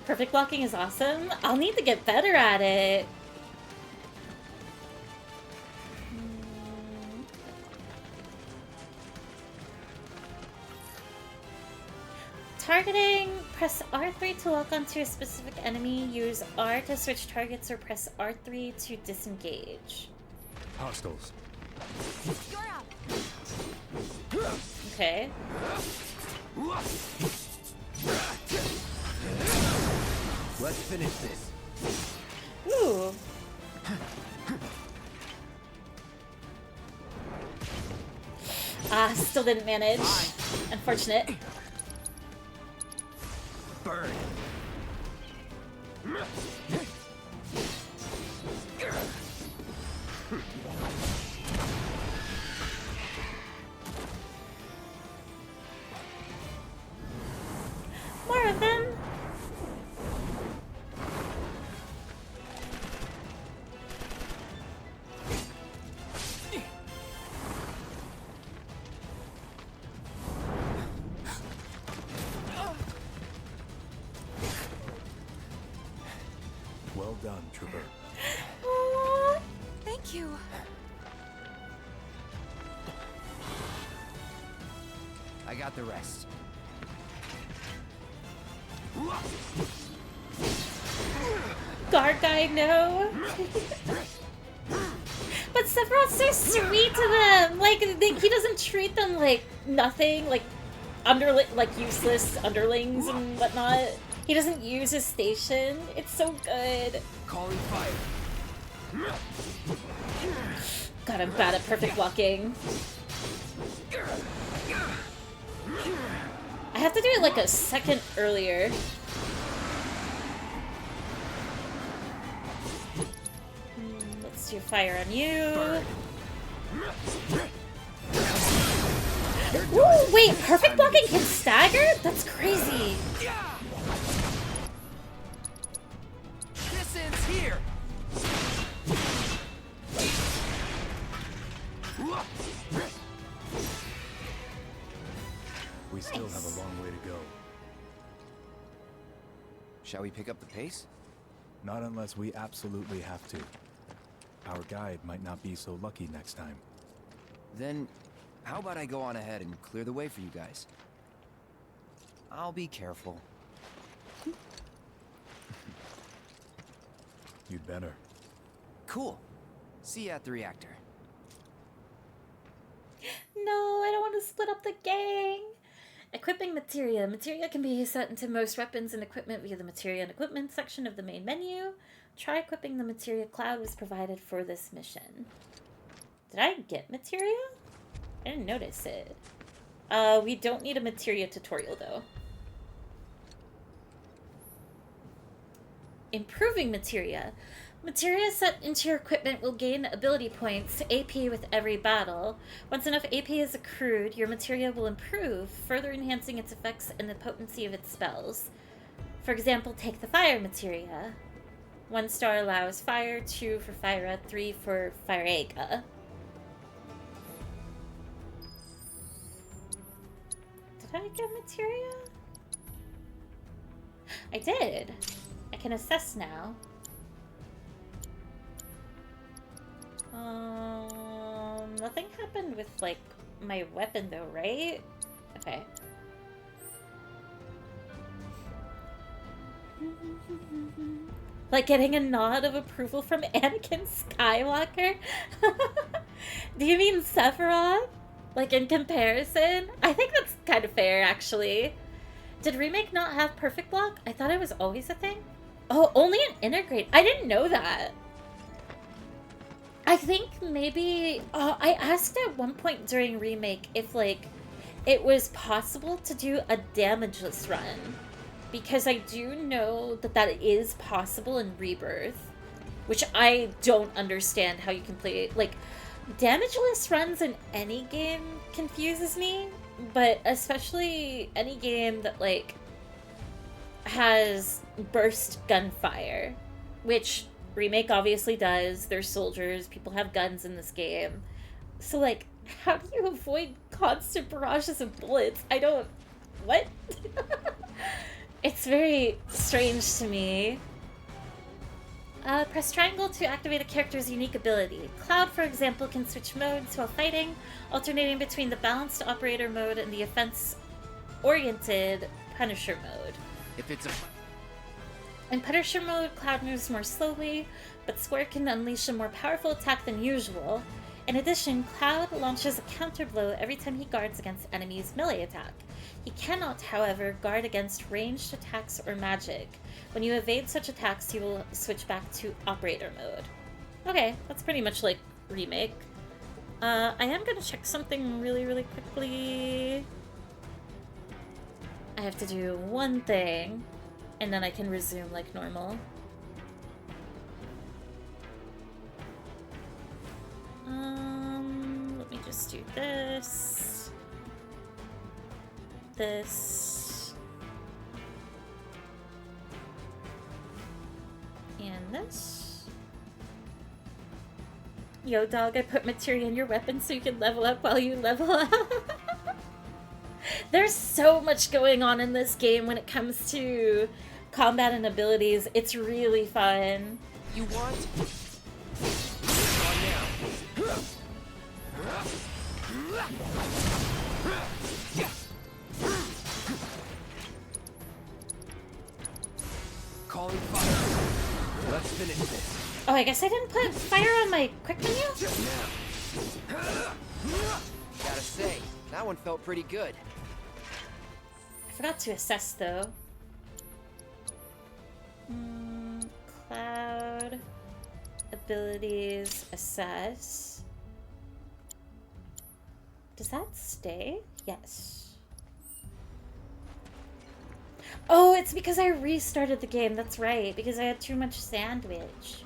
A: Perfect blocking is awesome. I'll need to get better at it. Targeting. Press R3 to lock onto a specific enemy. Use R to switch targets or press R3 to disengage.
C: Hostiles.
K: You're up.
A: Okay.
J: finish this.
A: Ooh. Ah, still didn't manage. Unfortunate.
J: Burn.
A: More of them.
C: Well done, Trooper.
K: Aw, thank you.
G: I got the rest.
A: Guard guy, no. But Sephiroth's so sweet to them. Like, he doesn't treat them like nothing, like useless underlings and whatnot. He doesn't use his station. It's so good.
J: Calling fire.
A: God, I'm bad at perfect blocking. I have to do it like a second earlier. Let's do fire on you. Ooh, wait, perfect blocking can stagger? That's crazy.
J: This ends here.
C: We still have a long way to go.
G: Shall we pick up the pace?
C: Not unless we absolutely have to. Our guide might not be so lucky next time.
G: Then, how about I go on ahead and clear the way for you guys? I'll be careful.
C: You'd better.
G: Cool. See you at the reactor.
A: No, I don't want to split up the gang. Equipping materia. Materia can be set into most weapons and equipment via the materia and equipment section of the main menu. Try equipping the materia cloud was provided for this mission. Did I get materia? I didn't notice it. We don't need a materia tutorial though. Improving materia. Materia set into your equipment will gain ability points, AP with every battle. Once enough AP is accrued, your materia will improve, further enhancing its effects and the potency of its spells. For example, take the fire materia. 1 star allows fire, 2 for fire, 3 for fire Aga. Did I get materia? I did. I can assess now. Nothing happened with, like, my weapon though, right? Okay. Like getting a nod of approval from Anakin Skywalker? Do you mean Sephiroth? Like in comparison? I think that's kind of fair, actually. Did Remake not have perfect block? I thought it was always a thing. Oh, only an integrate. I didn't know that. I think maybe... I asked at one point during Remake if, like, it was possible to do a damageless run. Because I do know that that is possible in Rebirth. Which I don't understand how you can play it. Like, damageless runs in any game confuses me. But especially any game that, like, has burst gunfire. Which Remake obviously does. There's soldiers. People have guns in this game. So, like, how do you avoid constant barrages of bullets? I don't... What? It's very strange to me. Press triangle to activate a character's unique ability. Cloud, for example, can switch modes while fighting, alternating between the balanced operator mode and the offense-oriented Punisher mode.
G: If it's a...
A: In Punisher mode, Cloud moves more slowly, but Square can unleash a more powerful attack than usual. In addition, Cloud launches a counterblow every time he guards against enemies' melee attack. He cannot, however, guard against ranged attacks or magic. When you evade such attacks, you will switch back to operator mode. Okay, that's pretty much like Remake. I am gonna check something really quickly. I have to do one thing, and then I can resume like normal. Let me just do this. This. And this. Yo, dog, I put materia in your weapon so you can level up while you level up. There's so much going on in this game when it comes to combat and abilities. It's really fun.
J: You want? Calling fire. Let's finish this.
A: Oh, I guess I didn't put fire on my quick menu?
J: Gotta say, that one felt pretty good.
A: I forgot to assess though. Cloud. Abilities. Assess. Does that stay? Yes. Oh, it's because I restarted the game. That's right. Because I had too much sandwich.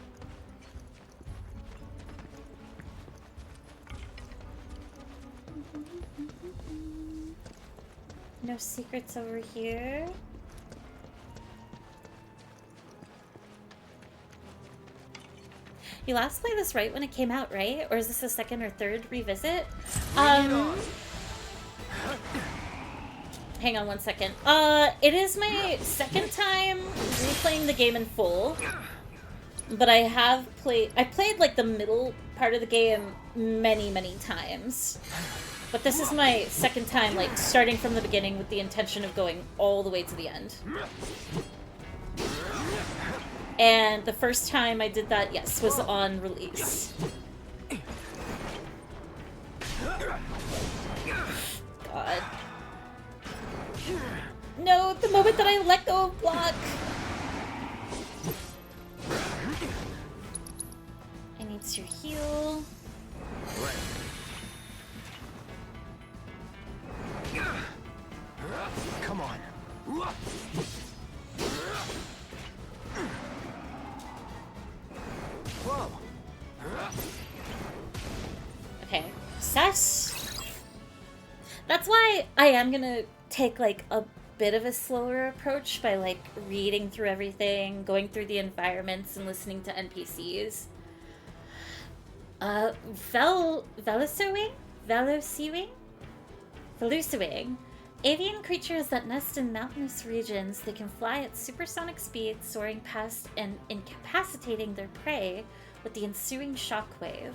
A: No secrets over here. You last played this right when it came out, right? Or is this the second or third revisit? Hang on one second. It is my second time replaying the game in full. But I played like the middle part of the game many times. But this is my second time, like, starting from the beginning with the intention of going all the way to the end. And the first time I did that, yes, was on release. God. No, the moment that I let go of block. I need to heal.
J: Come on. Whoa.
A: Okay, sus. That's why I am gonna take like a bit of a slower approach by like reading through everything, going through the environments, and listening to NPCs. Velociraptor? Avian creatures that nest in mountainous regions. They can fly at supersonic speeds, soaring past and incapacitating their prey with the ensuing shockwave.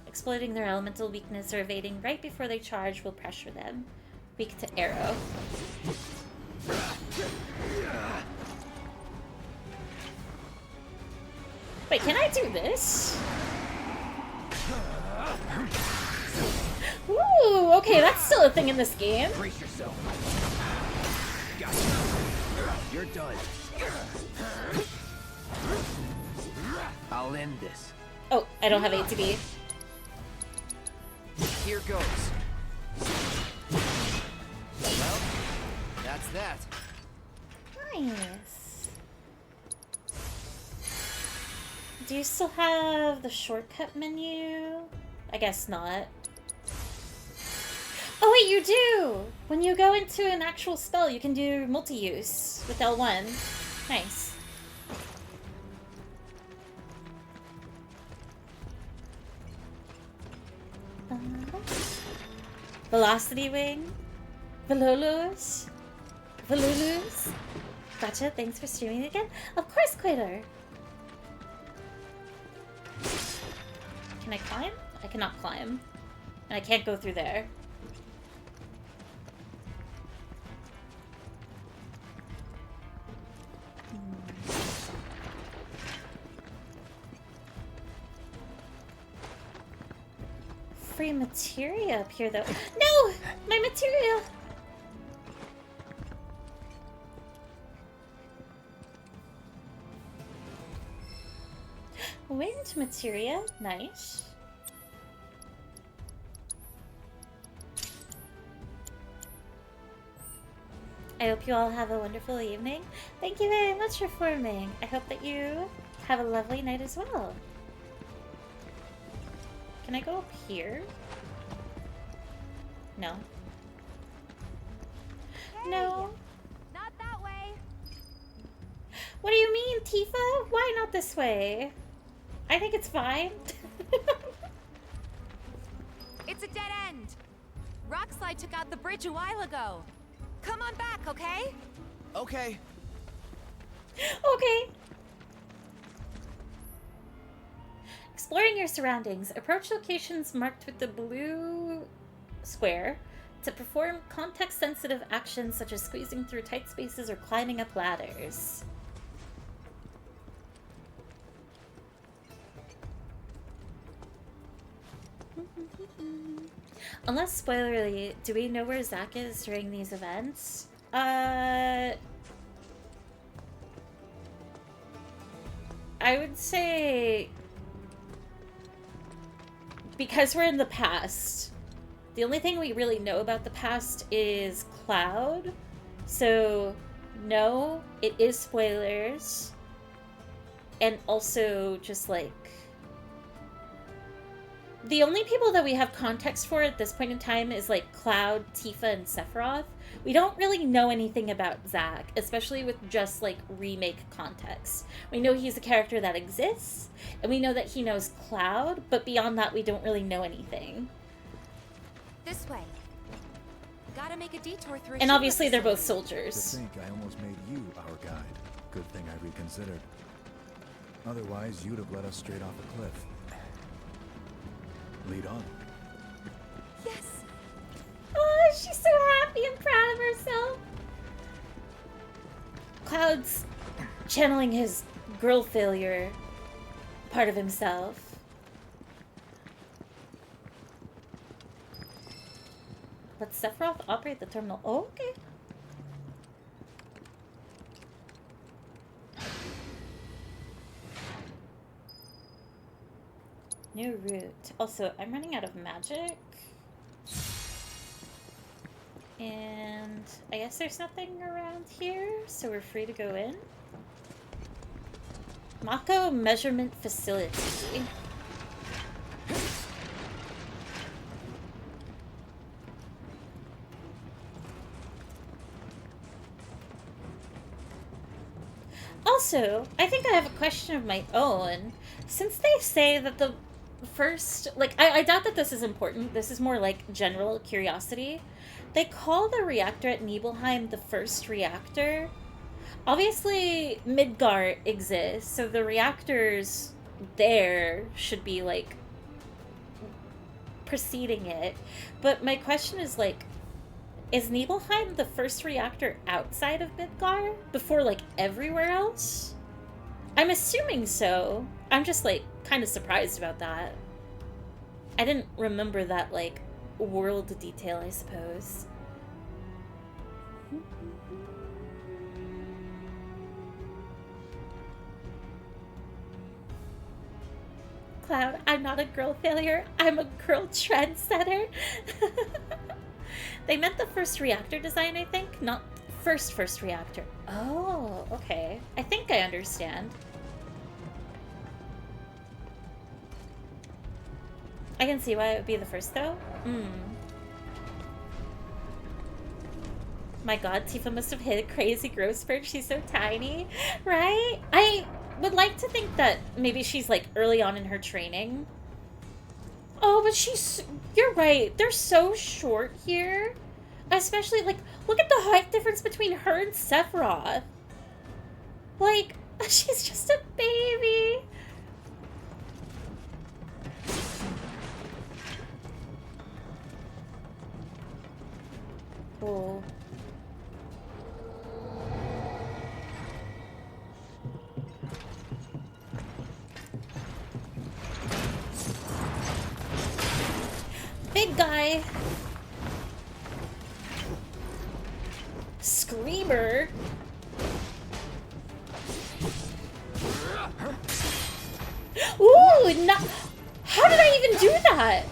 A: Exploiting their elemental weakness or evading right before they charge will pressure them. Weak to arrow. Wait, can I do this? Ooh, okay, that's still a thing in this game.
J: Brace yourself. Gotcha. You're done. I'll end this.
A: Oh, I don't have ATB.
J: Here goes. Well, that's that.
A: Nice. Do you still have the shortcut menu? I guess not. Oh wait, you do! When you go into an actual spell, you can do multi-use with L1. Nice. Velocity Wing? Velolus? Velolus? Gotcha, thanks for streaming again. Of course, Quitter! Can I climb? I cannot climb. And I can't go through there. be materia up here, though. No! My materia! Wind materia. Nice. I hope you all have a wonderful evening. Thank you very much for forming. I hope that you have a lovely night as well. Can I go up here? No.
O: Hey,
A: no.
O: Not that way.
A: What do you mean, Tifa? Why not this way? I think it's fine.
K: It's a dead end. Rockslide took out the bridge a while ago. Come on back, okay?
J: Okay.
A: Okay. Exploring your surroundings. Approach locations marked with the blue square to perform context-sensitive actions such as squeezing through tight spaces or climbing up ladders. Unless spoilerly, do we know where Zack is during these events? I would say because we're in the past, the only thing we really know about the past is Cloud. So, no, it is spoilers. And also just like the only people that we have context for at this point in time is like Cloud, Tifa, and Sephiroth. We don't really know anything about Zack, especially with just like remake context. We know he's a character that exists, and we know that he knows Cloud, but beyond that we don't really know anything.
K: This way. Gotta make a detour through.
A: And obviously they're both soldiers.
C: To think I almost made you our guide. Good thing I reconsidered. Otherwise, you'd have led us straight off a cliff. Lead on.
A: Yes. Oh, she's so happy and proud of herself. Cloud's channeling his girl failure part of himself. Let Sephiroth operate the terminal. Oh, okay. New route. Also, I'm running out of magic. And I guess there's nothing around here, so we're free to go in. Mako Measurement Facility. Also, I think I have a question of my own. Since they say that the first, like, I doubt that this is important. This is more like general curiosity. They call the reactor at Nibelheim the first reactor. Obviously, Midgar exists, so the reactors there should be, like, preceding it. But my question is, like, is Nibelheim the first reactor outside of Midgar before, like, everywhere else? I'm assuming so. I'm just, like, kind of surprised about that. I didn't remember that, like, world detail, I suppose. Cloud, I'm not a girl failure. I'm a girl trendsetter. They meant the first reactor design, I think, not first reactor. Oh, okay. I think I understand. I can see why it would be the first, though. My god, Tifa must have hit a crazy growth spurt. She's so tiny, right? I would like to think that maybe she's, like, early on in her training. Oh, but you're right. They're so short here. Especially, like, look at the height difference between her and Sephiroth. Like, she's just a baby. Cool. die. Screamer. Ooh, no. How did I even do that?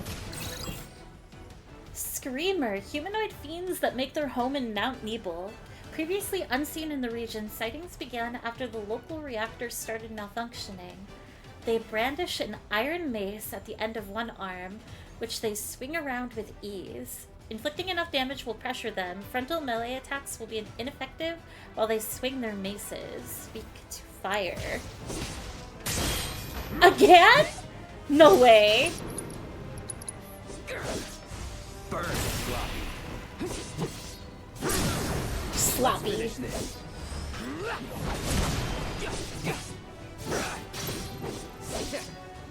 A: Screamer, humanoid fiends that make their home in Mount Nebel. Previously unseen in the region, sightings began after the local reactor started malfunctioning. They brandish an iron mace at the end of one arm, which they swing around with ease. Inflicting enough damage will pressure them. Frontal melee attacks will be ineffective while they swing their maces. Speak to fire. Again? No way.
J: Burn,
A: Sloppy.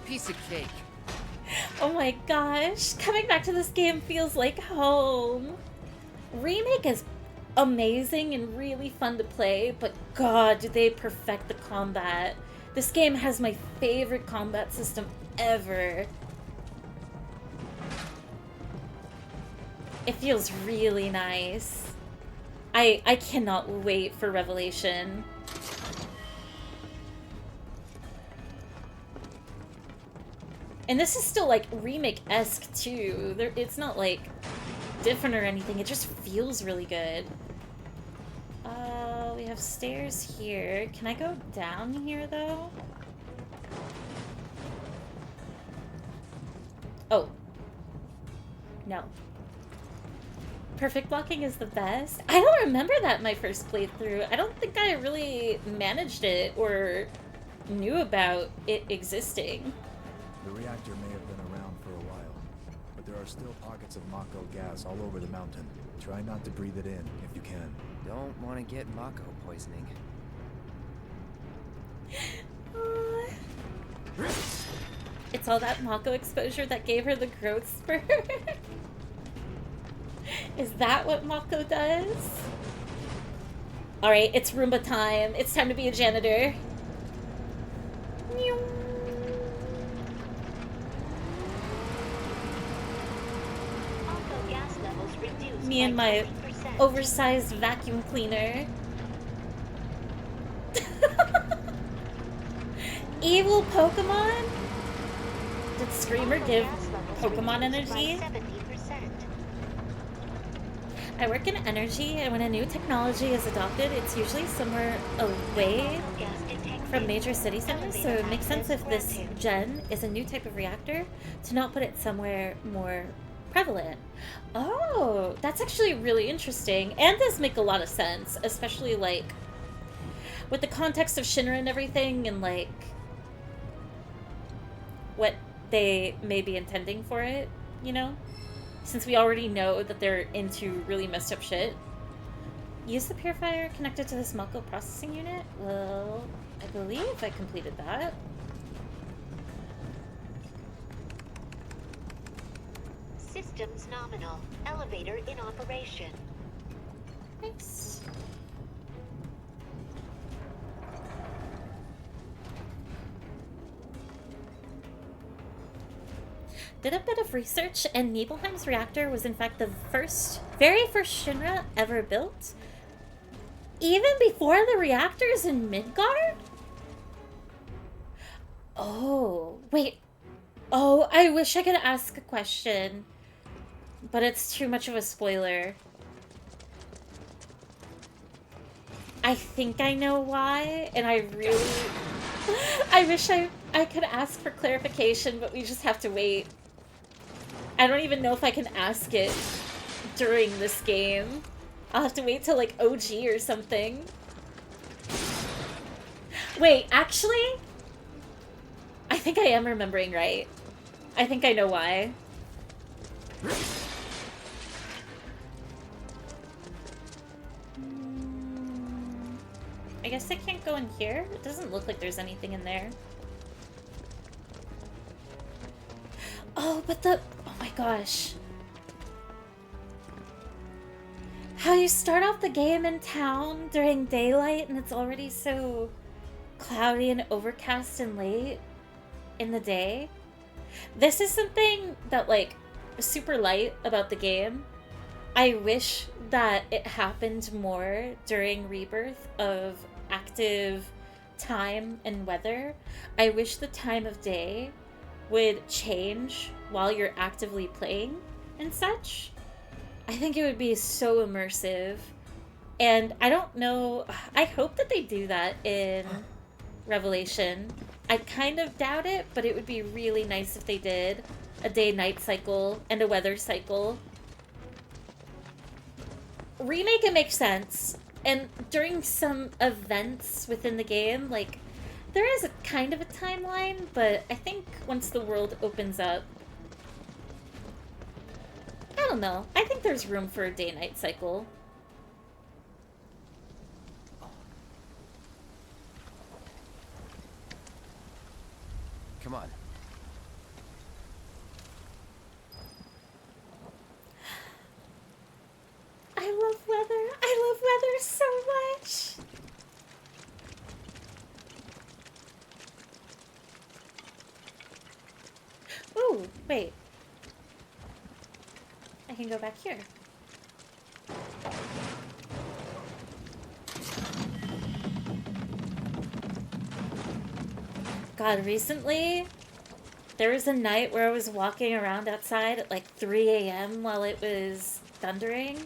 J: Piece of cake.
A: Oh my gosh. Coming back to this game feels like home. Remake is amazing and really fun to play, but god, do they perfect the combat. This game has my favorite combat system ever. It feels really nice. I cannot wait for Revelation. And this is still like remake-esque too. It's not like different or anything. It just feels really good. We have stairs here. Can I go down here though? Oh. No. Perfect blocking is the best. I don't remember that in my first playthrough. I don't think I really managed it or knew about it existing.
C: The reactor may have been around for a while, but there are still pockets of Mako gas all over the mountain. Try not to breathe it in if you can.
G: Don't want to get Mako poisoning.
A: It's all that Mako exposure that gave her the growth spurt. Is that what Mako does? Alright, it's Roomba time. It's time to be a janitor. Me and my oversized vacuum cleaner. Evil Pokemon? Did Screamer give Pokemon energy? I work in energy, and when a new technology is adopted, it's usually somewhere away from major city centers, so it makes sense if this gen is a new type of reactor to not put it somewhere more prevalent. Oh, that's actually really interesting, and does make a lot of sense, especially like with the context of Shinra and everything, and like what they may be intending for it, you know? Since we already know that they're into really messed up shit. Use the purifier connected to this Mako processing unit? Well, I believe I completed that.
S: Systems nominal. Elevator in operation.
A: Nice. Did a bit of research, and Nibelheim's reactor was in fact the very first Shinra ever built. Even before the reactors in Midgard? Oh, wait. Oh, I wish I could ask a question, but it's too much of a spoiler. I think I know why, and I really... I wish I could ask for clarification, but we just have to wait. I don't even know if I can ask it during this game. I'll have to wait till like OG or something. Wait, actually? I think I am remembering right. I think I know why. I guess I can't go in here? It doesn't look like there's anything in there. Oh, but the... Oh my gosh. How you start off the game in town during daylight and it's already so cloudy and overcast and late in the day. This is something that, like, super light about the game. I wish that it happened more during Rebirth of active time and weather. I wish the time of day would change while you're actively playing and such. I think it would be so immersive. And I don't know, I hope that they do that in Revelation. I kind of doubt it, but it would be really nice if they did a day-night cycle and a weather cycle. Remake it makes sense, and during some events within the game, like, there is a kind of a timeline, but I think once the world opens up, I don't know, I think there's room for a day-night cycle.
G: Come on.
A: I love weather. I love weather so much. Ooh, wait. I can go back here. God, recently, there was a night where I was walking around outside at like 3 a.m. while it was thundering.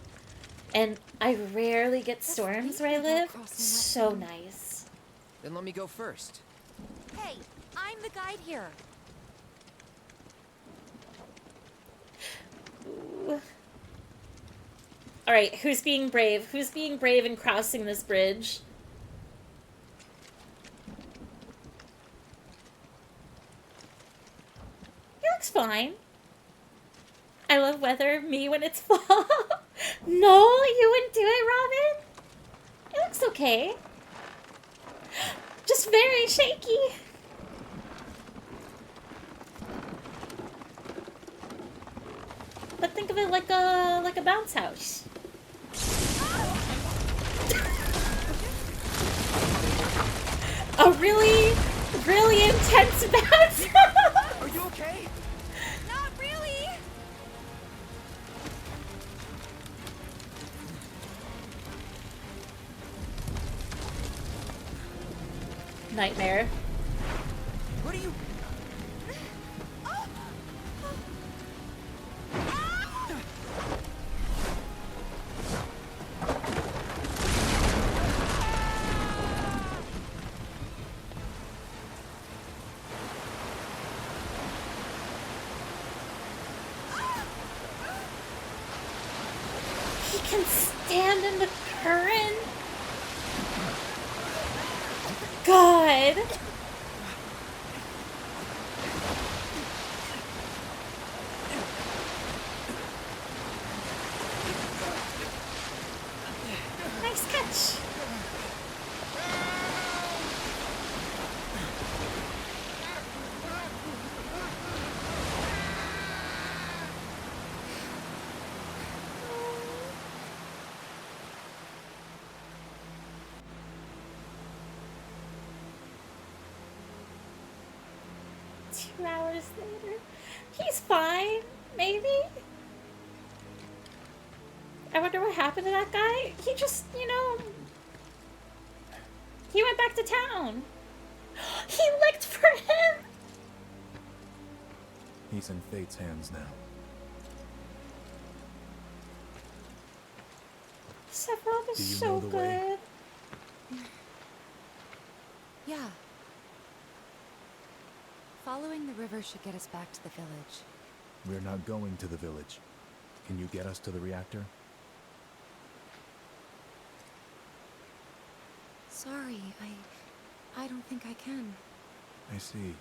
A: And I rarely get storms where I live. So nice.
G: Then let me go first.
O: Hey, I'm the guide here.
A: Alright, who's being brave? Who's being brave and crossing this bridge? He looks fine. I love weather. Me when it's fall. No, you wouldn't do it, Robin? It looks okay. Just very shaky. But think of it like a bounce house. A really, really intense bounce.
J: Are you okay?
O: Not really.
A: Nightmare.
J: What are you...
A: He can stand in the current. God. Nice catch. Two hours later. He's fine, maybe? I wonder what happened to that guy. He just, you know... He went back to town. He looked for him!
C: He's in Fate's hands now.
A: Sephiroth
C: Do
A: is
C: you
A: so
C: know the way?
A: good.
K: Yeah. Following the river should get us back to the village.
C: We're not going to the village. Can you get us to the reactor?
K: Sorry, I don't think I can.
C: I see.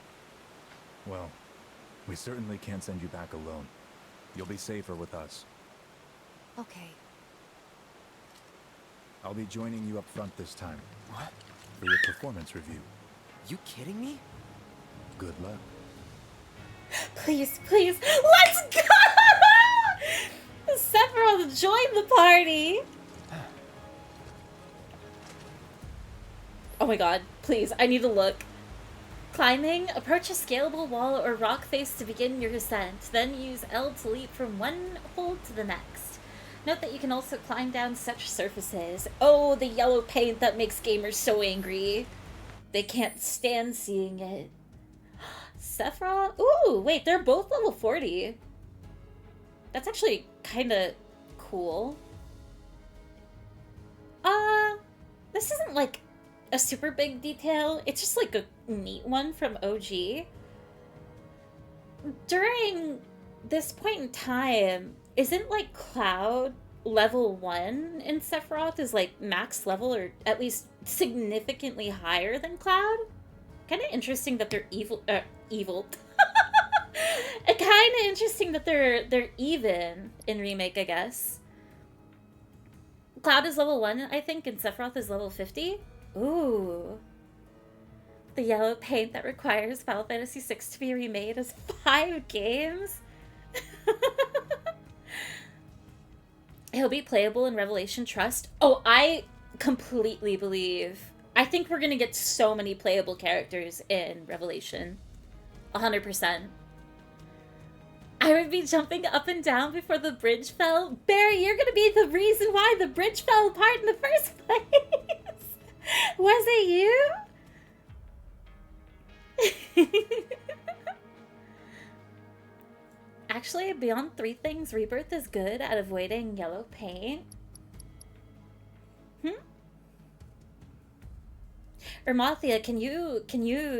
C: Well, we certainly can't send you back alone. You'll be safer with us.
K: Okay.
C: I'll be joining you up front this time. What? For your performance review.
G: You kidding me?
C: Good luck.
A: Please, please, let's go! Sephiroth, join the party! Oh my god, please, I need to look. climbing, approach a scalable wall or rock face to begin your ascent. Then use L to leap from one hold to the next. Note that you can also climb down such surfaces. Oh, the yellow paint that makes gamers so angry. They can't stand seeing it. Sephiroth? Ooh, wait, they're both level 40. That's actually kind of cool. This isn't like a super big detail. It's just like a neat one from OG. During this point in time, isn't like Cloud level 1 in Sephiroth is like max level or at least significantly higher than Cloud? Kind of interesting that they're evil. Kind of interesting that they're even in Remake, I guess. Cloud is level 1, I think, and Sephiroth is level 50. Ooh. The yellow paint that requires Final Fantasy VI to be remade as 5 games? He'll be playable in Revelation Trust. Oh, I completely believe. I think we're gonna get so many playable characters in Revelation. 100%. I would be jumping up and down before the bridge fell. Barry, you're gonna be the reason why the bridge fell apart in the first place. Was it you? Actually, beyond 3 things, Rebirth is good at avoiding yellow paint. Ermathia, can you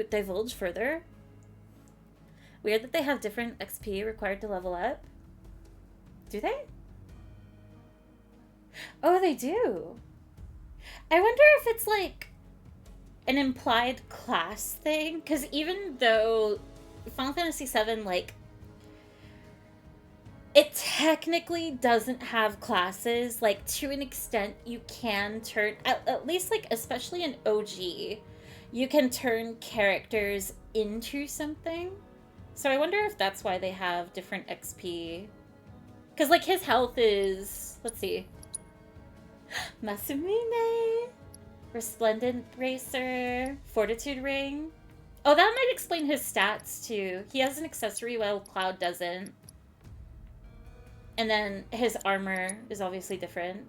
A: divulge further? Weird that they have different XP required to level up. Do they? Oh, they do. I wonder if it's like an implied class thing, because even though Final Fantasy VII, like, it technically doesn't have classes, like, to an extent you can turn, at least, like, especially in OG, you can turn characters into something. So I wonder if that's why they have different XP. Because, like, his health is, let's see. Masumine, Resplendent Bracer, Fortitude Ring. Oh, that might explain his stats, too. He has an accessory while Cloud doesn't. And then his armor is obviously different.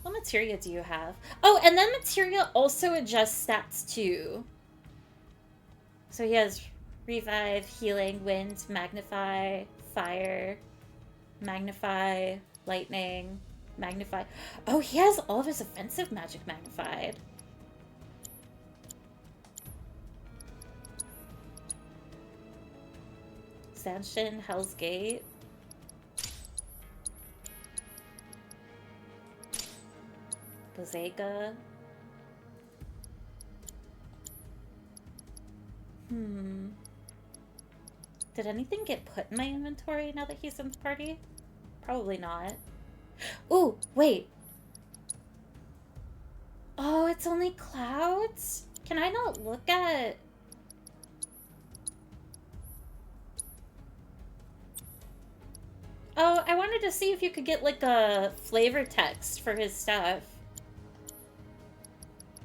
A: What materia do you have? Oh, and then materia also adjusts stats, too. So he has Revive, Healing, Wind, Magnify, Fire, Magnify, Lightning, Magnify. Oh, he has all of his offensive magic magnified. Zanshin, Hell's Gate. Bozega. Did anything get put in my inventory now that he's in the party? Probably not. Ooh, wait. Oh, it's only clouds? Can I not look at... Oh, I wanted to see if you could get, like, a flavor text for his stuff.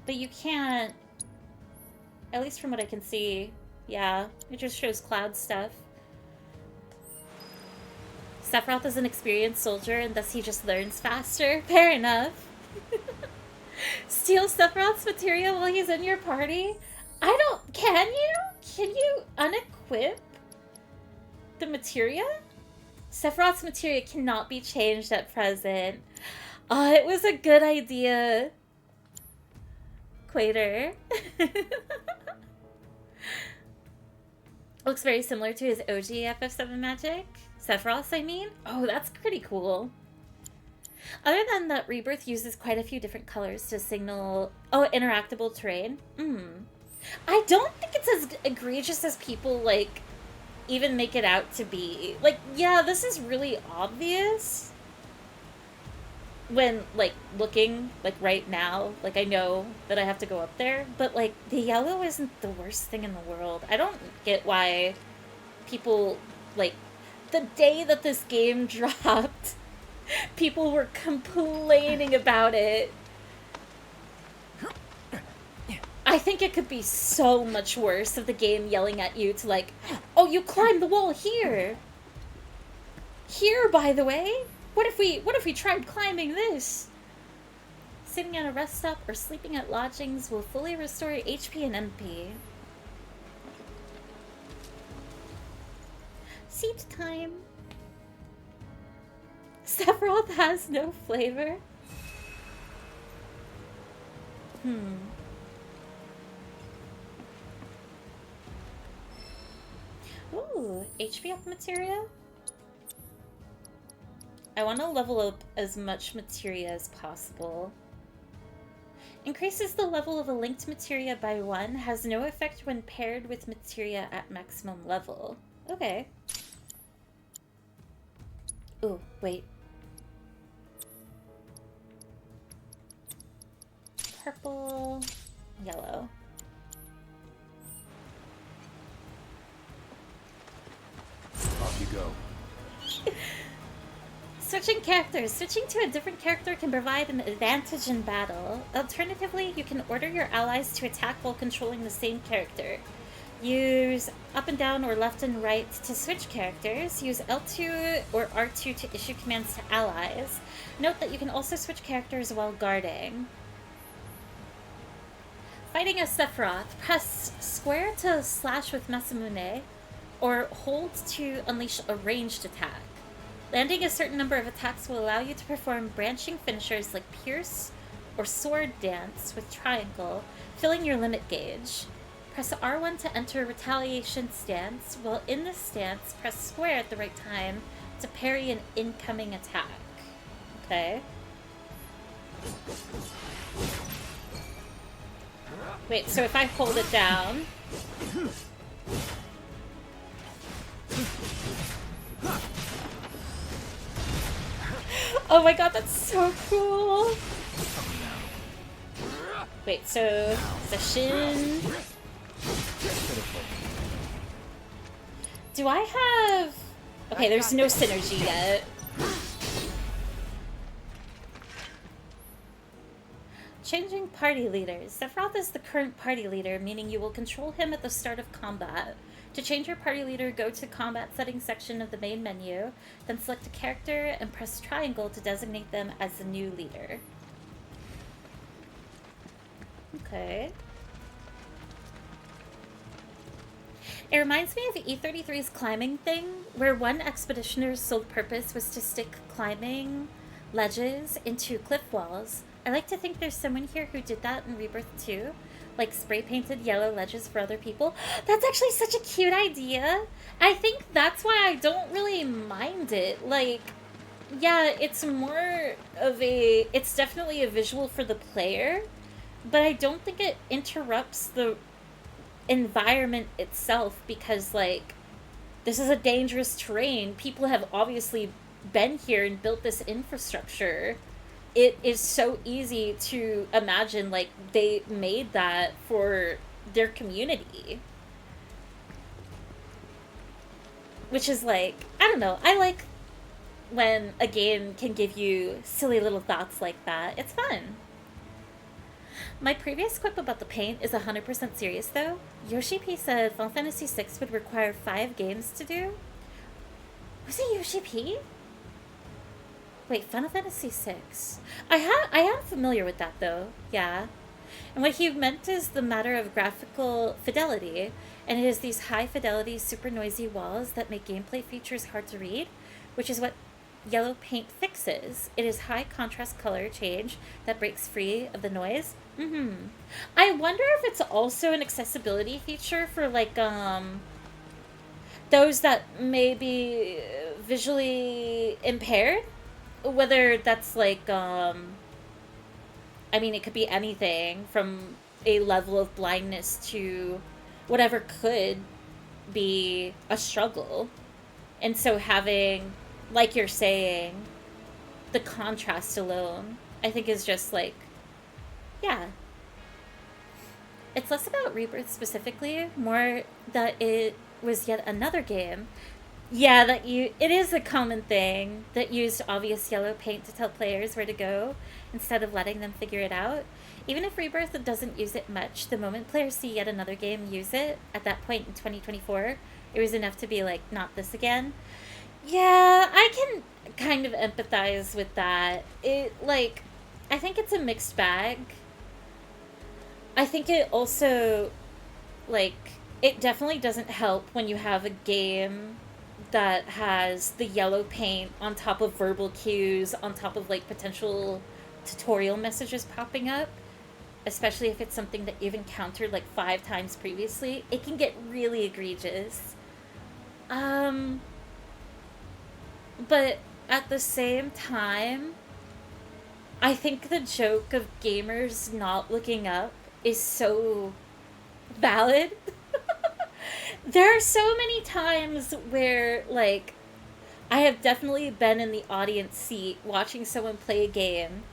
A: But you can't... At least from what I can see. Yeah, it just shows Cloud stuff. Sephiroth is an experienced soldier, and thus he just learns faster. Fair enough. Steal Sephiroth's materia while he's in your party? I don't... Can you? Can you unequip the materia? Sephiroth's materia cannot be changed at present. Oh, it was a good idea. Quater. Looks very similar to his OG FF7 magic. Sephiroth's, I mean. Oh, that's pretty cool. Other than that, Rebirth uses quite a few different colors to signal... Oh, interactable terrain. I don't think it's as egregious as people, like, even make it out to be. Like, yeah, this is really obvious. When, like, looking, like, right now, like, I know that I have to go up there, but, like, the yellow isn't the worst thing in the world. I don't get why people, like, the day that this game dropped, people were complaining about it. I think it could be so much worse of the game yelling at you to like, oh, you climbed the wall here. Here, by the way. What if we tried climbing this? Sitting at a rest stop or sleeping at lodgings will fully restore HP and MP. Seat time. Sephiroth has no flavor. Ooh, HP up materia? I want to level up as much materia as possible. Increases the level of a linked materia by 1, has no effect when paired with materia at maximum level. Okay. Ooh, wait. Purple, yellow.
C: Off you go.
A: Switching characters. Switching to a different character can provide an advantage in battle. Alternatively, you can order your allies to attack while controlling the same character. Use up and down or left and right to switch characters. Use L2 or R2 to issue commands to allies. Note that you can also switch characters while guarding. Fighting a Sephiroth. Press square to slash with Masamune, or hold to unleash a ranged attack. Landing a certain number of attacks will allow you to perform branching finishers like Pierce or Sword Dance with Triangle, filling your limit gauge. Press R1 to enter Retaliation stance. While in this stance, press square at the right time to parry an incoming attack. Okay. Wait, so if I hold it down... Oh my god, that's so cool! Wait, so... the shin... Do I have... Okay, there's no synergy yet. Changing party leaders. Sephiroth is the current party leader, meaning you will control him at the start of combat. To change your party leader, go to Combat Settings section of the main menu, then select a character and press triangle to designate them as the new leader. Okay. It reminds me of E33's climbing thing, where one expeditioner's sole purpose was to stick climbing ledges into cliff walls. I like to think there's someone here who did that in Rebirth too. Like spray-painted yellow ledges for other people. That's actually such a cute idea. I think that's why I don't really mind it. Like, yeah, it's more of a... It's definitely a visual for the player, but I don't think it interrupts the environment itself because, like, this is a dangerous terrain. People have obviously been here and built this infrastructure. It is so easy to imagine, like, they made that for their community. Which is, like, I don't know. I like when a game can give you silly little thoughts like that. It's fun. My previous quip about the paint is 100% serious, though. Yoshi P said Final Fantasy VI would require 5 games to do. Was it Yoshi P? Wait, Final Fantasy VI. I am familiar with that, though. Yeah. And what he meant is the matter of graphical fidelity, and it is these high-fidelity, super noisy walls that make gameplay features hard to read, which is what yellow paint fixes. It is high-contrast color change that breaks free of the noise. I wonder if it's also an accessibility feature for, like, those that may be visually impaired? Whether that's like, I mean, it could be anything from a level of blindness to whatever could be a struggle. And so having, like you're saying, the contrast alone, I think is just like, yeah. It's less about Rebirth specifically, more that it was yet another game Yeah, it is a common thing that used obvious yellow paint to tell players where to go instead of letting them figure it out. Even if Rebirth doesn't use it much, the moment players see yet another game use it, at that point in 2024, it was enough to be like, not this again. Yeah, I can kind of empathize with that. I think it's a mixed bag. I think it also, it definitely doesn't help when you have a game that has the yellow paint on top of verbal cues, on top of potential tutorial messages popping up, especially if it's something that you've encountered 5 times previously. It can get really egregious. But at the same time, I think the joke of gamers not looking up is so valid. There are so many times where, I have definitely been in the audience seat watching someone play a game.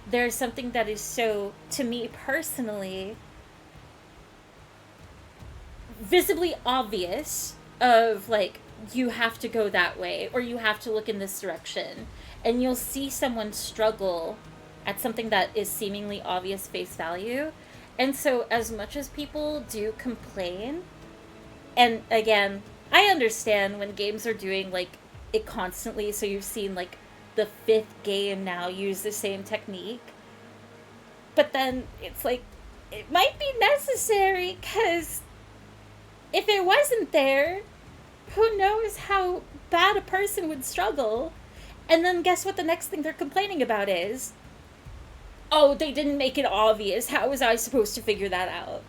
A: There's something that is so, to me personally, visibly obvious of, you have to go that way, or you have to look in this direction. And you'll see someone struggle at something that is seemingly obvious face value. And so, as much as people do complain, and again, I understand when games are doing it constantly, so you've seen the 5th game now use the same technique, but then it's it might be necessary, because if it wasn't there, who knows how bad a person would struggle. And then guess what the next thing they're complaining about is, oh, they didn't make it obvious, how was I supposed to figure that out?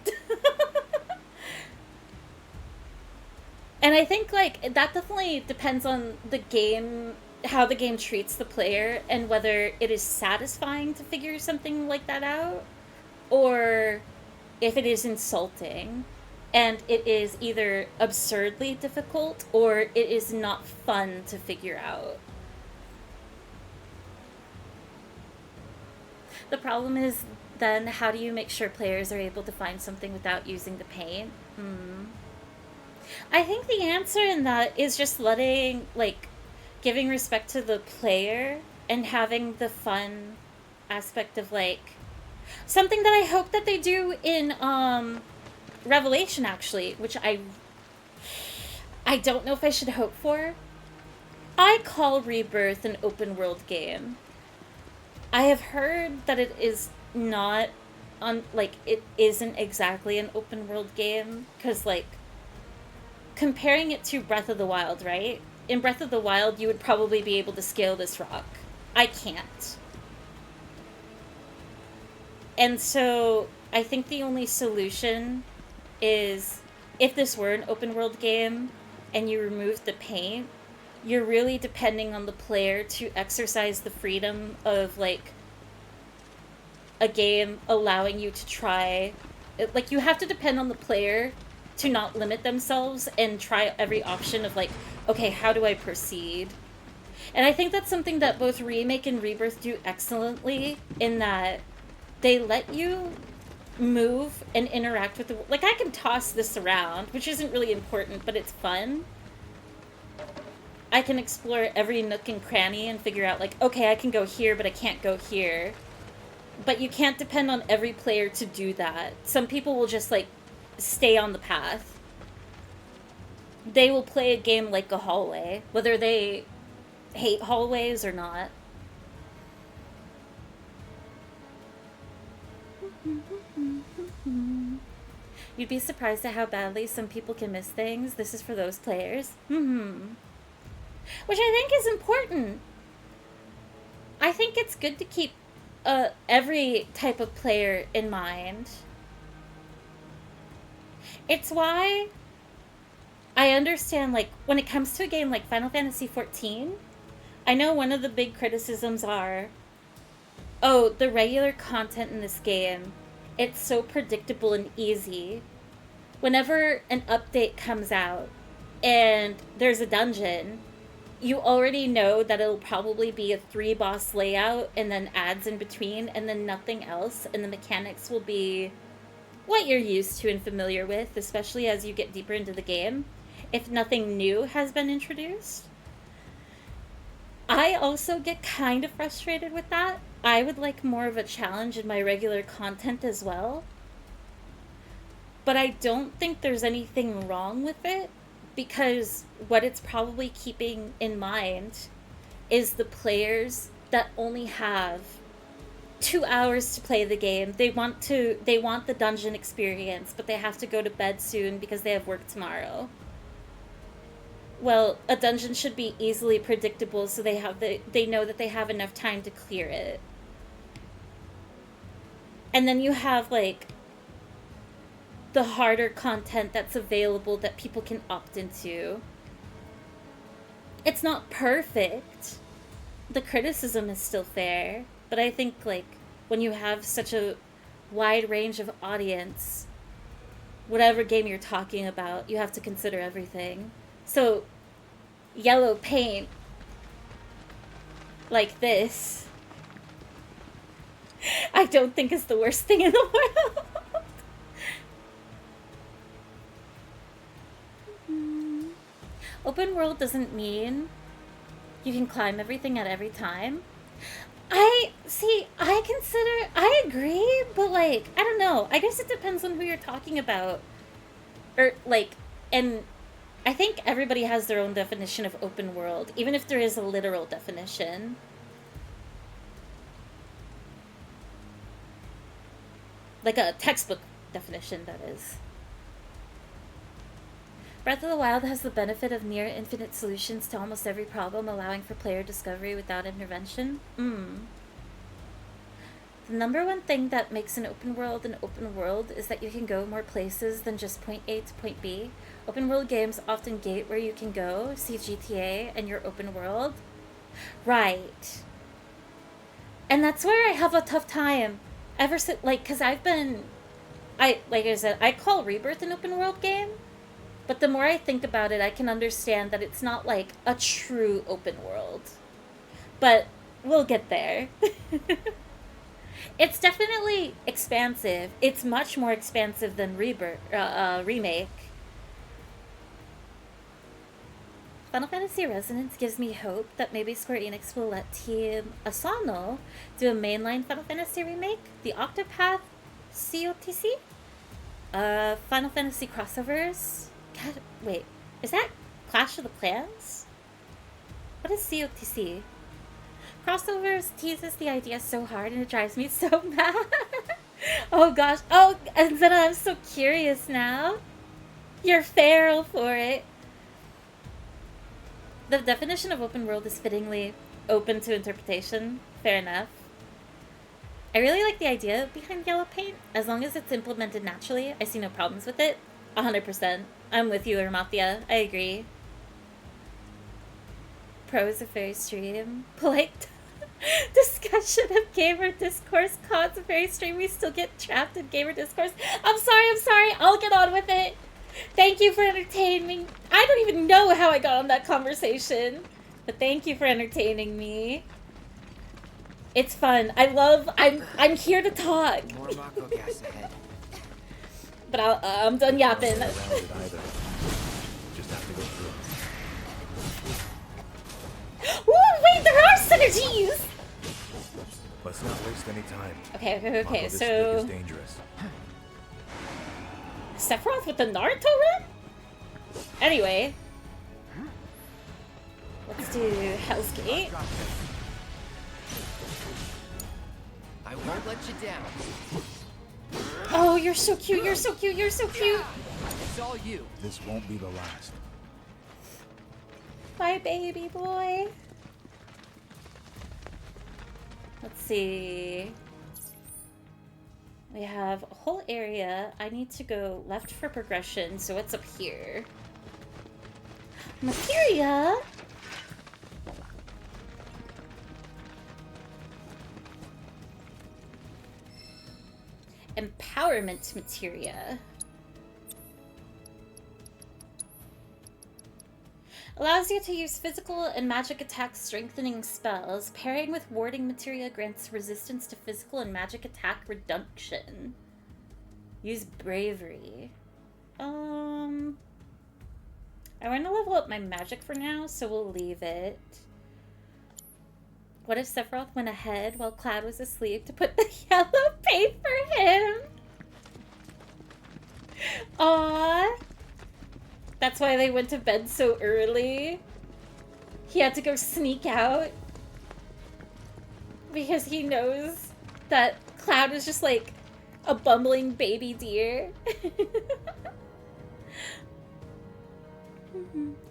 A: And I think, that definitely depends on the game, how the game treats the player, and whether it is satisfying to figure something like that out, or if it is insulting, and it is either absurdly difficult, or it is not fun to figure out. The problem is, then, how do you make sure players are able to find something without using the paint? I think the answer in that is just letting, giving respect to the player and having the fun aspect of, something that I hope that they do in, Revelation, actually, which I don't know if I should hope for. I call Rebirth an open world game. I have heard that it is not, it isn't exactly an open world game, because, comparing it to Breath of the Wild, right? In Breath of the Wild, you would probably be able to scale this rock. I can't. And so, I think the only solution is, if this were an open world game, and you remove the paint, you're really depending on the player to exercise the freedom of, a game allowing you to try... you have to depend on the player to not limit themselves and try every option of okay, how do I proceed? And I think that's something that both Remake and Rebirth do excellently, in that they let you move and interact with the... I can toss this around, which isn't really important, but it's fun. I can explore every nook and cranny and figure out, okay, I can go here, but I can't go here. But you can't depend on every player to do that. Some people will just, stay on the path. They will play a game like a hallway, whether they hate hallways or not. You'd be surprised at how badly some people can miss things. This is for those players. Which I think is important. I think it's good to keep every type of player in mind. It's why I understand, when it comes to a game like Final Fantasy XIV, I know one of the big criticisms are, oh, the regular content in this game, it's so predictable and easy. Whenever an update comes out and there's a dungeon, you already know that it'll probably be a 3-boss layout and then ads in between and then nothing else, and the mechanics will be what you're used to and familiar with, especially as you get deeper into the game. if nothing new has been introduced. I also get kind of frustrated with that. I would like more of a challenge in my regular content as well. But I don't think there's anything wrong with it, because what it's probably keeping in mind is the players that only have 2 hours to play the game. They want the dungeon experience, but they have to go to bed soon because they have work tomorrow. Well, a dungeon should be easily predictable, so they know that they have enough time to clear it. And then you have like the harder content that's available that people can opt into. It's not perfect. The criticism is still fair, but I think like when you have such a wide range of audience, whatever game you're talking about, you have to consider everything. So yellow paint like this, I don't think is the worst thing in the world. Open world doesn't mean you can climb everything at every time. I agree, but like, I don't know. I guess it depends on who you're talking about. Or like, and I think everybody has their own definition of open world, even if there is a literal definition. Like a textbook definition, that is. Breath of the Wild has the benefit of near infinite solutions to almost every problem, allowing for player discovery without intervention. The number one thing that makes an open world is that you can go more places than just point A to point B. Open world games often gate where you can go, see GTA and your open world. Right. And that's where I have a tough time. Ever since, like, cause like I said, I call Rebirth an open world game. But the more I think about it, I can understand that it's not like a true open world. But we'll get there. It's definitely expansive. It's much more expansive than Rebirth, Remake. Final Fantasy Resonance gives me hope that maybe Square Enix will let Team Asano do a mainline Final Fantasy remake. The Octopath COTC? Final Fantasy crossovers? God, wait, is that Clash of the Clans? What is COTC? Crossovers teases the idea so hard and it drives me so mad. Oh gosh. Oh, and then I'm so curious now. You're feral for it. The definition of open world is fittingly open to interpretation. Fair enough. I really like the idea behind yellow paint. As long as it's implemented naturally, I see no problems with it. 100%. I'm with you, Ermathia. I agree. Pros of fairy stream. Polite discussion of gamer discourse. Cons of fairy stream. We still get trapped in gamer discourse. I'm sorry. I'll get on with it. Thank you for entertaining me. I don't even know how I got on that conversation. But thank you for entertaining me. It's fun. I'm here to talk.
G: More Mako gas ahead.
A: But I'm done yapping.
C: Just have to go through.
A: Ooh, wait, there are synergies!
C: Let's not waste any time.
A: Okay,
C: This
A: so...
C: is dangerous.
A: Sephiroth with the Naruto run? Anyway. Let's do Hell's Gate.
G: I won't let you down.
A: Oh, you're so cute, you're so cute.
G: It's all you.
C: This won't be the last.
A: My baby boy. Let's see. We have a whole area. I need to go left for progression, so what's up here? Materia? Empowerment materia. Allows you to use physical and magic attack strengthening spells. Pairing with warding materia grants resistance to physical and magic attack reduction. Use bravery. I want to level up my magic for now, so we'll leave it. What if Sephiroth went ahead while Cloud was asleep to put the yellow paint for him? Aww. That's why they went to bed so early. He had to go sneak out. Because he knows that Cloud is just like a bumbling baby deer.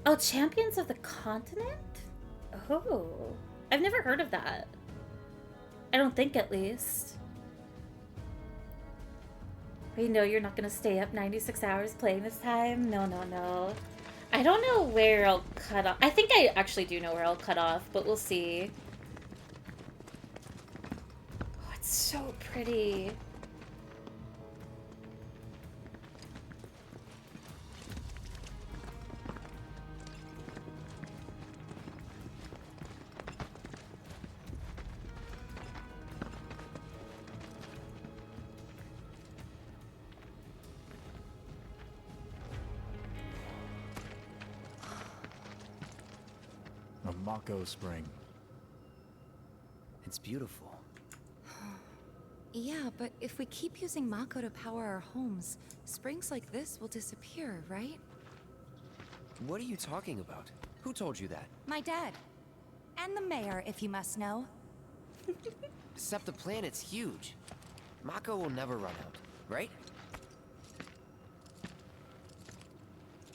A: Oh, Champions of the Continent? Oh, I've never heard of that. I don't think, at least. We know you're not gonna stay up 96 hours playing this time. No, no, no. I don't know where I'll cut off. I think I actually do know where I'll cut off, but we'll see. Oh, it's so pretty.
C: A Mako spring.
G: It's beautiful.
K: Yeah, but if we keep using Mako to power our homes, springs like this will disappear, right?
G: What are you talking about? Who told you that?
T: My dad. And the mayor, if you must know.
G: Except the planet's huge. Mako will never run out, right?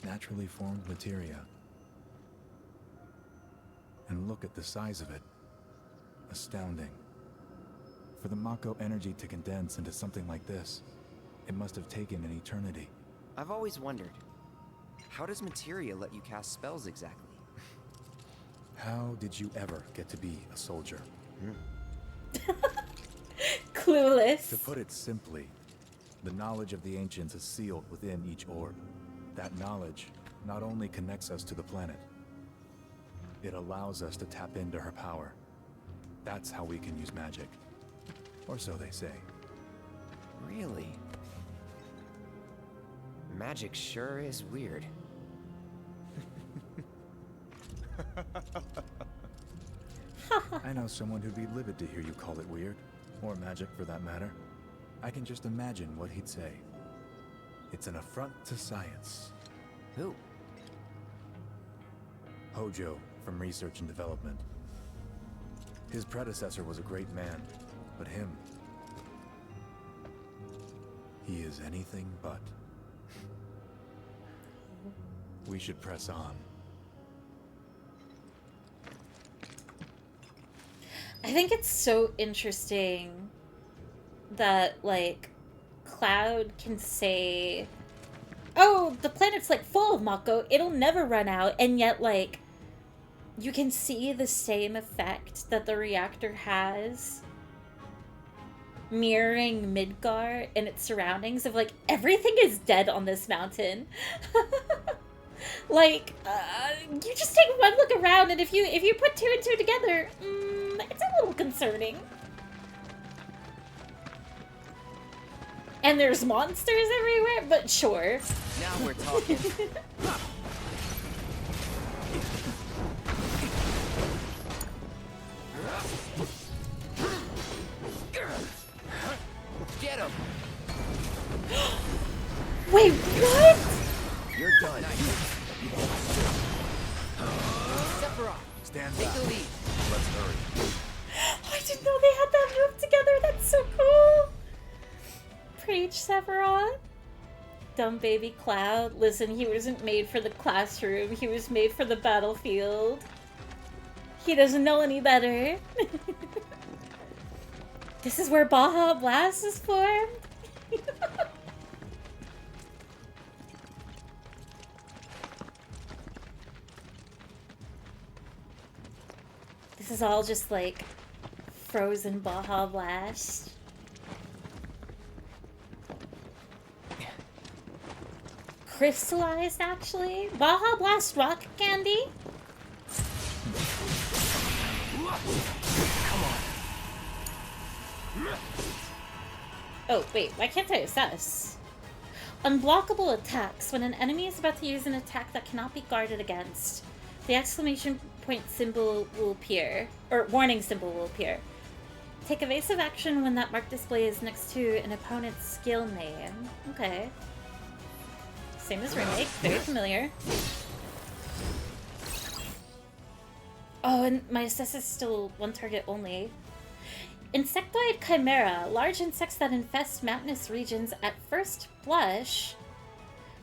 C: Naturally formed materia. And look at the size of it. Astounding. For the Mako energy to condense into something like this, it must have taken an eternity.
G: I've always wondered, how does materia let you cast spells exactly?
C: How did you ever get to be a soldier?
A: Clueless.
C: To put it simply, the knowledge of the ancients is sealed within each orb. That knowledge not only connects us to the planet, it allows us to tap into her power. That's how we can use magic. Or so they say.
G: Really? Magic sure is weird.
C: I know someone who'd be livid to hear you call it weird, or magic for that matter. I can just imagine what he'd say. It's an affront to science.
G: Who?
C: Hojo, from Research and Development. His predecessor was a great man, but him... he is anything but. We should press on.
A: I think it's so interesting that, like, Cloud can say, oh, the planet's, like, full of Mako, it'll never run out, and yet, like, you can see the same effect that the reactor has mirroring Midgar and its surroundings of, like, everything is dead on this mountain. Like, you just take one look around, and if you put two and two together, it's a little concerning. And there's monsters everywhere, but sure.
G: Now we're talking. Get him!
A: Wait, what?
G: You're done. Sephiroth,
C: stand
G: take
C: back.
G: the lead.
C: Let's hurry.
A: I didn't know they had that move together. That's so cool. Preach, Sephiroth. Dumb baby Cloud. Listen, he wasn't made for the classroom. He was made for the battlefield. He doesn't know any better. This is where Baja Blast is formed? This is all just like frozen Baja Blast. Crystallized, actually. Baja Blast rock candy?
G: Come on.
A: Oh, wait, why can't I assess? Unblockable attacks. When an enemy is about to use an attack that cannot be guarded against, the exclamation point symbol will appear, or warning symbol will appear. Take evasive action when that mark display is next to an opponent's skill name. Okay. Same as Remake, very familiar. Oh, and my assess is still one target only. Insectoid Chimera. Large insects that infest mountainous regions at first blush.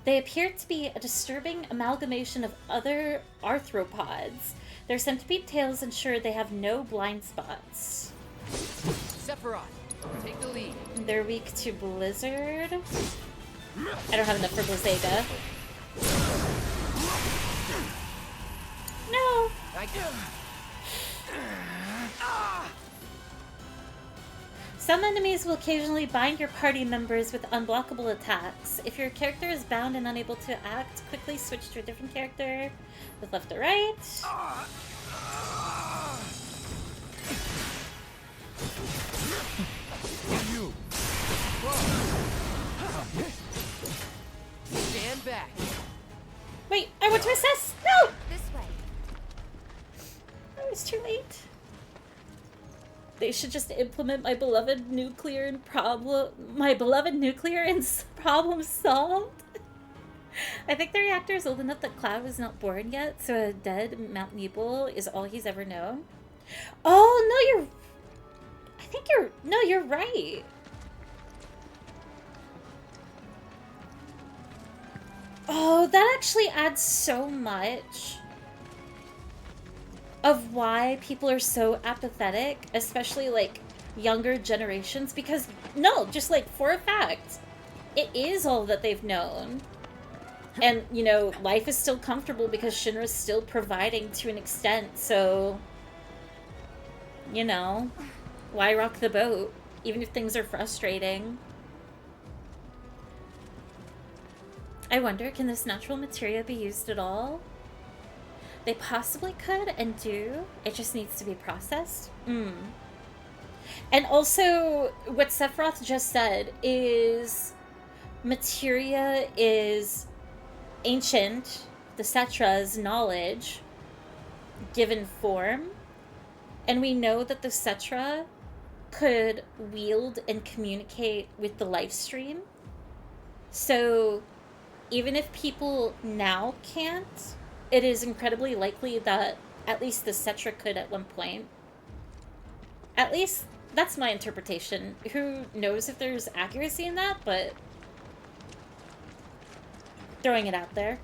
A: They appear to be a disturbing amalgamation of other arthropods. Their centipede tails ensure they have no blind spots.
J: Sephiroth, take the lead.
A: They're weak to Blizzard. I don't have enough for Blizzaga. No! Some enemies will occasionally bind your party members with unblockable attacks. If your character is bound and unable to act, quickly switch to a different character with left or right.
J: You. Stand back.
A: Wait, I want to assess! No!
T: This way.
A: I was too late. They should just implement my beloved nuclear and problem solved. I think the reactor is old enough that Cloud was not born yet, so a dead Mount Nebel is all he's ever known. Oh no, you're right. Oh, that actually adds so much of why people are so apathetic, especially like younger generations, because no, just like for a fact, it is all that they've known. And, you know, life is still comfortable because Shinra's still providing to an extent, so, you know, why rock the boat, even if things are frustrating? I wonder, can this natural materia be used at all? They possibly could and do. It just needs to be processed. And also, what Sephiroth just said is materia is ancient, the Cetra's knowledge, given form. And we know that the Cetra could wield and communicate with the life stream. So even if people now can't, it is incredibly likely that at least the Cetra could at one point. At least, that's my interpretation. Who knows if there's accuracy in that, but throwing it out there.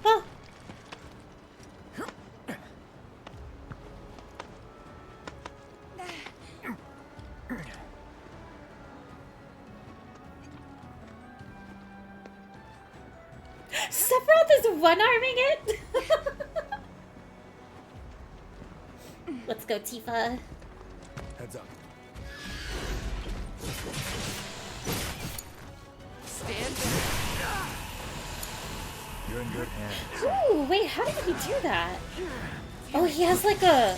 A: Oh. Sephiroth is one-arming it? Let's go, Tifa.
C: Heads up.
J: Stand back.
C: You're in good hands.
A: Ooh, wait, how did he do that? Oh, he has like a...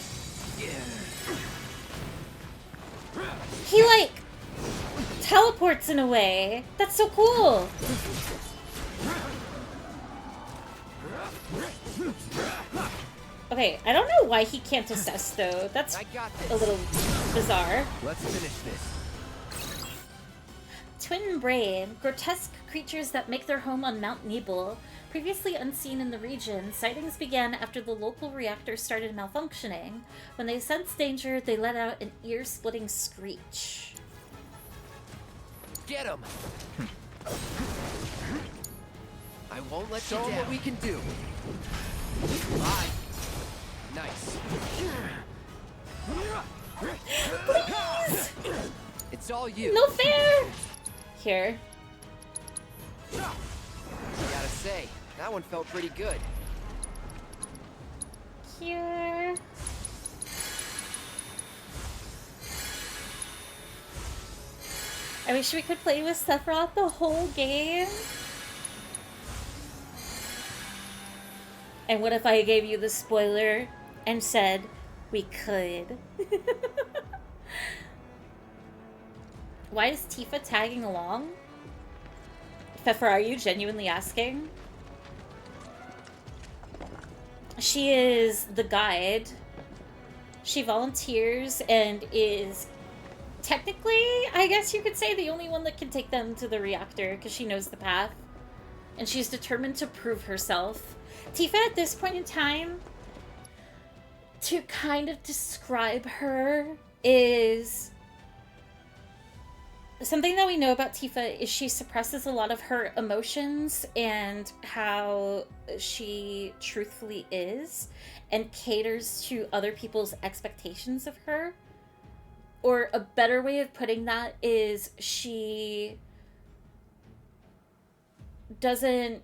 A: He like teleports in a way. That's so cool. Okay, I don't know why he can't assess though. That's a little bizarre.
J: Let's finish this.
A: Twin Brain, grotesque creatures that make their home on Mount Nebel. Previously unseen in the region, sightings began after the local reactor started malfunctioning. When they sensed danger, they let out an ear-splitting screech.
J: Get him! I won't let you down. Show 'em what we can do. Bye. Nice.
A: Please!
J: It's all you.
A: No fair! Here.
J: Gotta say, that one felt pretty good.
A: Here. I wish we could play with Sephiroth the whole game. And what if I gave you the spoiler and said we could? Why is Tifa tagging along? Pfeffer, are you genuinely asking? She is the guide. She volunteers and is technically, I guess you could say, the only one that can take them to the reactor because she knows the path. And she's determined to prove herself. Tifa, at this point in time, to kind of describe her, is... Something that we know about Tifa is she suppresses a lot of her emotions and how she truthfully is and caters to other people's expectations of her. Or a better way of putting that is she doesn't...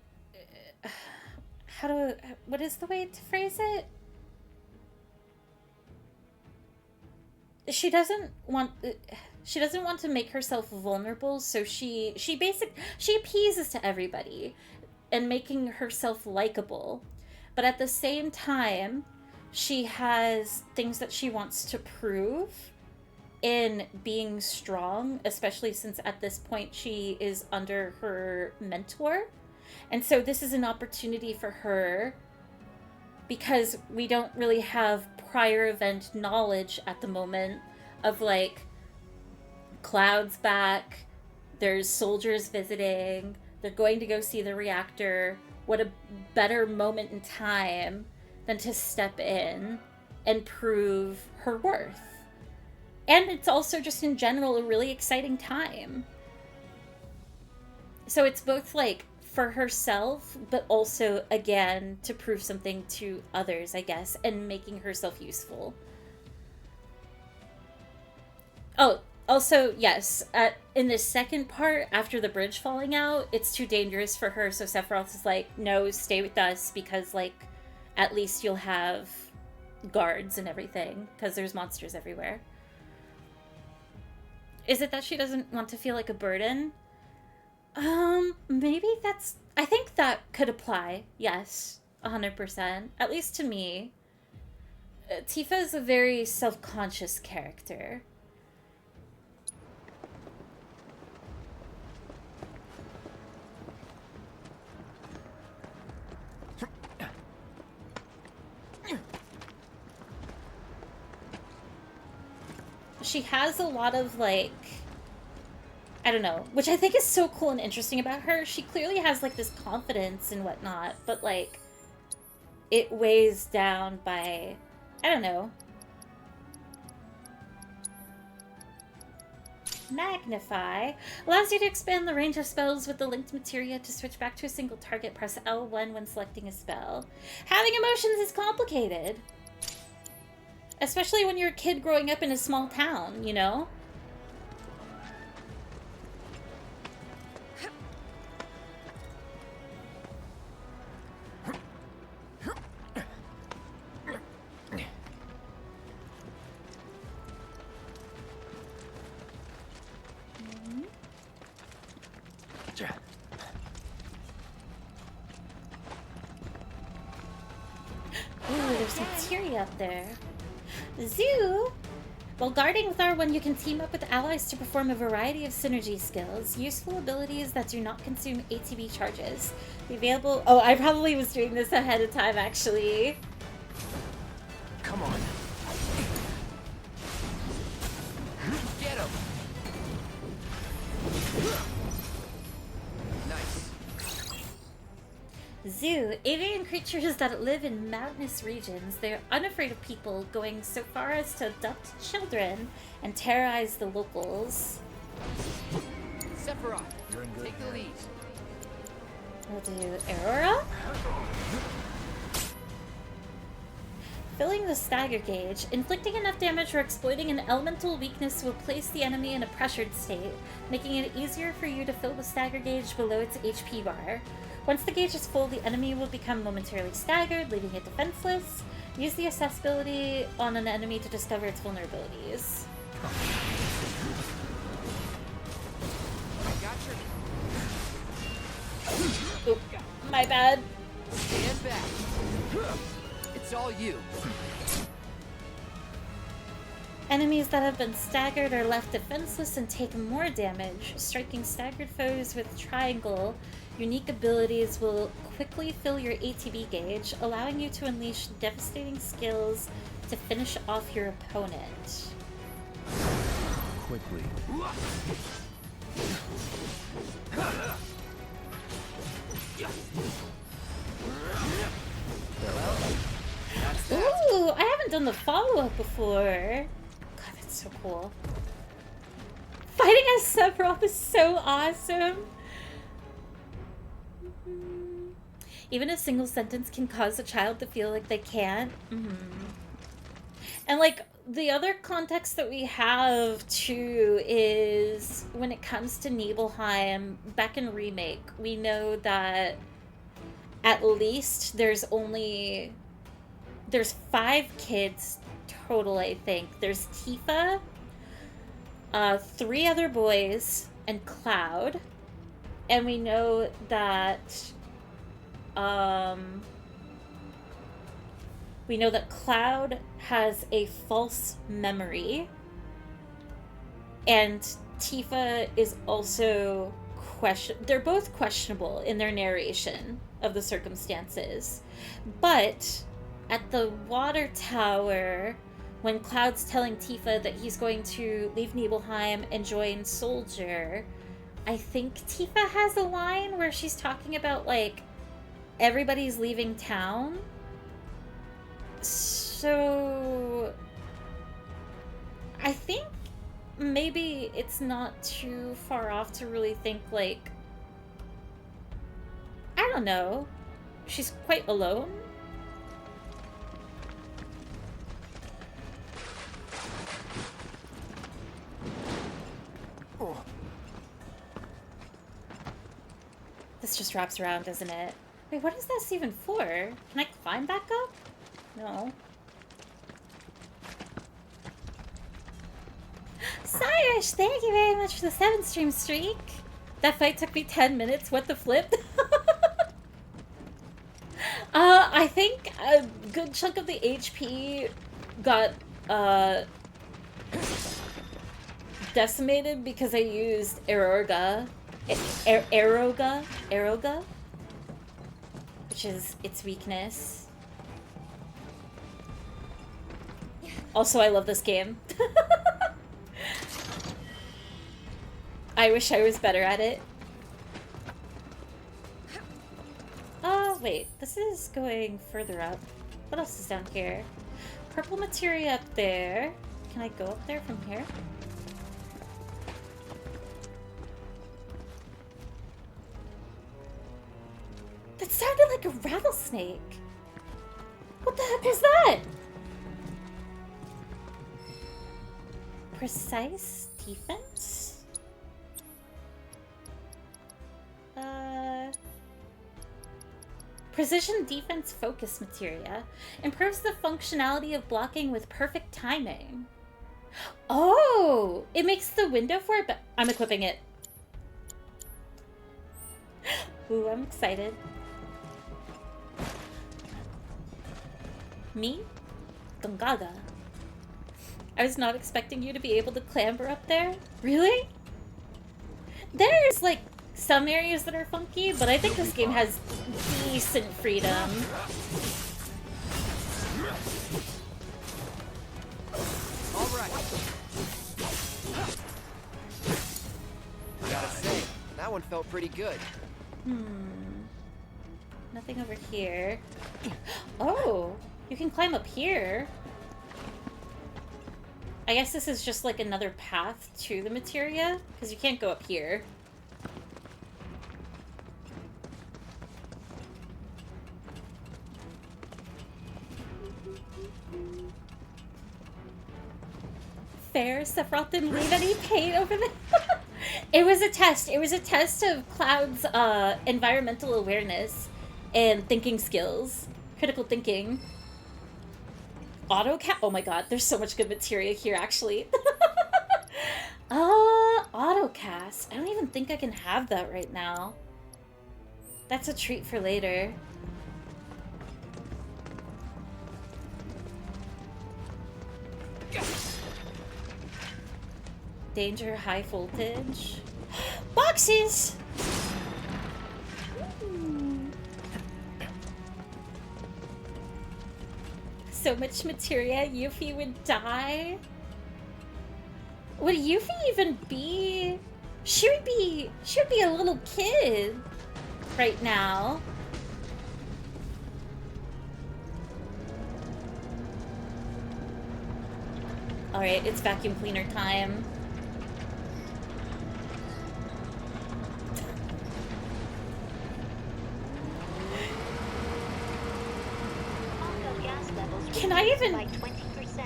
A: what is the way to phrase it? She doesn't want to make herself vulnerable, so she appeases to everybody and making herself likable. But at the same time, she has things that she wants to prove in being strong, especially since at this point she is under her mentor. And so this is an opportunity for her, because we don't really have prior event knowledge at the moment of, like, Cloud's back, there's soldiers visiting, they're going to go see the reactor. What a better moment in time than to step in and prove her worth. And it's also just in general a really exciting time. So it's both, like, for herself, but also, again, to prove something to others, I guess, and making herself useful. Oh, also, yes, in the second part, after the bridge falling out, it's too dangerous for her, so Sephiroth is like, no, stay with us, because, like, at least you'll have guards and everything, because there's monsters everywhere. Is it that she doesn't want to feel like a burden? Maybe that's... I think that could apply, yes, 100%, at least to me. Tifa is a very self-conscious character. She has a lot of, like, I don't know, which I think is so cool and interesting about her. She clearly has, like, this confidence and whatnot, but, like, it weighs down by, I don't know. Magnify allows you to expand the range of spells with the linked materia. To switch back to a single target, press L1 when selecting a spell. Having emotions is complicated. Especially when you're a kid growing up in a small town, you know? Ooh, there's materia up there. Zoo! While guarding with R1, you can team up with allies to perform a variety of synergy skills. Useful abilities that do not consume ATB charges. Be available... Oh, I probably was doing this ahead of time, actually.
J: Come on. Get him! Nice.
A: Zoo. Avian creatures that live in mountainous regions. They are unafraid of people, going so far as to abduct children and terrorize the locals.
J: Sephiroth, take the lead.
A: We'll do Aurora. Filling the stagger gauge. Inflicting enough damage or exploiting an elemental weakness will place the enemy in a pressured state, making it easier for you to fill the stagger gauge below its HP bar. Once the gauge is full, the enemy will become momentarily staggered, leaving it defenseless. Use the accessibility on an enemy to discover its vulnerabilities. Oop, my bad.
J: Stand back. It's all you.
A: Enemies that have been staggered are left defenseless and take more damage. Striking staggered foes with triangle, unique abilities will quickly fill your ATB gauge, allowing you to unleash devastating skills to finish off your opponent.
C: Quickly.
A: Ooh, I haven't done the follow-up before. God, that's so cool. Fighting as Sephiroth is so awesome. Even a single sentence can cause a child to feel like they can't. And like the other context that we have too is when it comes to Nibelheim, back in Remake, we know that at least there's 5 kids total, I think. There's Tifa, 3 other boys, and Cloud. And we know that Cloud has a false memory, and Tifa is also they're both questionable in their narration of the circumstances. But at the water tower, when Cloud's telling Tifa that he's going to leave Nibelheim and join Soldier, I think Tifa has a line where she's talking about, like, everybody's leaving town. So I think maybe it's not too far off to really think, like, I don't know, she's quite alone. This just wraps around, doesn't it? Wait, what is this even for? Can I climb back up? No. Cyrus, thank you very much for the 7-stream streak. That fight took me 10 minutes. What the flip? I think a good chunk of the HP got decimated because I used Eroga, which is its weakness. Also, I love this game. I wish I was better at it. Oh, wait. This is going further up. What else is down here? Purple materia up there. Can I go up there from here? That sounded like a rattlesnake. What the heck was that? Precise defense? Precision defense focus materia. Improves the functionality of blocking with perfect timing. Oh! It makes the window for it, but I'm equipping it. Ooh, I'm excited. Me? Gungaga. I was not expecting you to be able to clamber up there. Really? There's, like, some areas that are funky, but I think this game has decent freedom.
G: All right. Gotta say, that one felt pretty good.
A: Nothing over here. Oh, you can climb up here. I guess this is just like another path to the materia, because you can't go up here. Fair, Sephiroth didn't leave any paint over there. It was a test. It was a test of Cloud's environmental awareness and thinking skills. Critical thinking. AutoCast. Oh my god, there's so much good materia here, actually. AutoCast. I don't even think I can have that right now. That's a treat for later. Danger, high voltage. Boxes! So much materia, Yuffie would die. Would Yuffie even be? She would be a little kid right now. Alright, it's vacuum cleaner time. Can I even...
S: By 20%.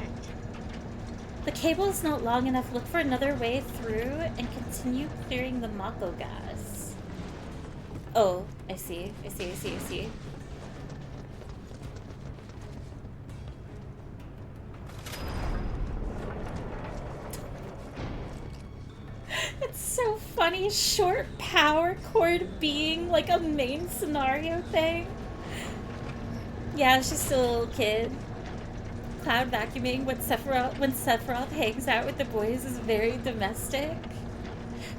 A: The cable is not long enough. Look for another way through and continue clearing the Mako gas. Oh, I see. I see. It's so funny. Short power cord being like a main scenario thing. Yeah, she's still a little kid. Cloud vacuuming when Sephiroth hangs out with the boys is very domestic.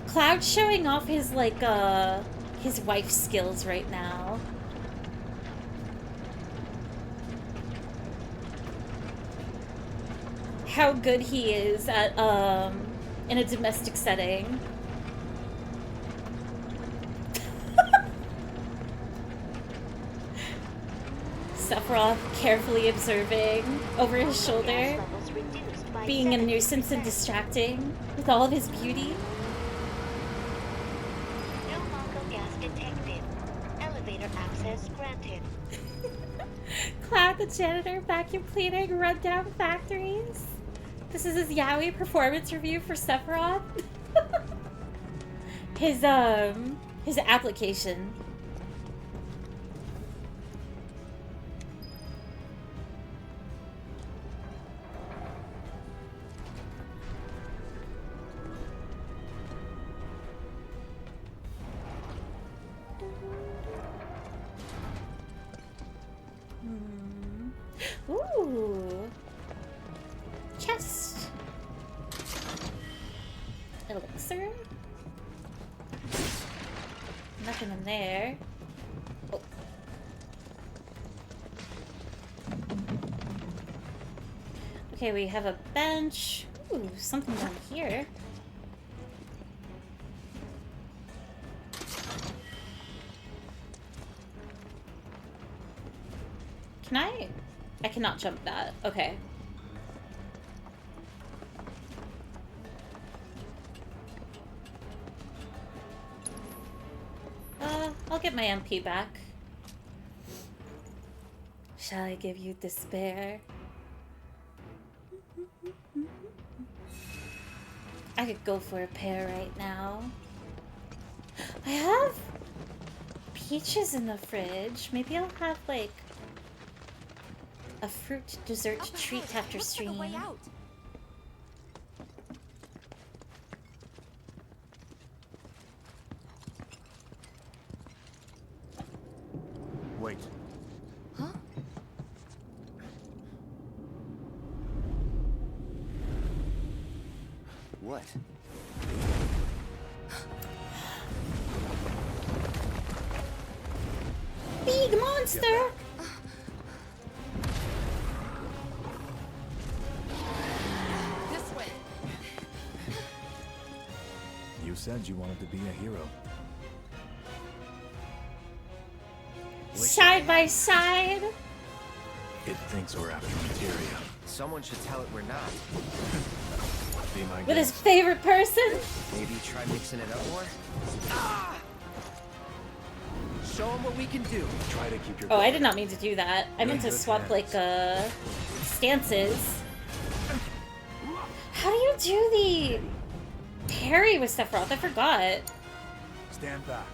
A: Cloud showing off his his wife skills right now. How good he is at in a domestic setting. Sephiroth carefully observing over his shoulder, being a nuisance and distracting with all of his beauty.
S: No Mako gas detected. Elevator access granted.
A: Cloud the janitor vacuum cleaning rundown factories. This is his Yaoi performance review for Sephiroth. His application. Ooh. Chest. Elixir. Nothing in there. Oh. Okay, we have a bench. Ooh, something down here. Can I cannot jump that. Okay. I'll get my MP back. Shall I give you despair? I could go for a pear right now. I have peaches in the fridge. Maybe I'll have like a fruit dessert treat after stream.
C: Wait.
K: Huh?
G: What?
A: Big monster!
K: This way.
C: You said you wanted to be a hero.
A: Side by side.
C: It thinks we're after materia.
G: Someone should tell it we're not.
C: Be my
A: With his
C: guest.
A: favorite person.
G: Maybe try mixing it up more? Ah! Show them what we can do.
C: Try to keep your
A: Oh, I did not mean to do that. I meant to
C: Good
A: swap
C: hands.
A: like stances. How do you do the parry with Sephiroth? I forgot.
C: Stand back.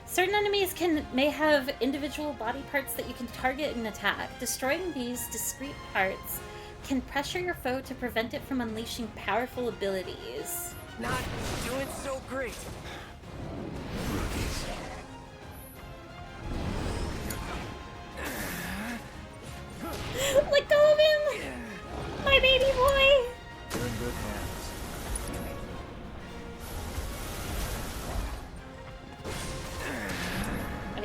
A: Certain enemies may have individual body parts that you can target and attack. Destroying these discrete parts can pressure your foe to prevent it from unleashing powerful abilities.
J: Not doing so great.
C: Rookies.
A: Let go of him! My baby boy!
C: You're in good hands.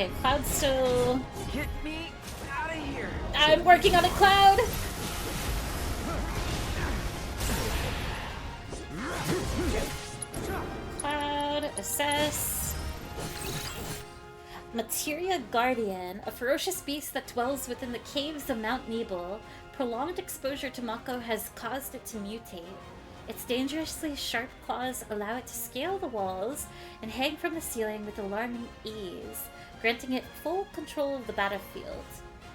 A: Okay, Cloud's still...
J: Get me out of here!
A: I'm working on a Cloud! Cloud, assess. Materia Guardian, a ferocious beast that dwells within the caves of Mount Nebel. Prolonged exposure to Mako has caused it to mutate. Its dangerously sharp claws allow it to scale the walls and hang from the ceiling with alarming ease, granting it full control of the battlefield.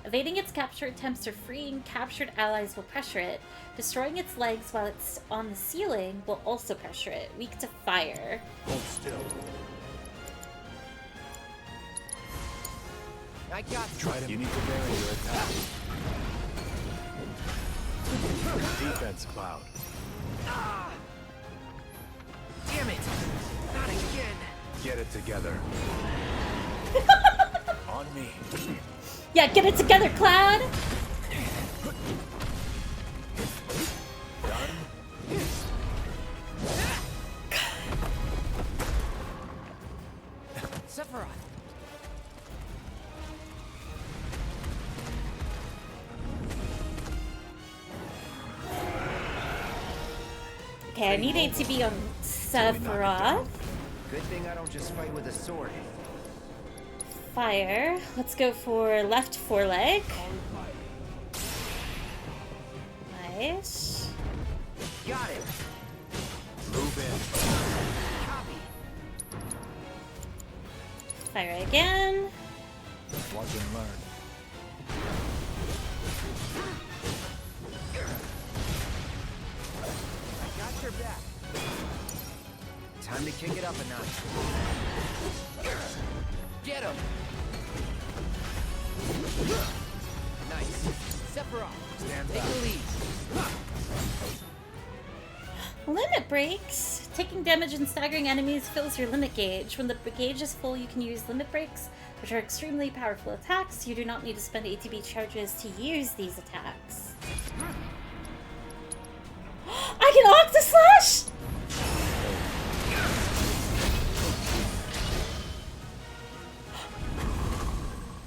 A: Evading its capture attempts or freeing captured allies will pressure it. Destroying its legs while it's on the ceiling will also pressure it. Weak to fire.
M: Hold still.
J: I got
C: Try to. You need to vary your attack. Defense, Cloud.
J: Ah! Damn it! Not again!
C: Get it together. On me.
A: Yeah, get it together, Cloud!
J: Sephiroth!
A: Okay, I need ATB on Sephiroth.
G: Good thing I don't just fight with a sword.
A: Fire. Let's go for left foreleg. Nice.
J: Got it!
C: Move in.
J: Copy!
A: Fire again.
C: Watch and learn.
J: I got your back. Time to kick it up a notch. Get him! Nice. Sephiroth,
C: Stand
J: take
C: back.
J: the lead.
A: Limit breaks. Taking damage and staggering enemies fills your limit gauge. When the gauge is full, you can use limit breaks, which are extremely powerful attacks. You do not need to spend ATB charges to use these attacks. I can Octoslash!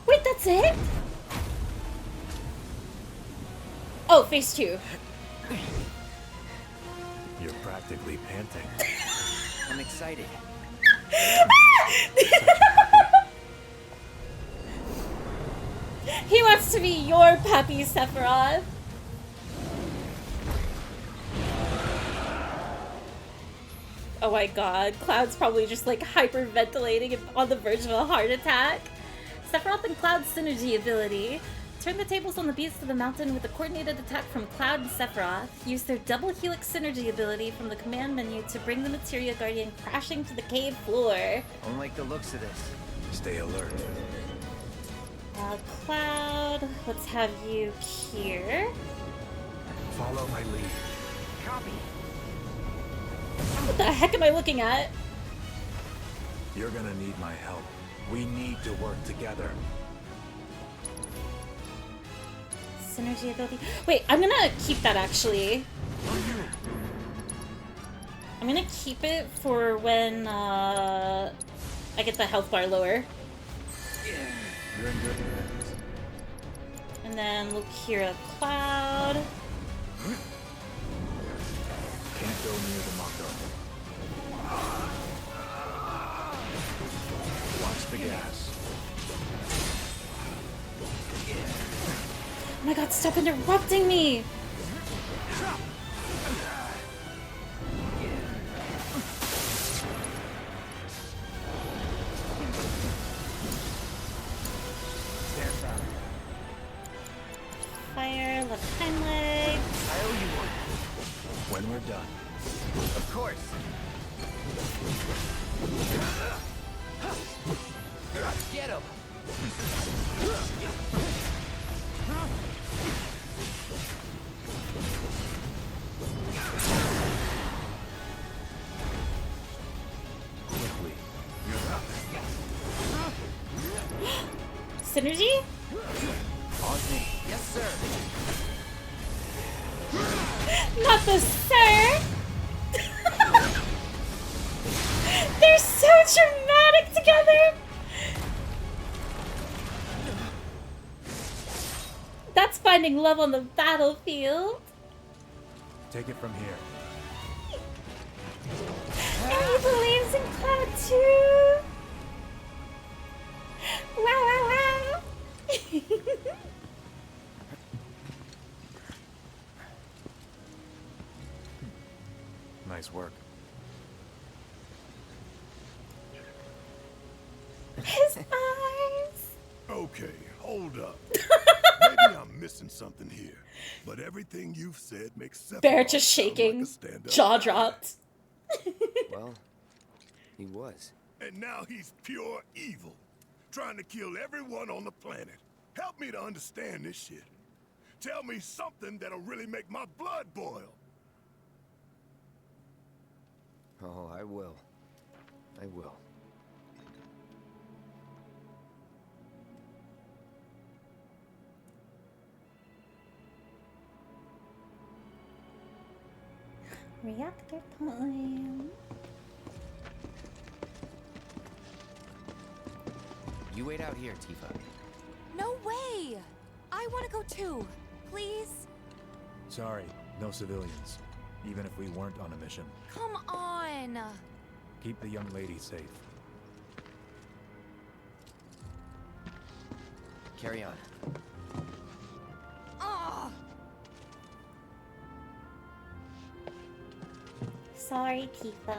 A: Wait, that's it? Oh, phase 2.
C: You're practically panting.
J: I'm excited.
A: He wants to be your puppy, Sephiroth. Oh my god, Cloud's probably just like hyperventilating and on the verge of a heart attack. Sephiroth and Cloud's synergy ability. Turn the tables on the beasts of the mountain with a coordinated attack from Cloud and Sephiroth. Use their double helix synergy ability from the command menu to bring the Materia Guardian crashing to the cave floor.
G: Don't like the looks of this.
C: Stay alert.
A: Cloud, let's have you here.
C: Follow my lead.
J: Copy.
A: What the heck am I looking at?
C: You're gonna need my help. We need to work together.
A: Synergy ability. Wait, I'm gonna keep that actually. I'm gonna keep it for when I get the health bar lower.
C: You're in good hands.
A: And then we'll cure a Cloud.
C: Can't go near the Mako. Watch the gas.
A: Oh my god, stop interrupting me! Fire, left hind leg.
J: I owe you one.
C: When we're done.
J: Of course. Get him.
C: Quickly.
A: Synergy?
C: On me.
J: Yes, sir.
A: Not the sir! They're so dramatic together! That's finding love on the battlefield.
C: Take it from here.
A: And he believes in Cloud too. Wow, wow, wow.
C: Nice work.
A: His eyes.
U: Okay, hold up. Maybe I'm missing something here, but everything you've said makes sense.
A: Bear just shaking, jaw dropped.
G: Well, he was.
U: And now he's pure evil, trying to kill everyone on the planet. Help me to understand this shit. Tell me something that'll really make my blood boil.
G: Oh, I will. I will.
A: Reactor time.
G: You wait out here, Tifa.
T: No way! I want to go too. Please?
C: Sorry, no civilians. Even if we weren't on a mission.
T: Come on!
C: Keep the young lady safe.
G: Carry on.
T: Ugh!
A: Sorry, Tifa.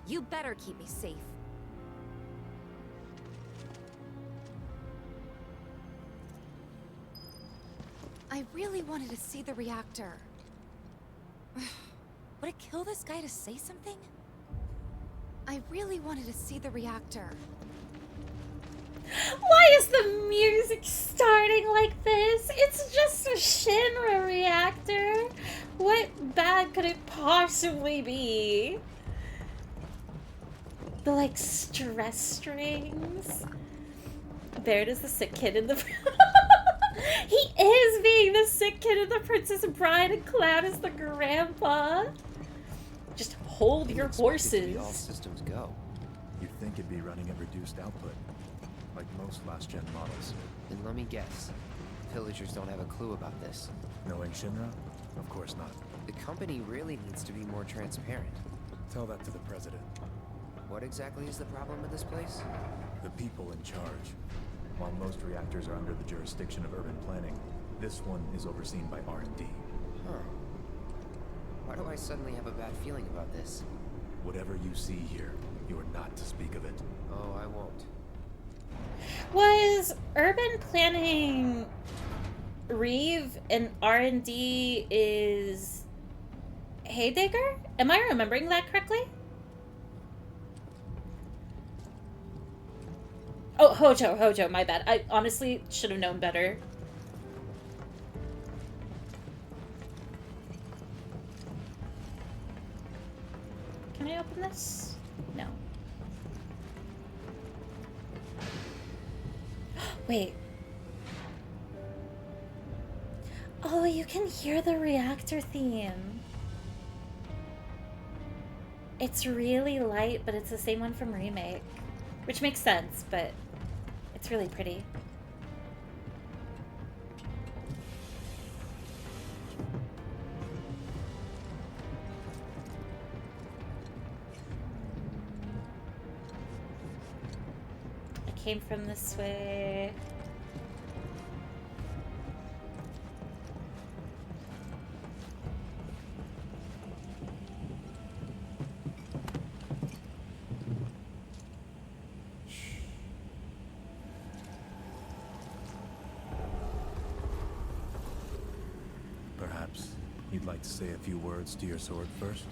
T: You better keep me safe. I really wanted to see the reactor. Would it kill this guy to say something? I really wanted to see the reactor.
A: Why is the music starting like this? It's just a Shinra reactor. What bad could it possibly be? The, like, stress strings. There it is, the sick kid in the... He is being the sick kid in the Princess Bride, and Cloud is the grandpa. Just hold your horses.
G: All systems go.
C: You'd think it'd be running at reduced output, like most last-gen models.
G: Then let me guess. Villagers don't have a clue about this.
C: Knowing Shinra? Of course not.
G: The company really needs to be more transparent.
C: Tell that to the president.
G: What exactly is the problem with this place?
C: The people in charge. While most reactors are under the jurisdiction of urban planning, this one is overseen by R&D.
G: Huh. Why do I suddenly have a bad feeling about this?
C: Whatever you see here, you are not to speak of it.
G: Oh, I won't.
A: Was urban planning Reeve and R&D is Heidegger? Am I remembering that correctly? Oh, Hojo, my bad. I honestly should have known better. Can I open this? No. Wait. Oh, you can hear the reactor theme. It's really light, but it's the same one from Remake. Which makes sense, but it's really pretty. I came from this way.
C: Perhaps you'd like to say a few words to your sword first?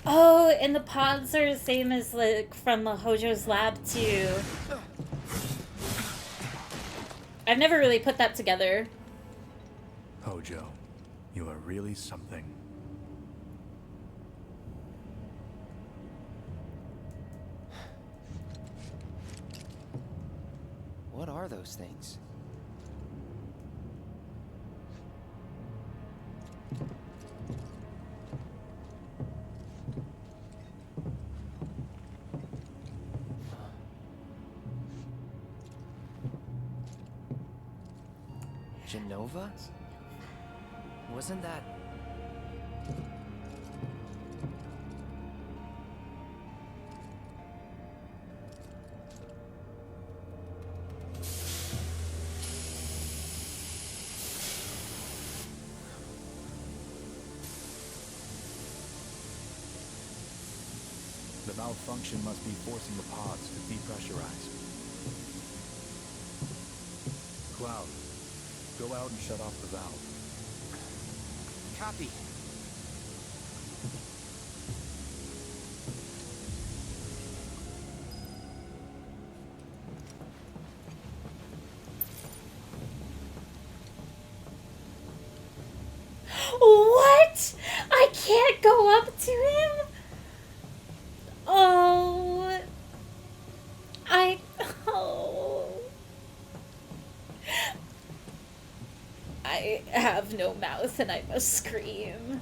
A: Oh, and the pods are the same as like from the Hojo's lab too. I've never really put that together.
C: Hojo, you are really something.
G: are those things? Genova? Wasn't that...
C: The malfunction must be forcing the pods to depressurize. Cloud, go out and shut off the valve.
G: Copy.
A: What? I can't go up to him? Oh. Oh. I have no mouth and I must scream.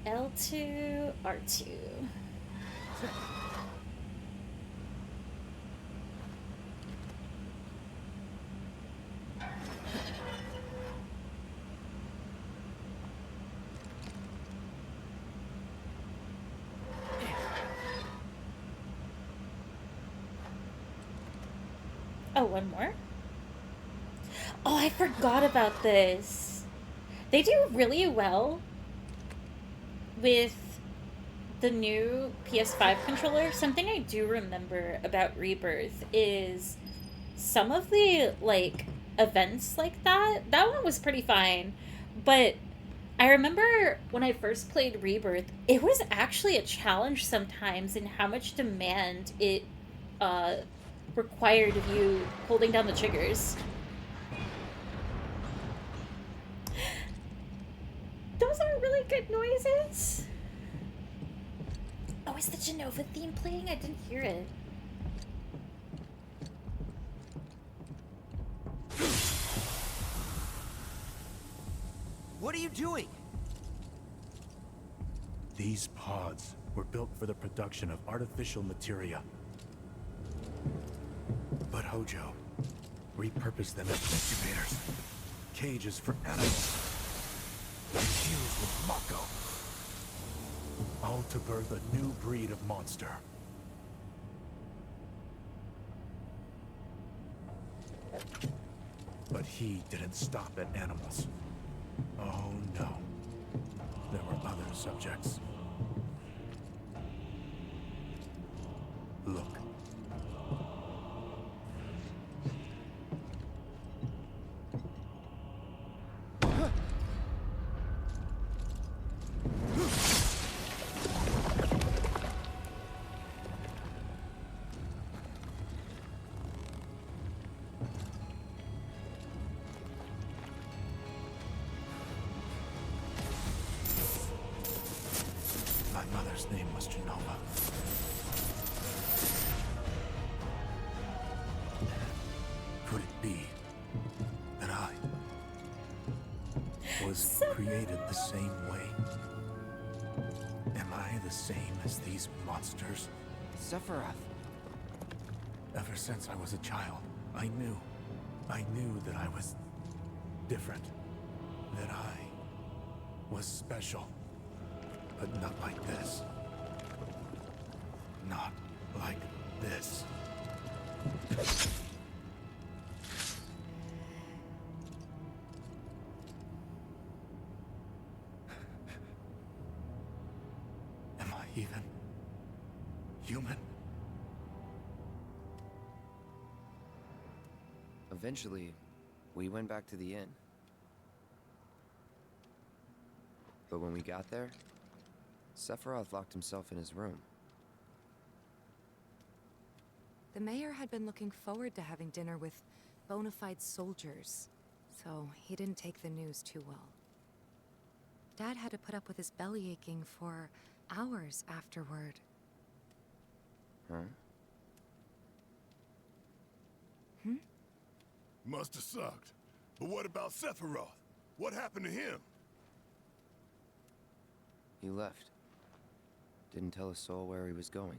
A: L2, R2. Oh, one more? Oh, I forgot about this. They do really well with the new PS5 controller. Something I do remember about Rebirth is some of the, like, events like that. That one was pretty fine. But I remember when I first played Rebirth, it was actually a challenge sometimes in how much demand it required of you holding down the triggers. Those are really good noises. Oh, is the Genova theme playing? I didn't hear it.
G: What are you doing?
C: These pods were built for the production of artificial materia. But Hojo repurposed them as incubators, cages for animals, infused with Mako, all to birth a new breed of monster. But he didn't stop at animals. Oh no, there were other subjects. Look. My mother's name was Genova. Could it be that I was created the same way? Am I the same as these monsters?
G: Sephiroth.
C: Ever since I was a child, I knew that I was different, that I was special, but not like this. Not like this. Am I even human?
G: Eventually, we went back to the inn. But when we got there, Sephiroth locked himself in his room.
K: The mayor had been looking forward to having dinner with bona fide soldiers, so he didn't take the news too well. Dad had to put up with his belly aching for hours afterward.
G: Huh?
U: Must have sucked. But what about Sephiroth? What happened to him?
G: He left. Didn't tell a soul where he was going.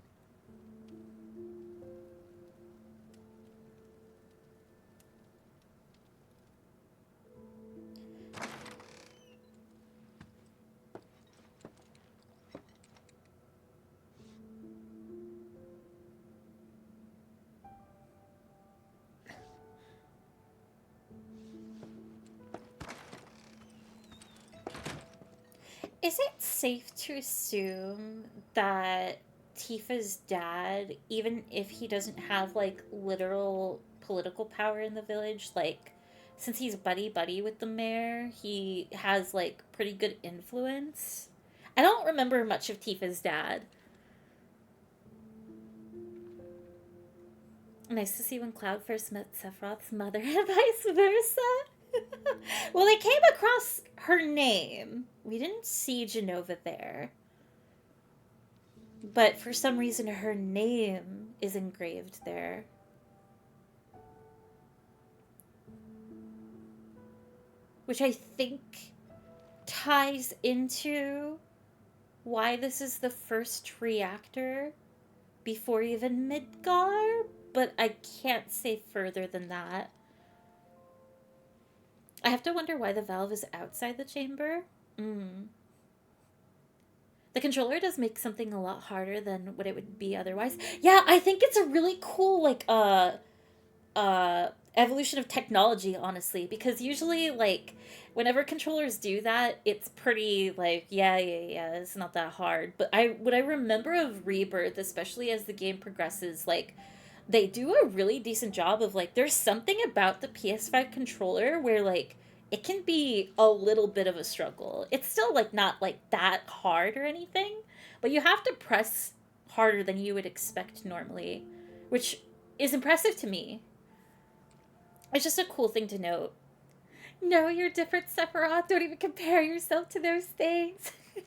A: Is it safe to assume that Tifa's dad, even if he doesn't have like literal political power in the village, like since he's buddy with the mayor, he has like pretty good influence? I don't remember much of Tifa's dad. Nice to see when Cloud first met Sephiroth's mother and vice versa. Well, they came across her name. We didn't see Genova there. But for some reason, her name is engraved there. Which I think ties into why this is the first reactor before even Midgar, but I can't say further than that. I have to wonder why the valve is outside the chamber. The controller does make something a lot harder than what it would be otherwise. Yeah, I think it's a really cool, like, evolution of technology, honestly, because usually, like, whenever controllers do that, it's pretty, like, yeah, it's not that hard. But what I remember of Rebirth, especially as the game progresses, like, they do a really decent job of, like, there's something about the PS5 controller where, like, it can be a little bit of a struggle. It's still, like, not, like, that hard or anything, but you have to press harder than you would expect normally, which is impressive to me. It's just a cool thing to note. No, you're different, Sephiroth. Don't even compare yourself to those things. He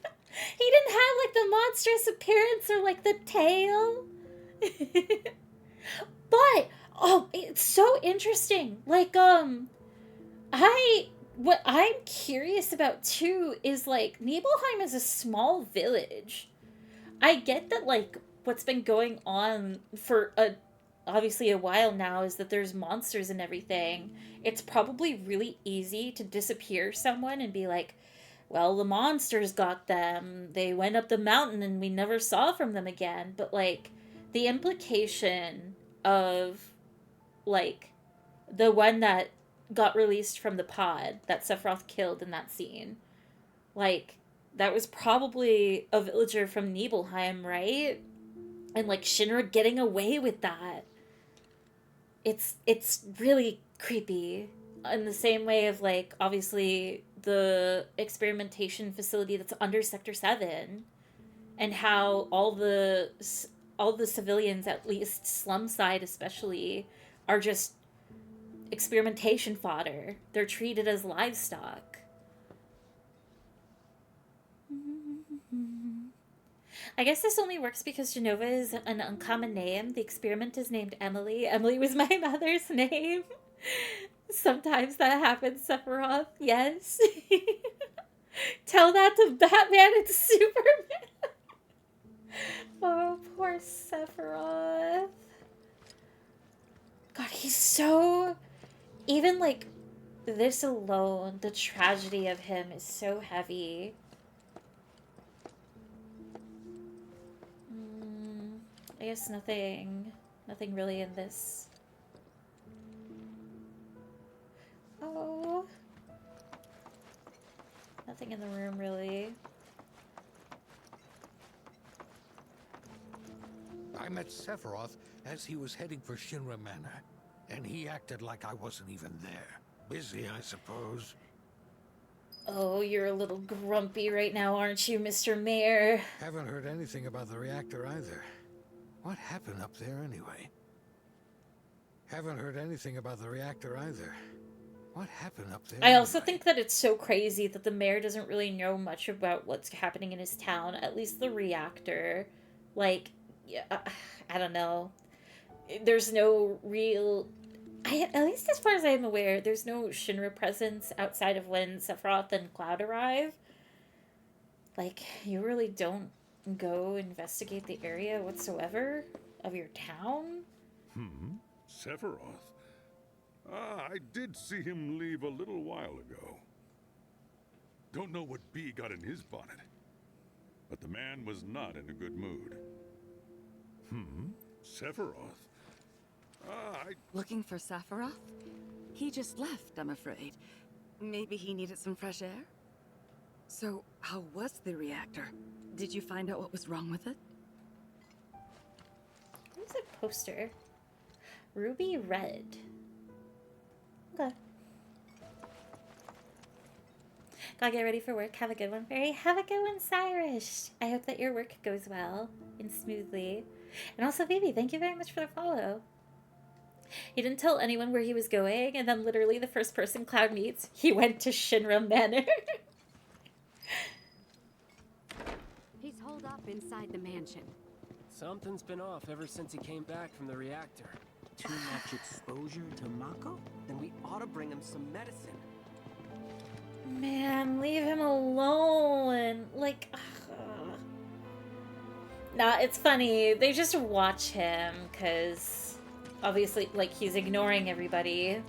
A: didn't have, like, the monstrous appearance or, like, the tail. But, oh, it's so interesting. Like, what I'm curious about, too, is, like, Nibelheim is a small village. I get that, like, what's been going on for, obviously a while now is that there's monsters and everything. It's probably really easy to disappear someone and be like, well, the monsters got them. They went up the mountain and we never saw from them again. But, like, the implication of, like, the one that got released from the pod that Sephiroth killed in that scene, like, that was probably a villager from Nibelheim, right? And, like, Shinra getting away with that. It's really creepy. In the same way of, like, obviously the experimentation facility that's under Sector 7, and how all the civilians, at least slum side especially, are just experimentation fodder. They're treated as livestock. I guess this only works because Genova is an uncommon name. The experiment is named Emily. Emily was my mother's name. Sometimes that happens, Sephiroth. Yes. Tell that to Batman and Superman. Oh, poor Sephiroth. God, he's so... Even, like, this alone, the tragedy of him is so heavy. I guess nothing really in this. Oh. Nothing in the room, really.
L: I met Sephiroth as he was heading for Shinra Manor, and he acted like I wasn't even there. Busy, I suppose.
A: Oh, you're a little grumpy right now, aren't you, Mr. Mayor?
L: Haven't heard anything about the reactor either. What happened up there anyway? Haven't heard anything about the reactor either. What happened up there?
A: I also think that it's so crazy that the mayor doesn't really know much about what's happening in his town, at least the reactor. Like, yeah, I don't know. There's no real... at least as far as I'm aware, there's no Shinra presence outside of when Sephiroth and Cloud arrive. Like, you really don't go investigate the area whatsoever of your town?
F: Sephiroth? Ah, I did see him leave a little while ago. Don't know what bee got in his bonnet, but the man was not in a good mood. Sephiroth? Ah,
P: Looking for Sephiroth? He just left, I'm afraid. Maybe he needed some fresh air? So, how was the reactor? Did you find out what was wrong with it?
A: What's a poster? Ruby Red. Okay. Gotta get ready for work. Have a good one, Fairy. Have a good one, Cyrus. I hope that your work goes well and smoothly. And also, Vivi, thank you very much for the follow. He didn't tell anyone where he was going, and then literally the first person Cloud meets, he went to Shinra Manor.
B: He's holed up inside the mansion.
M: Something's been off ever since he came back from the reactor. Too much exposure to Mako? Then we ought to bring him some medicine.
A: Man, leave him alone. Like, nah, it's funny. They just watch him, because obviously, like, he's ignoring everybody.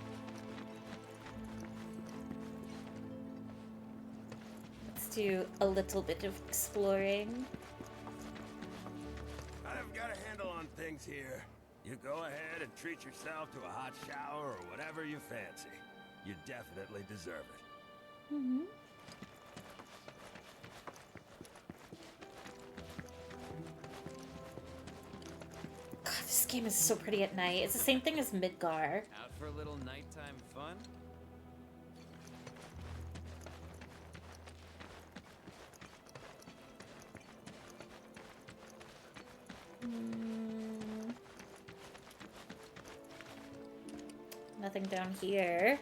A: Let's do a little bit of exploring.
V: I've got a handle on things here. You go ahead and treat yourself to a hot shower or whatever you fancy. You definitely deserve it.
A: God, this game is so pretty at night. It's the same thing as Midgar.
J: Out for a little nighttime fun?
A: Nothing down here.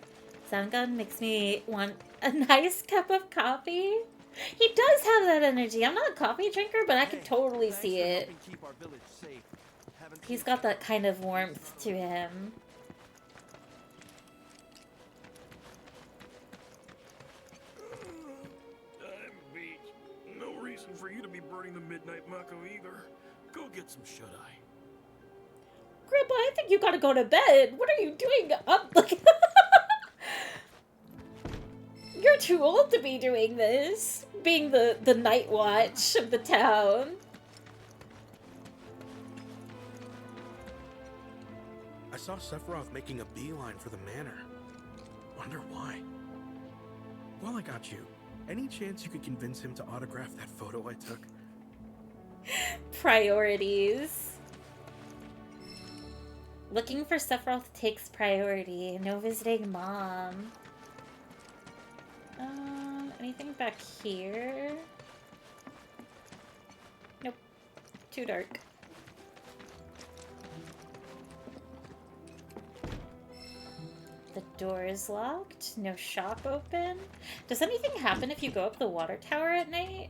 A: Soundgun makes me want a nice cup of coffee. He does have that energy. I'm not a coffee drinker, but I can totally see it. He's got that kind of warmth to him.
E: I'm beat. No reason for you to be burning the midnight Mako either. Go get some shut-eye.
A: Grandpa, I think you gotta go to bed. What are you doing up? You're too old to be doing this. Being the night watch of the town.
E: I saw Sephiroth making a beeline for the manor. Wonder why. Well, I got you. Any chance you could convince him to autograph that photo I took?
A: Priorities. Looking for Sephiroth takes priority. No visiting mom. Anything back here? Nope. Too dark. The door is locked. No shop open. Does anything happen if you go up the water tower at night?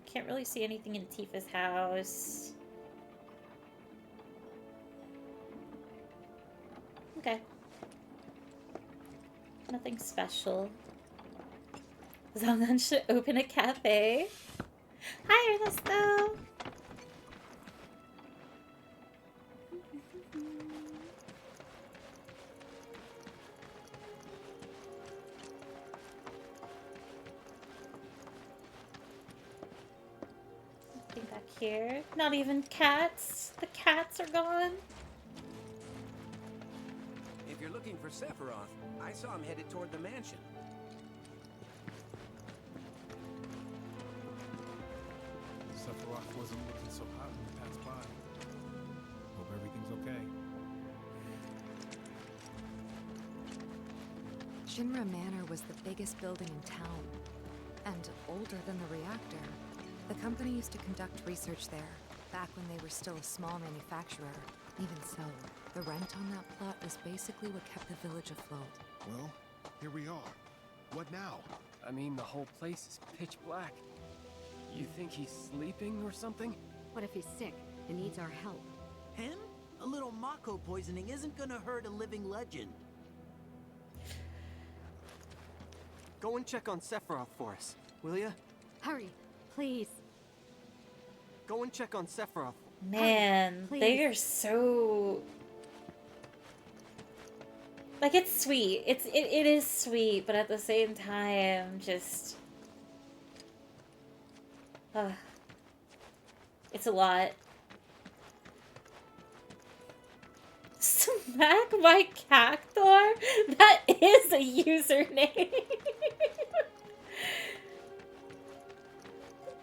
A: Can't really see anything in Tifa's house. Okay. Nothing special. Someone should open a cafe. Hi, Ernesto! Nothing back here. Not even cats. The cats are gone.
V: If you're looking for Sephiroth, I saw him headed toward the mansion.
C: Sephiroth wasn't looking so hot when we passed by. Hope everything's okay.
K: Shinra Manor was the biggest building in town. And older than the reactor. The company used to conduct research there, back when they were still a small manufacturer. Even so, the rent on that plot was basically what kept the village afloat.
I: Well, here we are. What now?
M: I mean, the whole place is pitch black. You think he's sleeping or something?
B: What if he's sick and needs our help?
D: Him? A little Mako poisoning isn't gonna hurt a living legend.
M: Go and check on Sephiroth for us, will ya?
B: Hurry, please.
M: Go and check on Sephiroth.
A: Man,
B: Please.
A: they are so... Like, it's sweet. It is sweet, but at the same time, just... it's a lot. Smack my cactor? That is a username.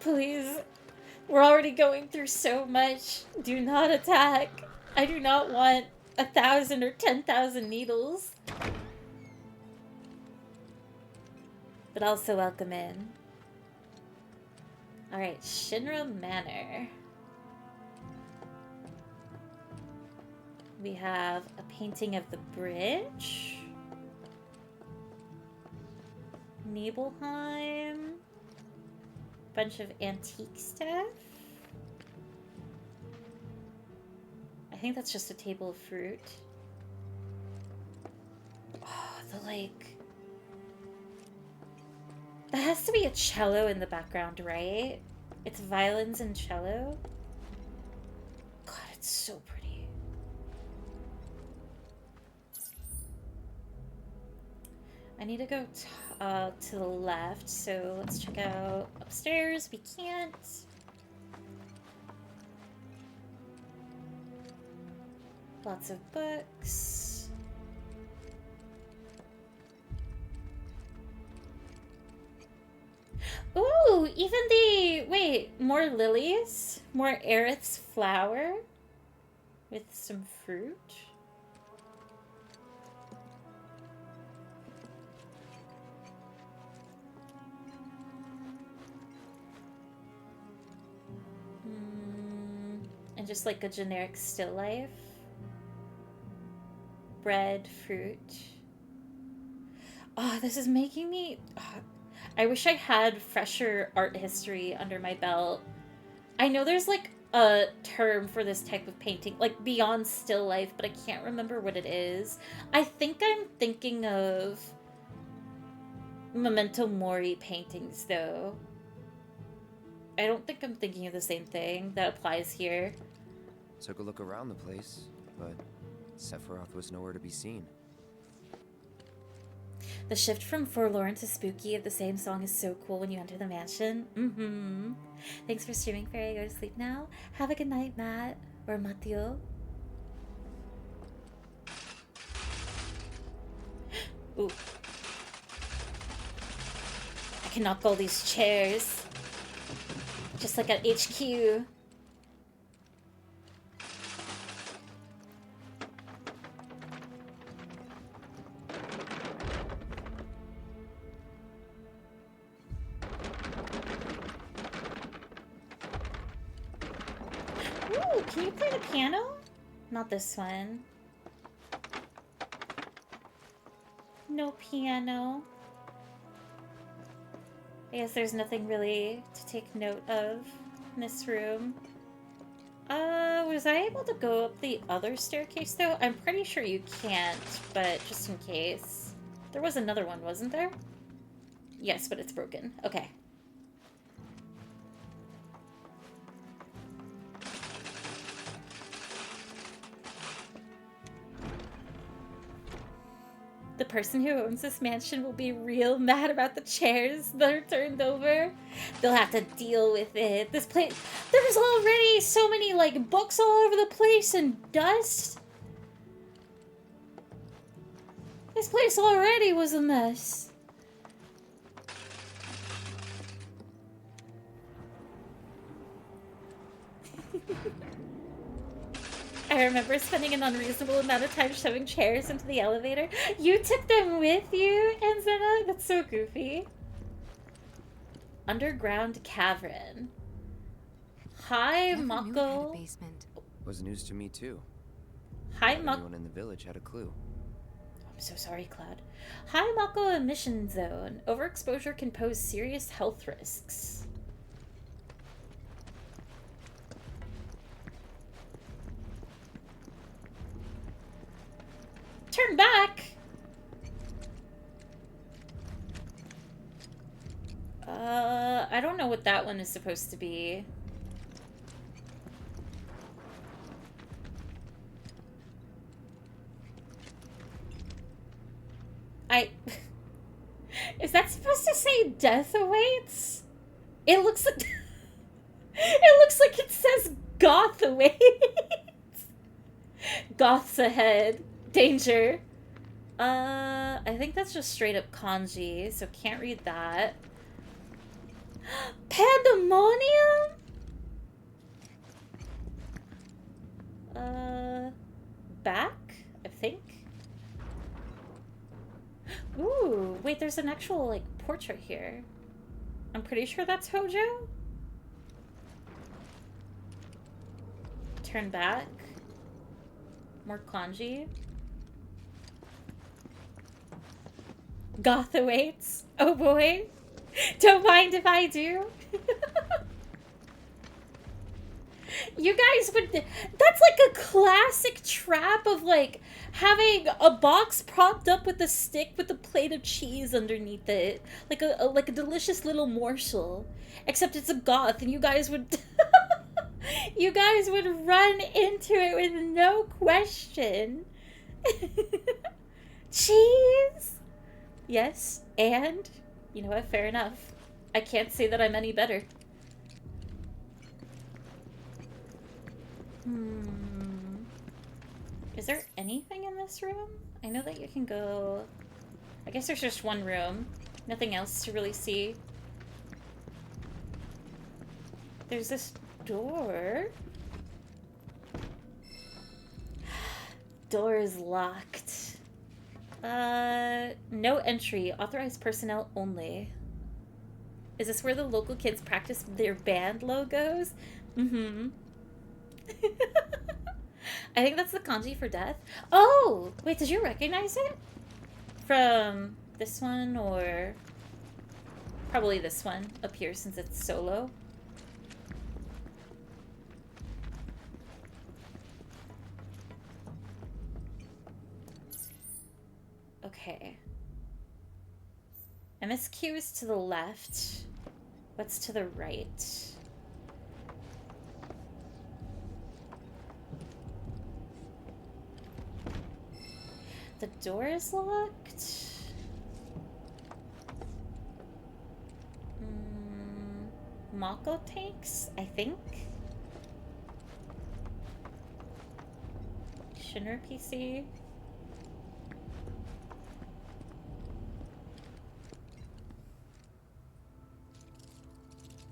A: Please. We're already going through so much. Do not attack. I do not want 1,000 or 10,000 needles. But also welcome in. Alright, Shinra Manor. We have a painting of the bridge. Nibelheim. Bunch of antique stuff. I think that's just a table of fruit. Oh, the like... That has to be a cello in the background, right? It's violins and cello. God, it's so pretty. I need to go to the left, so let's check out upstairs. We can't. Lots of books. Ooh, even the... Wait, more lilies? More Aerith's flower? With some fruit? And just like a generic still life. Bread, fruit. Oh, this is making me... Oh, I wish I had fresher art history under my belt. I know there's like a term for this type of painting, like beyond still life, but I can't remember what it is. I think I'm thinking of Memento Mori paintings, though. I don't think I'm thinking of the same thing that applies here.
G: Took a look around the place, but Sephiroth was nowhere to be seen.
A: The shift from forlorn to spooky of the same song is so cool when you enter the mansion. Mm-hmm. Thanks for streaming, Fairy. Go to sleep now. Have a good night, Matt. Or Mateo. Ooh. I can knock all these chairs. Just like at HQ. Ooh, can you play the piano? Not this one. No piano. I guess there's nothing really to take note of in this room. Was I able to go up the other staircase though? I'm pretty sure you can't, but just in case. There was another one, wasn't there? Yes, but it's broken. Okay. The person who owns this mansion will be real mad about the chairs that are turned over. They'll have to deal with it. This place, there's already so many like books all over the place and dust. This place already was a mess. I remember spending an unreasonable amount of time shoving chairs into the elevator. You took them with you, Anzena? That's so goofy. Underground cavern. Hi,
K: Never knew it had a
A: Mako.
K: basement.
G: Was news to me too.
A: Hi,
G: Not
A: Mako.
G: anyone in the village had a clue.
A: I'm so sorry, Cloud. High Mako emission zone. Overexposure can pose serious health risks. Turn back! I don't know what that one is supposed to be. Is that supposed to say death awaits? It looks like... It looks like it says goth awaits. Goths ahead. Danger. I think that's just straight up kanji, so can't read that. Pandemonium? Back? I think? Ooh, wait, there's an actual, like, portrait here. I'm pretty sure that's Hojo? Turn back. More kanji. Goth awaits. Oh boy. Don't mind if I do. You guys would... That's like a classic trap of like having a box propped up with a stick with a plate of cheese underneath it. Like a delicious little morsel. Except it's a goth and you guys would... You guys would run into it with no question. Cheese? Yes, and... You know what? Fair enough. I can't say that I'm any better. Is there anything in this room? I know that you can go... I guess there's just one room. Nothing else to really see. There's this door. Door is locked. No entry. Authorized personnel only. Is this where the local kids practice their band logos? Mm-hmm. I think that's the kanji for death. Oh! Wait, did you recognize it? From this one or... Probably this one up here since it's solo. Okay. MSQ is to the left. What's to the right? The door is locked. Mako tanks, I think. Shinra PC.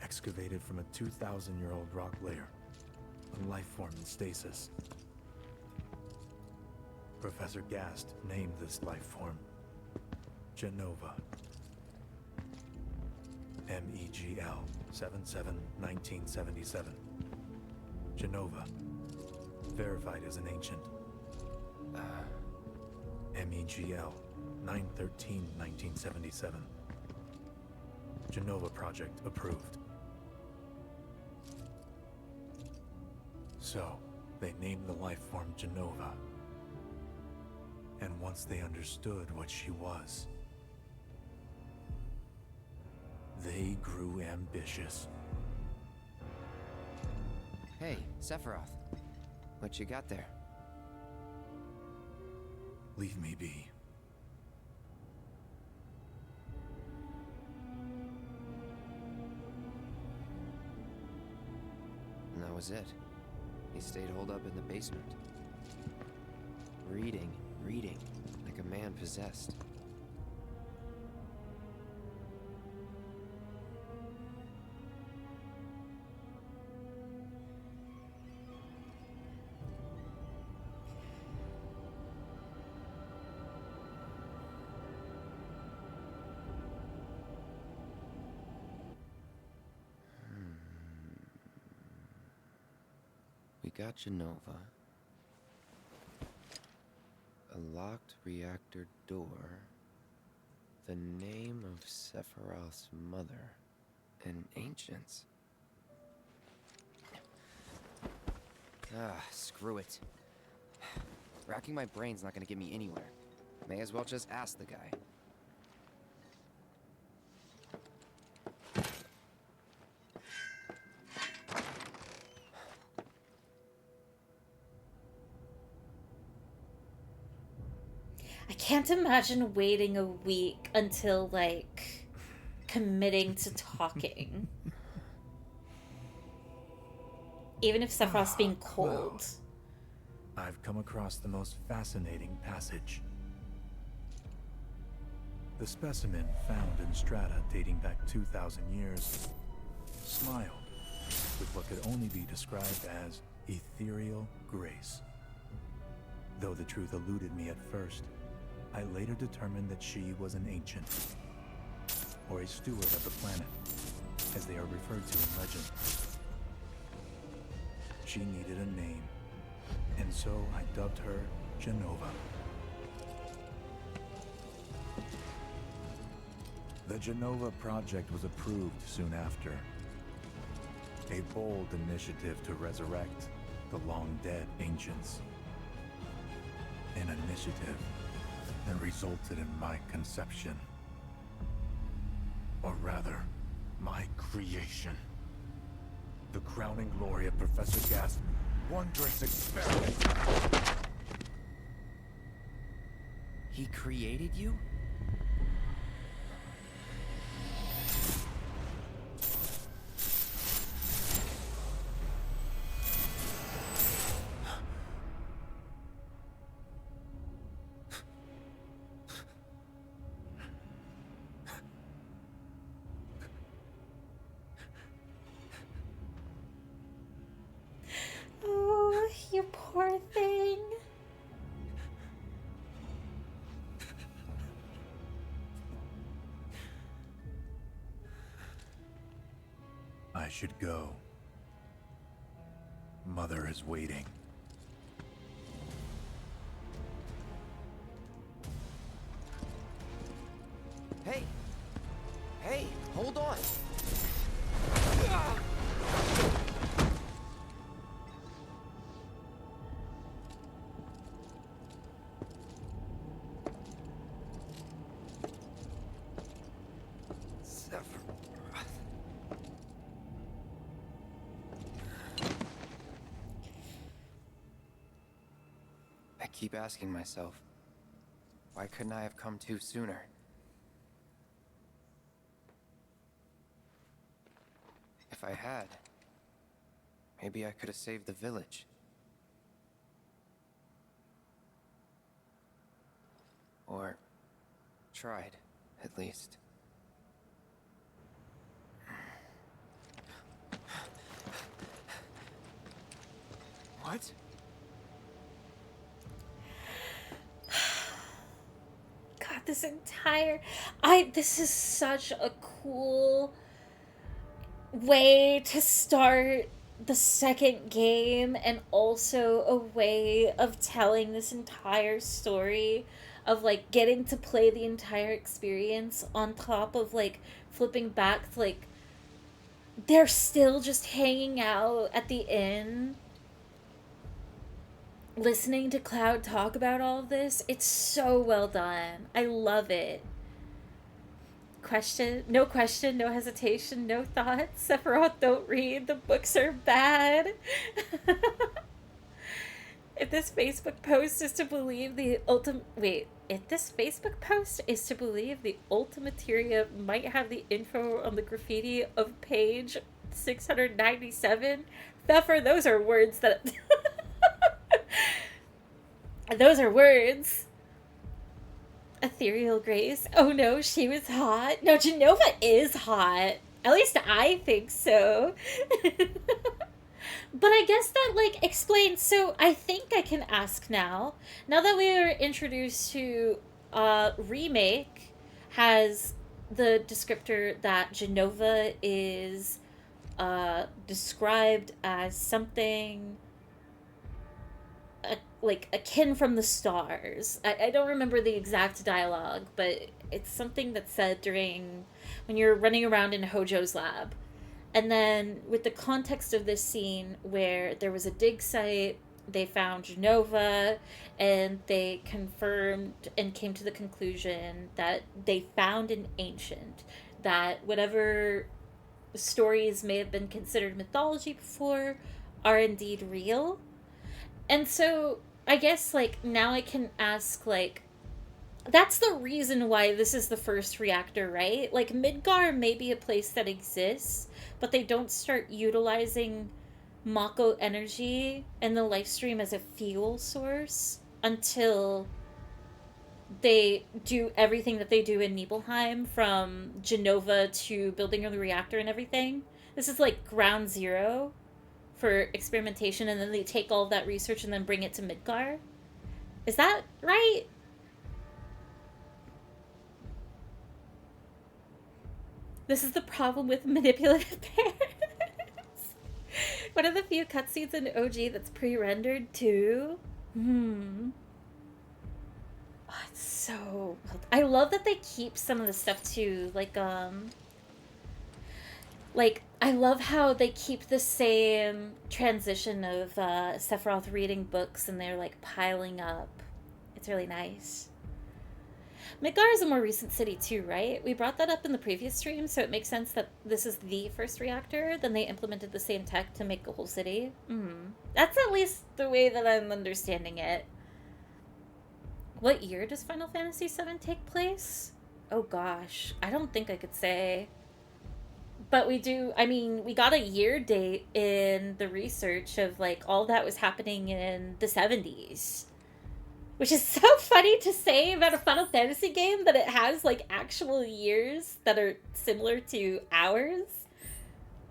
C: Excavated from a 2,000-year-old rock layer. A life form in stasis. Professor Gast named this life form Genova. MEGL 77-1977. Genova. Verified as an ancient. MEGL 9/13/1977. Genova project approved. So, they named the life form Genova. And once they understood what she was, they grew ambitious.
G: Hey, Sephiroth. What you got there?
C: Leave me be.
G: And that was it. He stayed holed up in the basement. Reading, like a man possessed. we got Genova. A locked reactor door. The name of Sephiroth's mother. And ancients. Screw it. Racking my brain's not gonna get me anywhere. May as well just ask the guy.
A: I can't imagine waiting a week until, like, committing to talking. Even if Sephiroth's being cold.
C: Well, I've come across the most fascinating passage. The specimen found in strata dating back 2,000 years smiled with what could only be described as ethereal grace. Though the truth eluded me at first, I later determined that she was an ancient, or a steward of the planet, as they are referred to in legend. She needed a name, and so I dubbed her Genova. The Genova project was approved soon after. A bold initiative to resurrect the long-dead ancients. An initiative that resulted in my conception. Or rather, my creation. The crowning glory of Professor Gas' wondrous experiment.
G: He created you?
A: Oh, you poor thing.
C: I should go. Mother is waiting.
G: Hey! Hey, hold on! I keep asking myself, why couldn't I have come to sooner? If I had, maybe I could have saved the village. Or tried, at least. What?
A: God, this is such a cool way to start the second game, and also a way of telling this entire story of, like, getting to play the entire experience on top of, like, flipping back to, like, they're still just hanging out at the inn, listening to Cloud talk about all of this. It's so well done. I love it. No question, no hesitation, no thoughts. Sephiroth, don't read. The books are bad. If this Facebook post is to believe the Ultimateria might have the info on the graffiti of page 697. Thuffer, those are words that... those are words. Ethereal Grace. Oh no, she was hot. No, Genova is hot. At least I think so. But I guess that, like, explains... So, I think I can ask now. Now that we are introduced to Remake has the descriptor that Genova is described as something like akin from the stars. I don't remember the exact dialogue, but it's something that's said during when you're running around in Hojo's lab. And then with the context of this scene where there was a dig site, they found Genova, and they confirmed and came to the conclusion that they found an ancient, that whatever stories may have been considered mythology before are indeed real. And so I guess like now I can ask, like, that's the reason why this is the first reactor, right? Like, Midgar may be a place that exists, but they don't start utilizing Mako energy and the life stream as a fuel source until they do everything that they do in Nibelheim, from Genova to building of the reactor and everything. This is like ground zero for experimentation, and then they take all of that research and then bring it to Midgar. Is that right? This is the problem with manipulative parents. One of the few cutscenes in OG that's pre-rendered too. Oh, it's so... I love that they keep some of the stuff too. Like, I love how they keep the same transition of Sephiroth reading books and they're like piling up. It's really nice. Midgar is a more recent city too, right? We brought that up in the previous stream, so it makes sense that this is the first reactor. Then they implemented the same tech to make a whole city. That's at least the way that I'm understanding it. What year does Final Fantasy VII take place? Oh gosh, I don't think I could say. But we do, I mean, we got a year date in the research of like all that was happening in the 70s. Which is so funny to say about a Final Fantasy game, that it has like actual years that are similar to ours.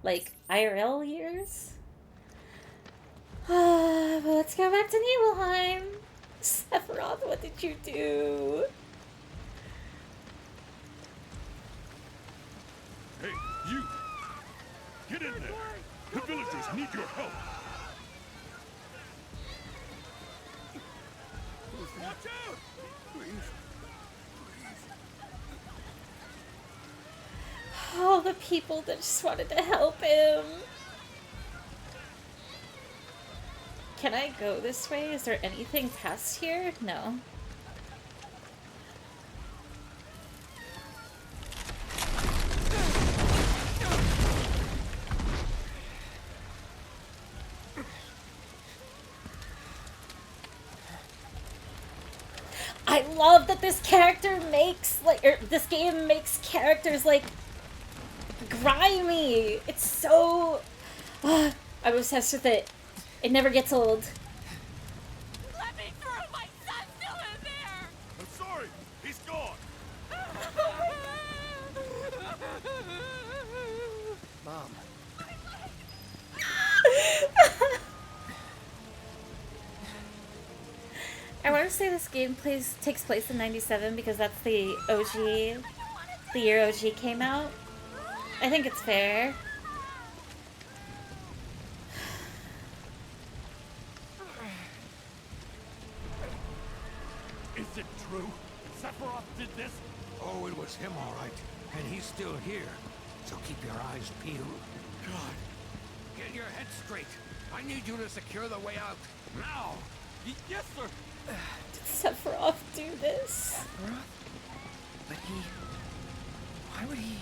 A: Like IRL years. But let's go back to Nibelheim. Sephiroth, what did you do?
U: Hey, you! Get in there! The villagers need your help! Watch out! Please.
A: All the people that just wanted to help him. Can I go this way? Is there anything past here? No. I love that this character makes, like, or this game makes characters, like, grimy. It's so... I'm obsessed with it. It never gets old.
I: Let me through! My son's still in there!
U: I'm sorry! He's gone!
G: Mom.
A: I want to say this game takes place in '97 because that's the OG, the year OG came out. I think it's fair.
U: Is it true? Sephiroth did this?
L: Oh, it was him, all right. And he's still here. So keep your eyes peeled. God. Get your head straight. I need you to secure the way out. Now!
I: Yes, sir!
A: Did Sephiroth do this?
G: Sephiroth? But he... Why would he...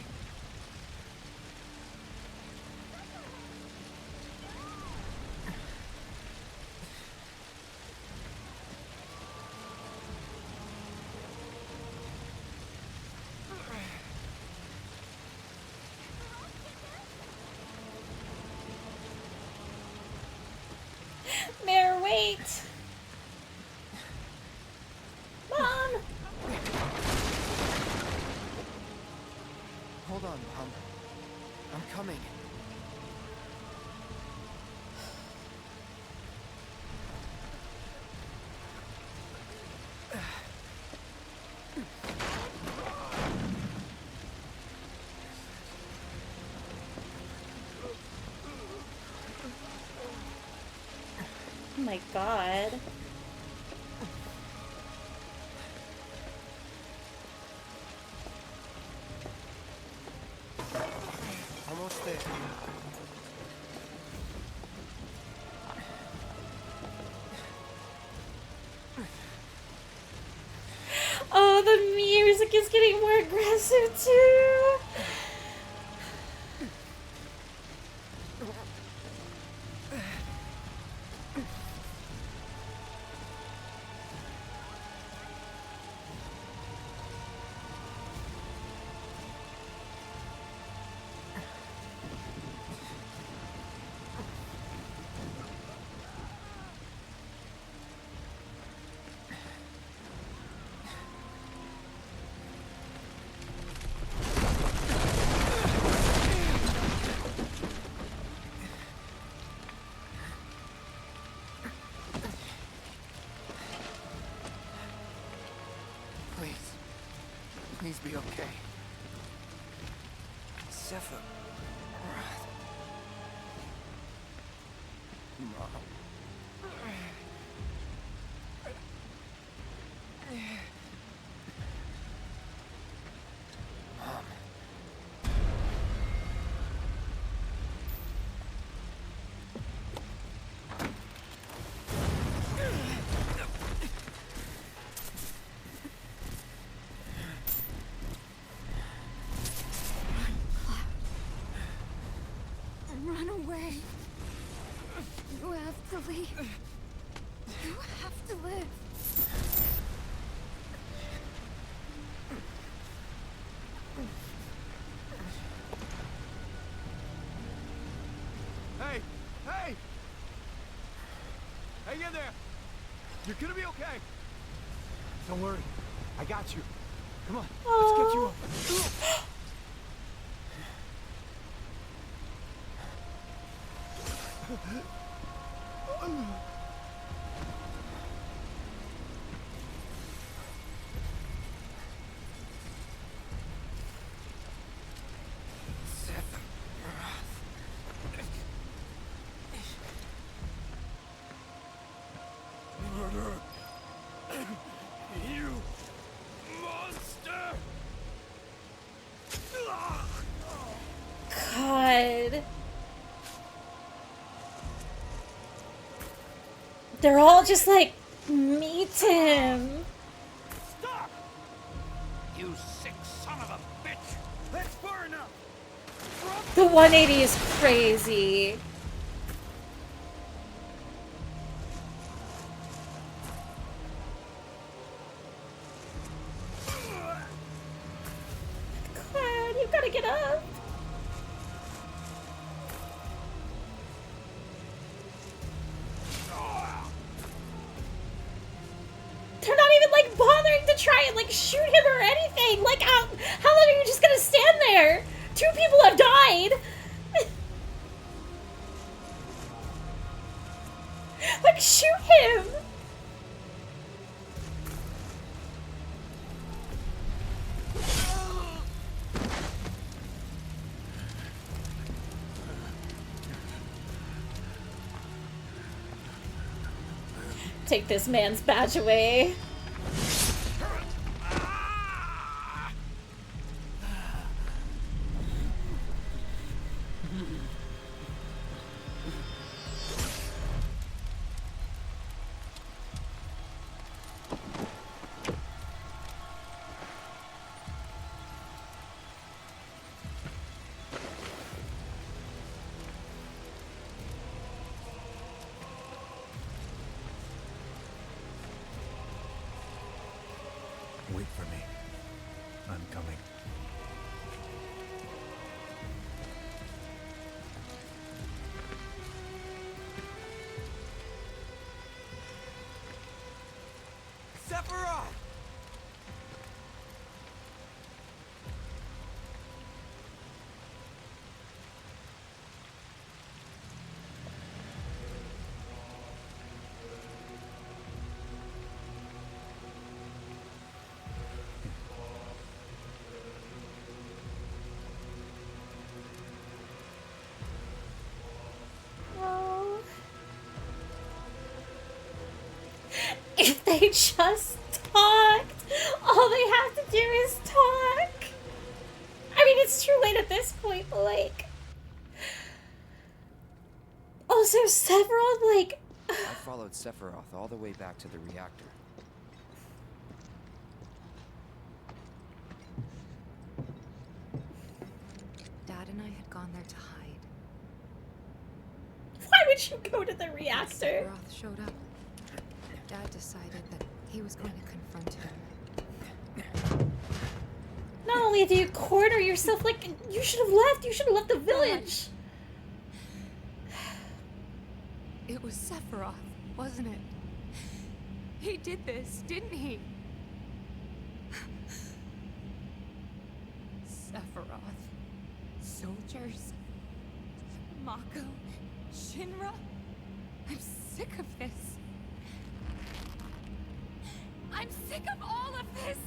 A: Mare, wait! Mom!
G: Hold on, Mom. I'm coming.
A: Oh my god. is getting more aggressive too.
G: Please be okay. Sephiroth. Mom. Mom.
T: Run away. You have to leave. You have to live.
I: Hey! Hey! Hang in there! You're gonna be okay! Don't worry. I got you. Come on, let's get you up.
V: You monster!
A: God. They're all just like, meet him.
I: Stop! You sick son of a bitch! That's far enough!
A: The 180 is crazy. Cloud, you gotta get up. They're not even like bothering to try and like shoot him or anything. Like, how long are you just gonna stand there? 2 people have died. Like, shoot him. Take this man's badge away.
C: Wait for me. I'm coming.
I: Sephiroth!
A: Oh. If they just talked, all they have to do is talk. I mean, it's too late at this point, but like. Also, Sephiroth, like.
G: I followed Sephiroth all the way back to the reactor.
K: and I had gone there to hide.
A: Why would you go to the reactor?
K: Sephiroth showed up. Dad decided that he was going to confront him.
A: Not only do you corner yourself, like, you should have left. You should have left the village.
K: It was Sephiroth, wasn't it? He did this, didn't he? Sephiroth. Soldiers. Mako. Shinra. I'm sick of this. I'm sick of all of this!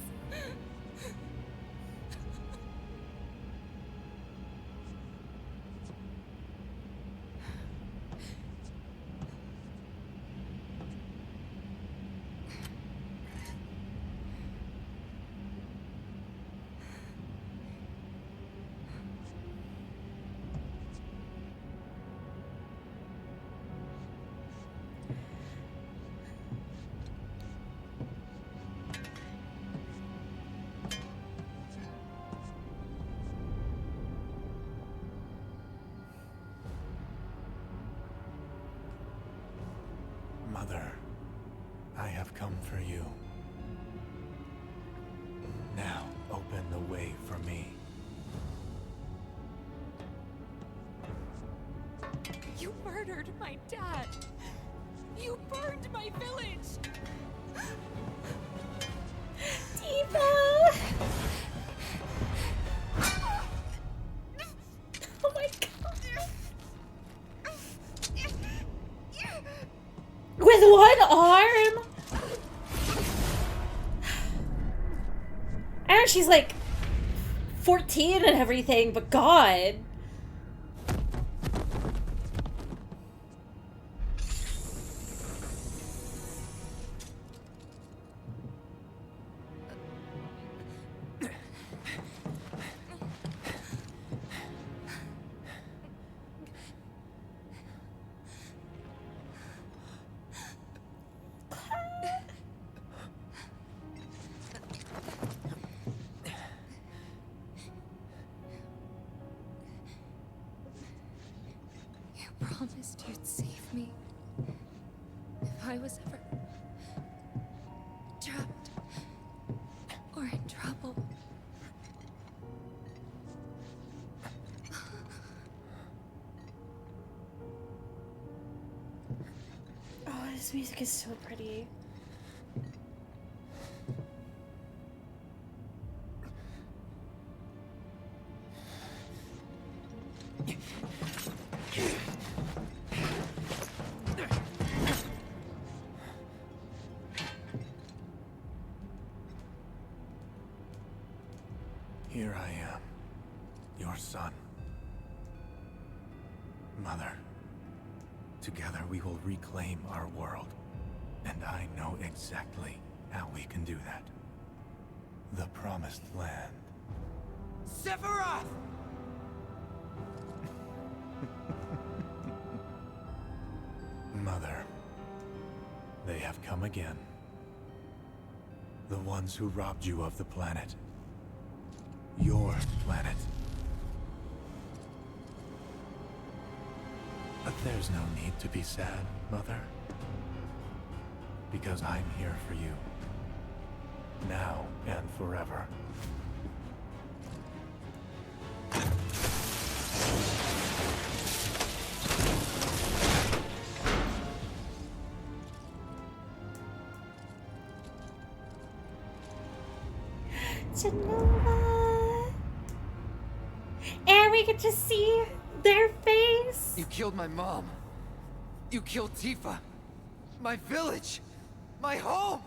C: Mother, I have come for you. Now, open the way for me.
K: You murdered my dad! You burned my village!
A: Tifa! Oh my god. With one arm? I know she's like 14 and everything, but God.
K: Promised you'd save me if I was ever trapped or in trouble.
A: Oh, this music is so pretty.
C: Here I am, your son. Mother, together we will reclaim our world. And I know exactly how we can do that. The Promised Land.
J: Sephiroth!
C: Mother, they have come again. The ones who robbed you of the planet. Your planet. But there's no need to be sad, Mother. Because I'm here for you. Now and forever.
A: Genova. And we get to see their face.
J: You killed my mom. You killed Tifa. My village. My home.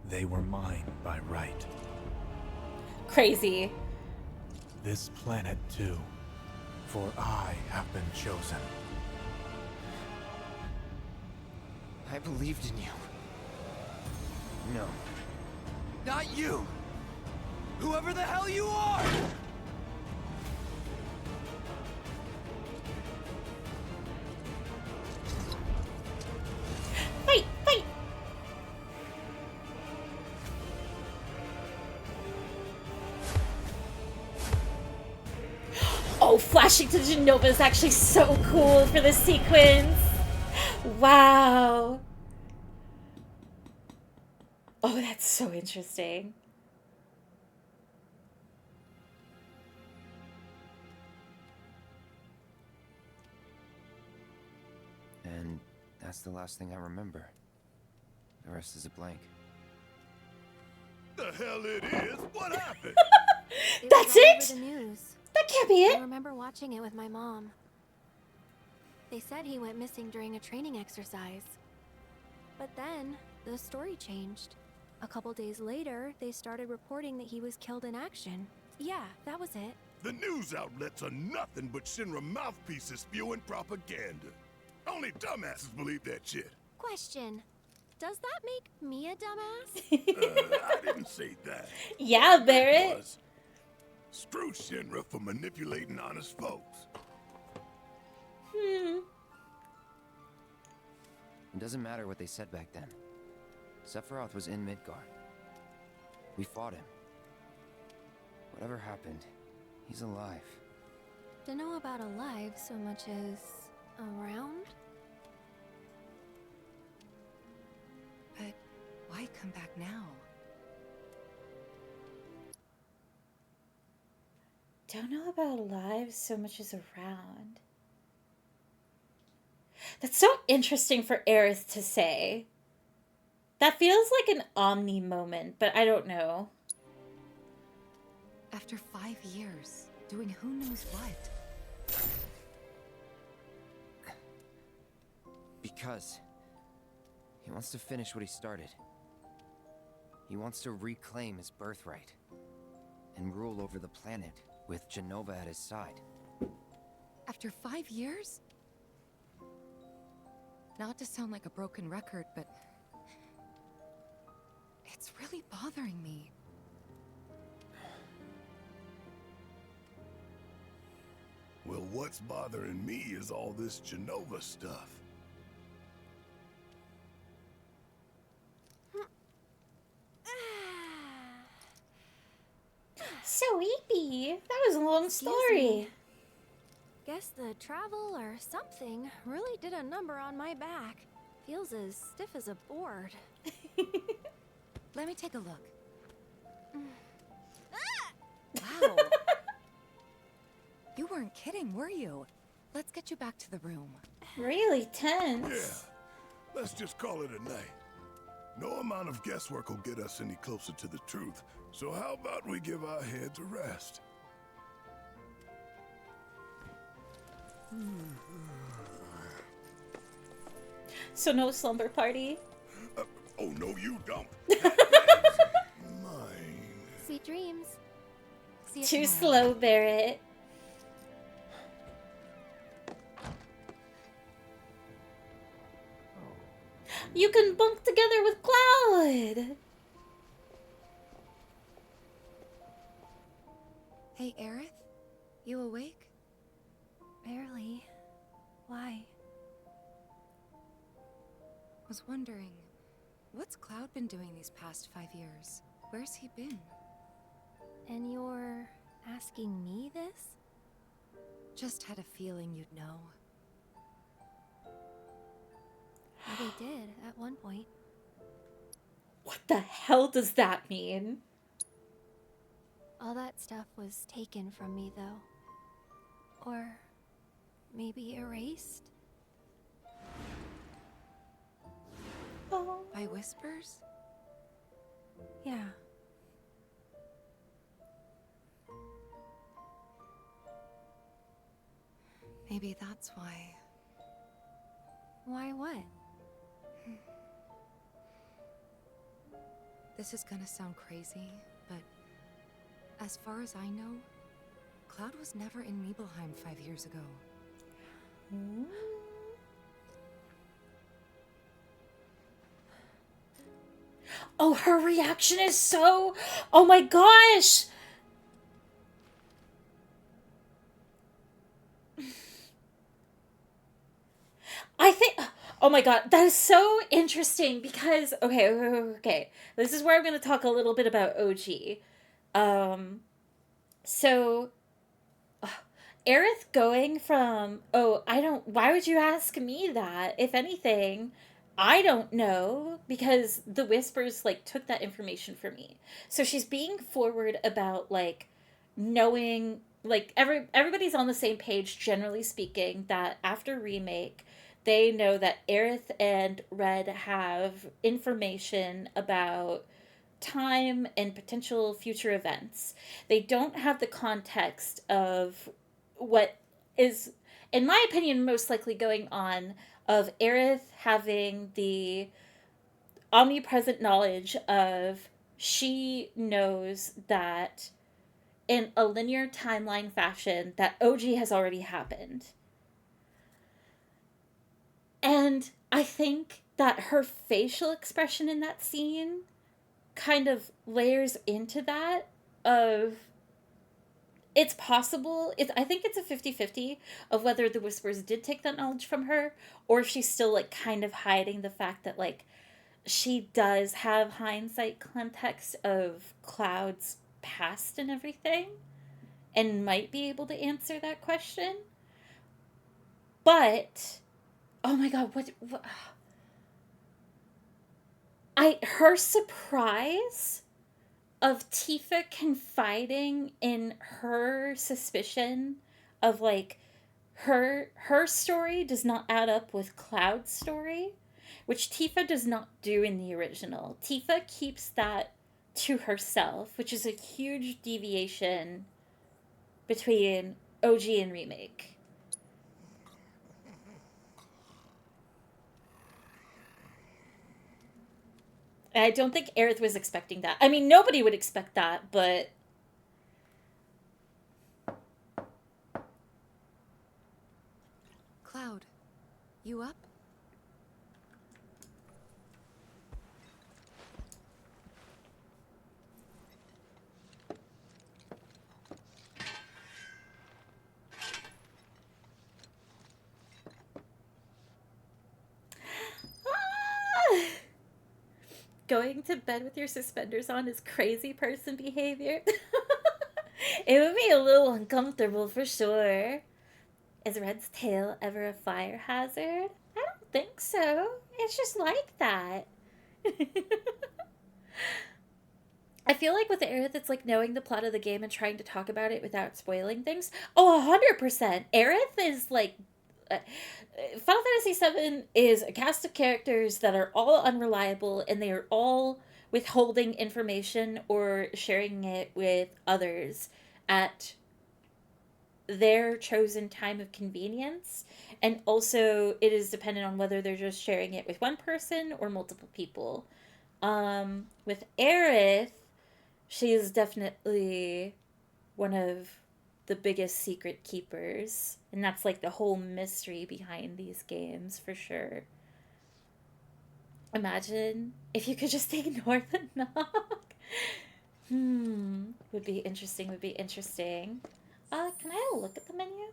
C: They were mine by right.
A: Crazy.
C: This planet too. For I have been chosen.
J: I believed in you. No. Not you! Whoever the hell you are!
A: Fight! Fight! flashing to Genova is actually so cool for this sequence. Wow. Oh, that's so interesting.
G: And that's the last thing I remember. The rest is a blank.
U: The hell it is? What happened?
A: That's
O: all
A: it?
O: over the news.
A: That can't be it.
O: I remember watching it with my mom. They said he went missing during a training exercise. But then, the story changed. A couple days later, they started reporting that he was killed in action. Yeah, that was it.
U: The news outlets are nothing but Shinra mouthpieces spewing propaganda. Only dumbasses believe that shit.
O: Question. Does that make me a dumbass?
U: I didn't say that.
A: Yeah, Barrett.
U: Was, screw Shinra for manipulating honest folks.
A: Hmm.
G: It doesn't matter what they said back then. Sephiroth was in Midgard. We fought him. Whatever happened, he's alive.
O: Don't know about alive so much as around?
K: But why come back now?
A: Don't know about alive so much as around. That's so interesting for Aerith to say. That feels like an Omni moment, but I don't know.
K: After 5 years, doing who knows what?
G: Because he wants to finish what he started. He wants to reclaim his birthright and rule over the planet with Genova at his side.
K: After 5 years? Not to sound like a broken record, but it's really bothering me.
U: Well, what's bothering me is all this Genova stuff.
A: So weepy. That was a long
O: Excuse
A: story.
O: me. Guess the travel or something really did a number on my back. Feels as stiff as a board.
K: Let me take a look.
O: Ah!
K: Wow. You weren't kidding, were you? Let's get you back to the room.
A: Really tense.
U: Yeah, let's just call it a night. No amount of guesswork will get us any closer to the truth. So how about we give our heads a rest?
A: So no slumber party?
U: Oh, no, you don't.
O: Sweet dreams. See you
A: Too
O: tomorrow.
A: slow, Barrett. You can bunk together with Cloud.
K: Hey, Aerith? You awake?
O: Barely. Why?
K: Was wondering, what's Cloud been doing these past 5 years? Where's he been?
O: And you're asking me this?
K: Just had a feeling you'd know.
O: They did at one point.
A: What the hell does that mean?
O: All that stuff was taken from me, though. Or maybe erased?
A: Oh.
K: By whispers?
O: Yeah.
K: Maybe that's why.
O: Why what?
K: This is gonna sound crazy, but as far as I know, Cloud was never in Nibelheim 5 years ago.
A: Oh, her reaction is so... Oh my gosh! I think... Oh my god, that is so interesting because... Okay. This is where I'm going to talk a little bit about OG. So... Aerith going from, oh, why would you ask me that? If anything, I don't know, because the Whispers, like, took that information from me. So she's being forward about, like, knowing, like, everybody's on the same page, generally speaking, that after Remake, they know that Aerith and Red have information about time and potential future events. They don't have the context of what is, in my opinion, most likely going on, of Aerith having the omnipresent knowledge of, she knows that in a linear timeline fashion that OG has already happened. And I think that her facial expression in that scene kind of layers into that of, it's possible, I think it's a 50-50 of whether the Whispers did take that knowledge from her, or if she's still, like, kind of hiding the fact that, like, she does have hindsight context of Cloud's past and everything, and might be able to answer that question. But, oh my god, what her surprise of Tifa confiding in her suspicion of, like, her story does not add up with Cloud's story, which Tifa does not do in the original. Tifa keeps that to herself, which is a huge deviation between OG and Remake. And I don't think Aerith was expecting that. I mean, nobody would expect that, but...
K: Cloud, you up?
A: Going to bed with your suspenders on is crazy person behavior. It would be a little uncomfortable for sure. Is Red's tail ever a fire hazard? I don't think so. It's just like that. I feel like with Aerith, it's like knowing the plot of the game and trying to talk about it without spoiling things. Oh, 100%. Aerith is like... Final Fantasy VII is a cast of characters that are all unreliable, and they are all withholding information or sharing it with others at their chosen time of convenience. And also, it is dependent on whether they're just sharing it with one person or multiple people. With Aerith, she is definitely one of the biggest secret keepers, and that's like the whole mystery behind these games for sure. Imagine if you could just ignore the knock. Would be interesting. Can I have a look at the menu?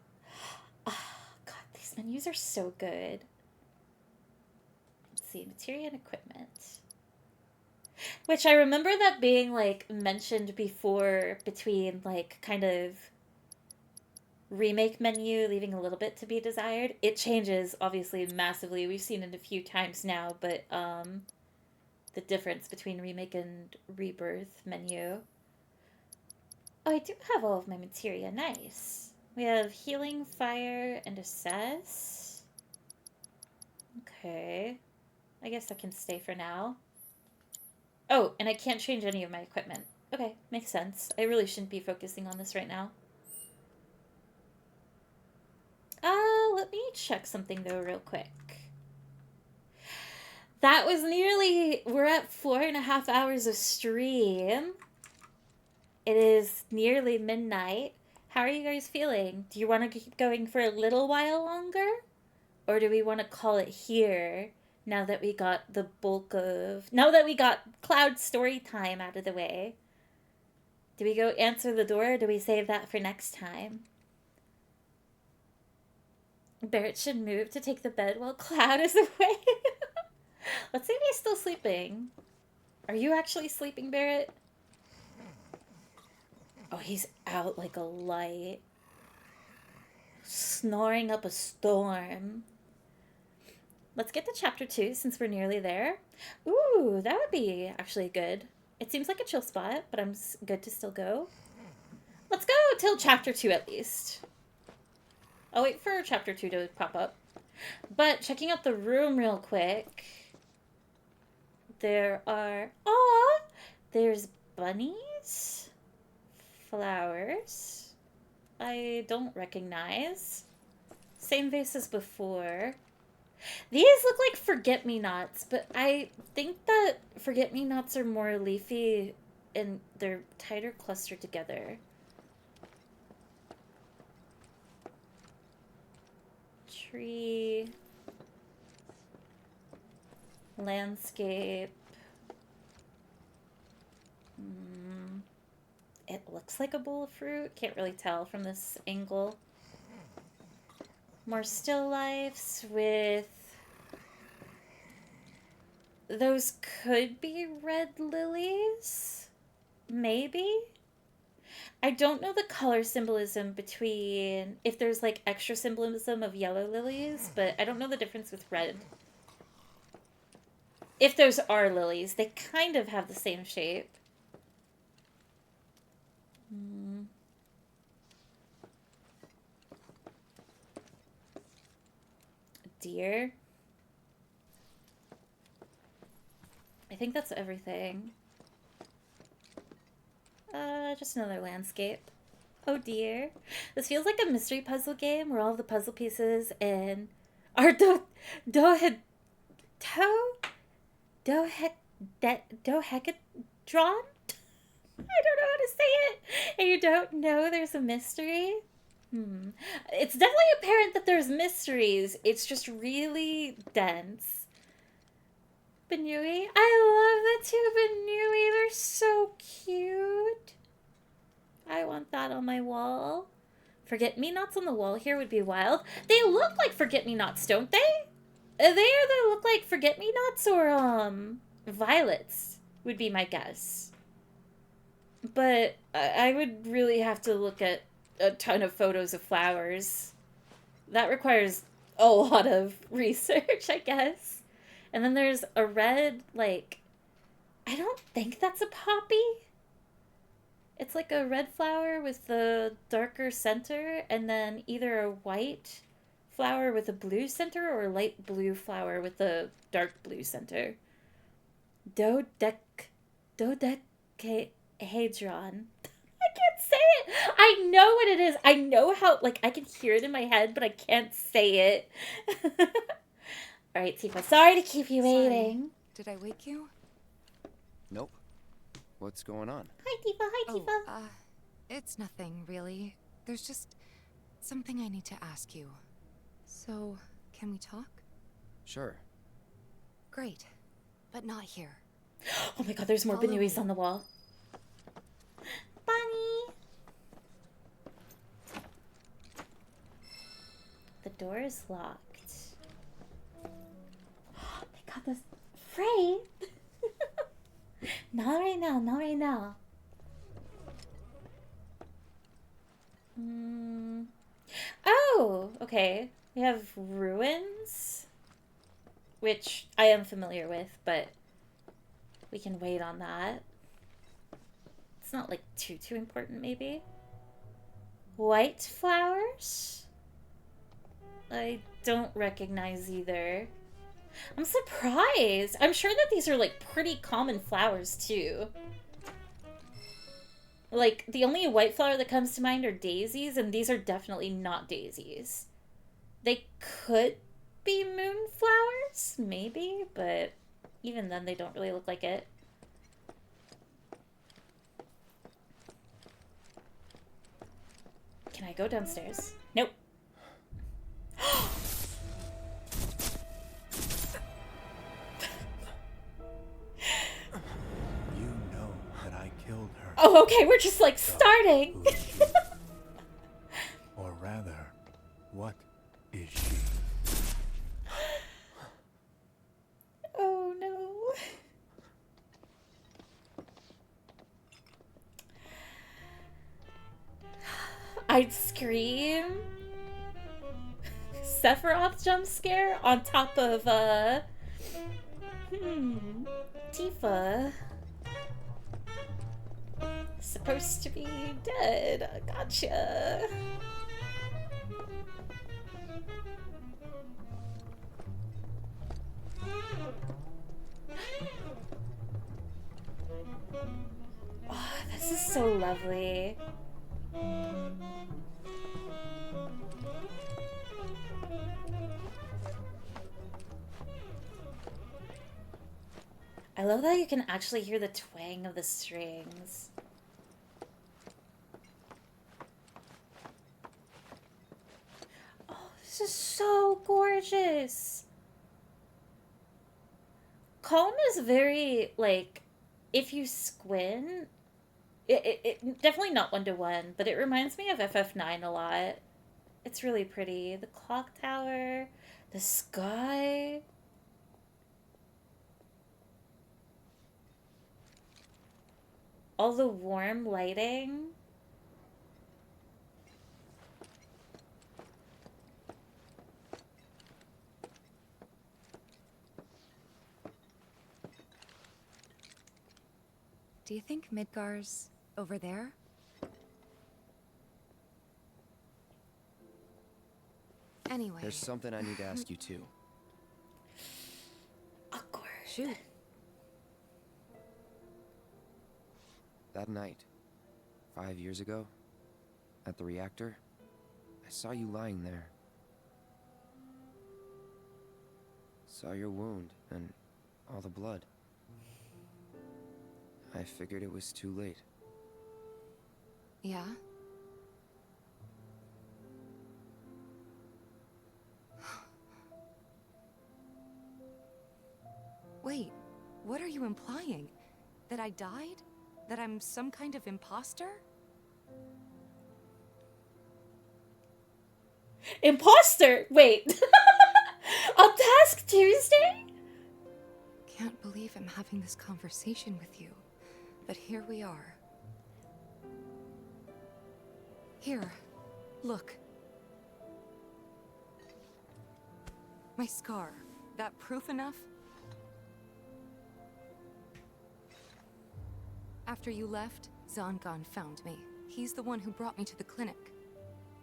A: Oh god, these menus are so good. Let's see, materia and equipment, which I remember that being like mentioned before, between like kind of Remake menu leaving a little bit to be desired. It changes obviously massively. We've seen it a few times now, but the difference between Remake and Rebirth menu. Oh, I do have all of my materia. Nice. We have healing, fire, and assess. Okay. I guess that can stay for now. Oh, and I can't change any of my equipment. Okay, makes sense. I really shouldn't be focusing on this right now. Let me check something though real quick. That was we're at 4.5 hours of stream. It is nearly midnight. How are you guys feeling? Do you want to keep going for a little while longer? Or do we want to call it here now that we got Cloud story time out of the way? Do we go answer the door, or do we save that for next time? Barrett should move to take the bed while Cloud is away. Let's see if he's still sleeping. Are you actually sleeping, Barrett? Oh, he's out like a light. Snoring up a storm. Let's get to chapter 2 since we're nearly there. Ooh, that would be actually good. It seems like a chill spot, but I'm good to still go. Let's go till chapter 2 at least. I'll wait for chapter 2 to pop up. But checking out the room real quick. There are... Aw! There's bunnies. Flowers. I don't recognize. Same vase as before. These look like forget-me-nots, but I think that forget-me-nots are more leafy and they're tighter clustered together. Tree. Landscape. It looks like a bowl of fruit. Can't really tell from this angle. More still lifes with... Those could be red lilies? Maybe? I don't know the color symbolism between... If there's like extra symbolism of yellow lilies, but I don't know the difference with red. If those are lilies, they kind of have the same shape. Deer. I think that's everything. Just another landscape. Oh dear. This feels like a mystery puzzle game where all of the puzzle pieces and are dodecadron? I don't know how to say it. And you don't know there's a mystery? It's definitely apparent that there's mysteries. It's just really dense. Benui. I love the two Benui. They're so cute. I want that on my wall. Forget-me-nots on the wall here would be wild. They look like forget-me-nots, don't they? They either look like forget-me-nots or, violets would be my guess. But I would really have to look at a ton of photos of flowers. That requires a lot of research, I guess. And then there's a red, like, I don't think that's a poppy. It's like a red flower with the darker center, and then either a white flower with a blue center or a light blue flower with a dark blue center. Dodecahedron. I can't say it. I know what it is. I know how, like, I can hear it in my head, but I can't say it. All right, Tifa. Sorry to keep you waiting.
K: Did I wake you?
G: Nope. What's going on?
A: Hi, Tifa. Hi, Tifa.
K: It's nothing, really. There's just something I need to ask you. So, can we talk?
G: Sure.
K: Great. But not here.
A: Oh my god, there's more Benuis on the wall. Bunny! The door is locked. They got this Frey! Not right now, not right now. Oh, okay. We have ruins, which I am familiar with, but we can wait on that. It's not like too important, maybe. White flowers? I don't recognize either. I'm surprised. I'm sure that these are like pretty common flowers too. Like, the only white flower that comes to mind are daisies, and these are definitely not daisies. They could be moonflowers, maybe, but even then they don't really look like it. Can I go downstairs? Nope.
C: You know that I killed her.
A: Oh, okay, we're just like starting.
C: Or rather, what is she?
A: Oh no. I'd scream Sephiroth jump scare on top of, Tifa. Supposed to be dead. Gotcha. Oh, this is so lovely. I love that you can actually hear the twang of the strings. Oh, this is so gorgeous. Calm is very, like, if you squint, it definitely not 1-to-1, but it reminds me of FF9 a lot. It's really pretty. The clock tower, the sky. All the warm lighting.
K: Do you think Midgar's over there? Anyway.
G: There's something I need to ask you too.
A: Awkward.
K: Shoot.
G: That night, 5 years ago, at the reactor, I saw you lying there. Saw your wound and all the blood. I figured it was too late.
K: Yeah? Wait, what are you implying? That I died? That I'm some kind of imposter?
A: Imposter? Wait. On Task Tuesday?
K: Can't believe I'm having this conversation with you. But here we are. Here, look. My scar. That proof enough? After you left, Zangan found me. He's the one who brought me to the clinic.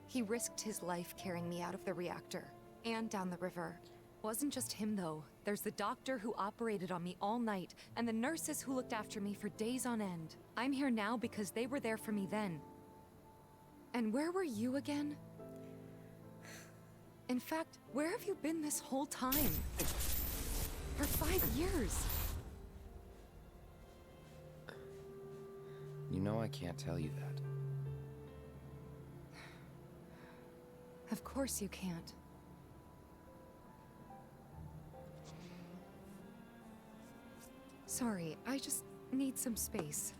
K: He risked his life carrying me out of the reactor and down the river. Wasn't just him though. There's the doctor who operated on me all night and the nurses who looked after me for days on end. I'm here now because they were there for me then. And where were you again? In fact, where have you been this whole time? For 5 years.
G: You know I can't tell you that.
K: Of course you can't. Sorry, I just need some space.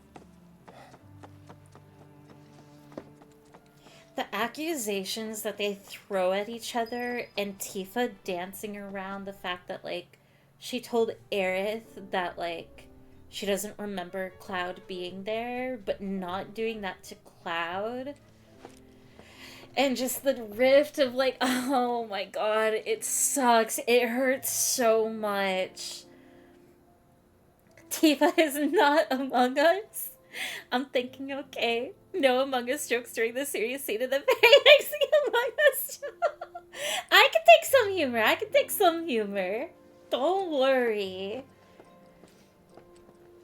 A: The accusations that they throw at each other and Tifa dancing around the fact that, like, she told Aerith that, like, she doesn't remember Cloud being there, but not doing that to Cloud. And just the rift of, like, oh my god, it sucks. It hurts so much. Tifa is not Among Us. I'm thinking, okay, no Among Us jokes during the serious scene of the very next thing Among Us joke. I can take some humor. Don't worry.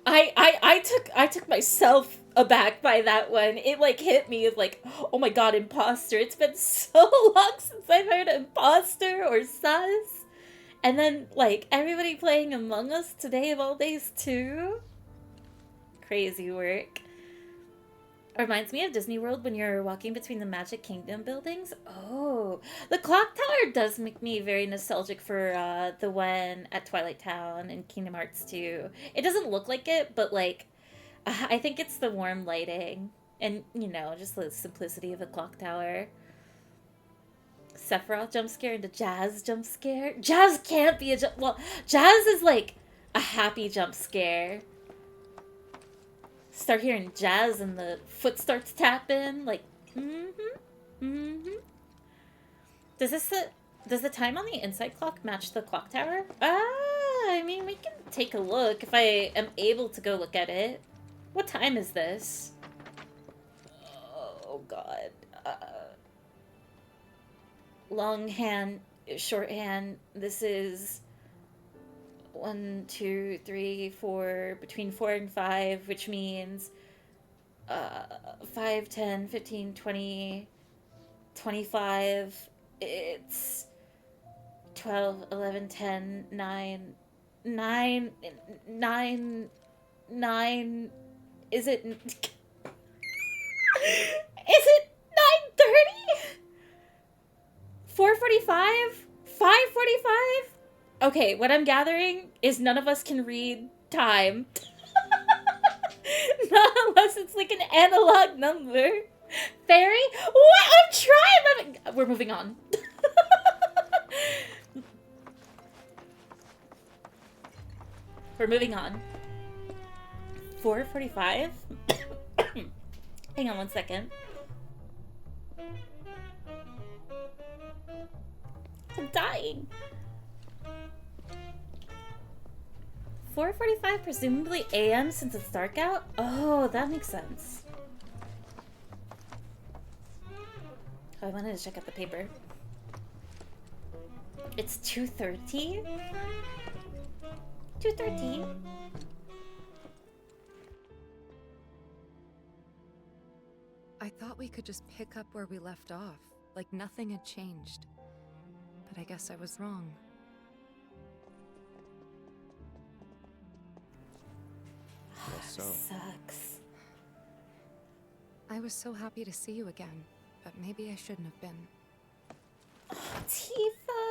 A: I took myself aback by that one. It, like, hit me of, like, oh my god, imposter. It's been so long since I've heard imposter or sus. And then, like, everybody playing Among Us today of all days, too. Crazy work. Reminds me of Disney World when you're walking between the Magic Kingdom buildings. Oh, the clock tower does make me very nostalgic for the one at Twilight Town and Kingdom Hearts 2. It doesn't look like it, but, like, I think it's the warm lighting and, you know, just the simplicity of the clock tower. Sephiroth jump scare into Jazz jump scare. Jazz can't be a jump. Well, Jazz is like a happy jump scare. Start hearing Jazz and the foot starts tapping. Like, Does this Does the time on the inside clock match the clock tower? I mean, we can take a look if I am able to go look at it. What time is this? Oh, God. Longhand, shorthand. This is 1, 2, 3, 4, between 4 and 5, which means 5, 10, 15, 20, 25. It's 12, 11, 10, 9, 9, 9, 9. Is it? Is it 9:30? 4:45? 5:45? Okay, what I'm gathering is none of us can read time. Not unless it's like an analog number. Fairy? What? I'm trying! We're moving on. We're moving on. 4:45? Hang on one second. I'm dying. 4:45, presumably AM since it's dark out? Oh, that makes sense. Oh, I wanted to check out the paper. It's 2:30? 2:30?
K: I thought we could just pick up where we left off, like nothing had changed. But I guess I was wrong.
G: Guess so.
A: Sucks.
K: I was so happy to see you again, but maybe I shouldn't have been.
A: Oh, Tifa!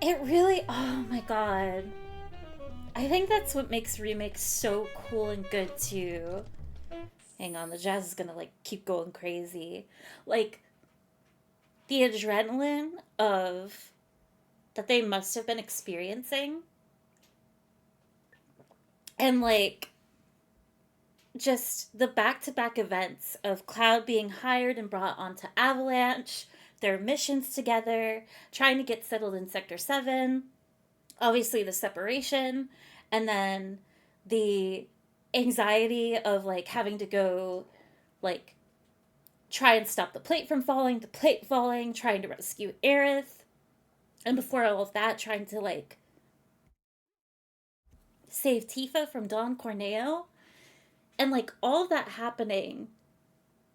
A: It really, oh my god. I think that's what makes remakes so cool and good too. Hang on, the jazz is gonna like keep going crazy. Like, the adrenaline of that they must have been experiencing. And like, just the back-to-back events of Cloud being hired and brought onto Avalanche, their missions together, trying to get settled in Sector 7, obviously the separation, and then the anxiety of like having to go like try and stop the plate from falling, trying to rescue Aerith, and before all of that, trying to like save Tifa from Don Corneo, and like all of that happening,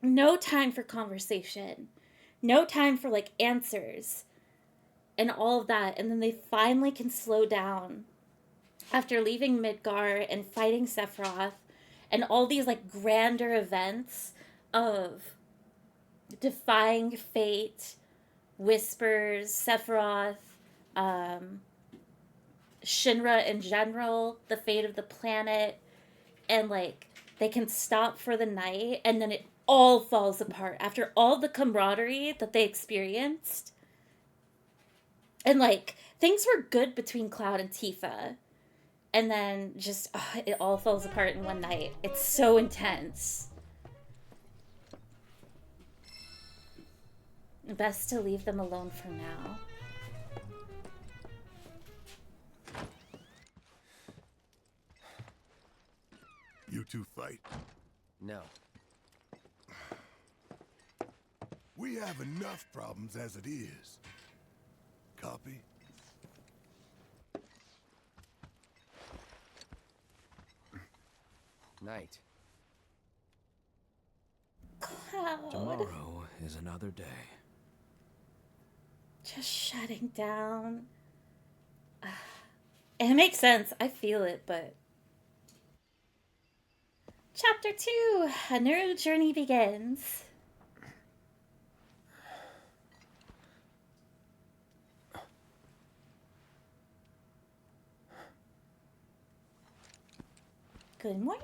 A: no time for conversation, no time for like answers and all of that, and then they finally can slow down after leaving Midgar and fighting Sephiroth and all these like grander events of defying fate, Whispers, Sephiroth, Shinra in general, the fate of the planet, and like they can stop for the night, and then it all falls apart after all the camaraderie that they experienced. And like things were good between Cloud and Tifa, and then just it all falls apart in one night. It's so intense. Best to leave them alone for now.
U: You two fight?
G: No.
U: We have enough problems as it is. Copy?
G: Night.
A: Cloud.
C: Tomorrow is another day.
A: Just shutting down. It makes sense. I feel it, but... Chapter 2. A new journey begins. Good morning.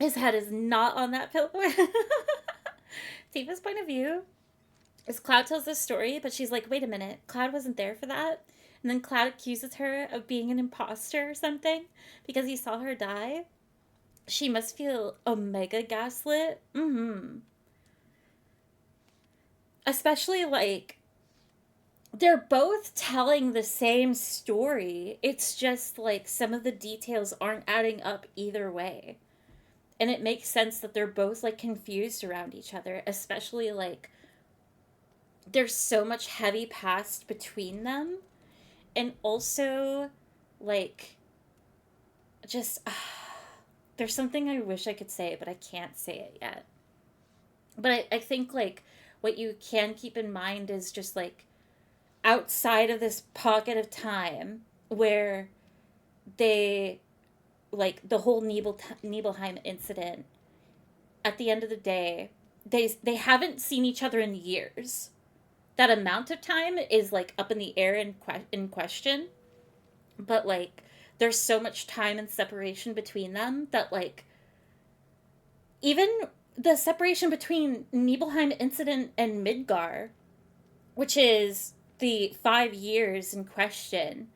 A: His head is not on that pillow. Tifa's point of view is Cloud tells this story, but she's like, wait a minute, Cloud wasn't there for that. And then Cloud accuses her of being an imposter or something because he saw her die. She must feel omega gaslit. Especially, like, they're both telling the same story. It's just, like, some of the details aren't adding up either way. And it makes sense that they're both, like, confused around each other. Especially, like, there's so much heavy past between them. And also, like, just, there's something I wish I could say, but I can't say it yet. But I think, like, what you can keep in mind is just, like, outside of this pocket of time where they, like, the whole Nibelheim incident, at the end of the day, they haven't seen each other in years. That amount of time is, like, up in the air in question. But, like, there's so much time and separation between them that, like, even the separation between Nibelheim incident and Midgar, which is the 5 years in question,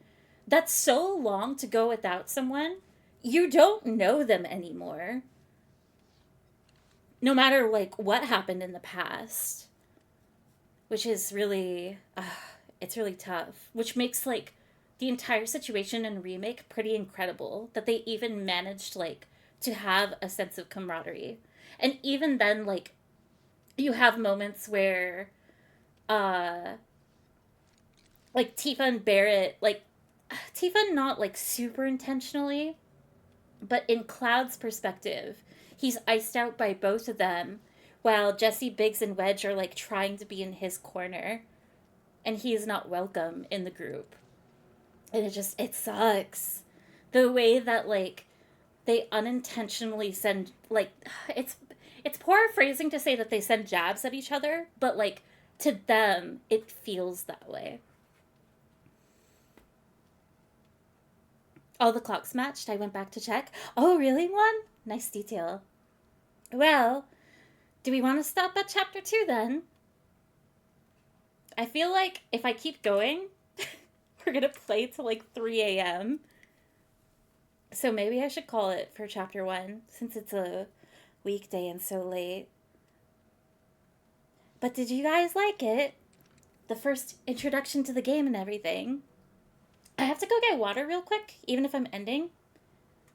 A: that's so long to go without someone. You don't know them anymore. No matter, like, what happened in the past. Which is really, it's really tough. Which makes, like, the entire situation in Remake pretty incredible. That they even managed, like, to have a sense of camaraderie. And even then, like, you have moments where, like, Tifa and Barrett, like, Tifa not, like, super intentionally, but in Cloud's perspective, he's iced out by both of them, while Jesse, Biggs, and Wedge are, like, trying to be in his corner, and he is not welcome in the group. And it sucks. The way that, like, they unintentionally send, like, it's poor phrasing to say that they send jabs at each other, but, like, to them, it feels that way. All the clocks matched. I went back to check. Oh, really, one? Nice detail. Well, do we want to stop at chapter 2 then? I feel like if I keep going, we're gonna play till like 3 a.m. So maybe I should call it for chapter 1 since it's a weekday and so late. But did you guys like it? The first introduction to the game and everything. I have to go get water real quick, even if I'm ending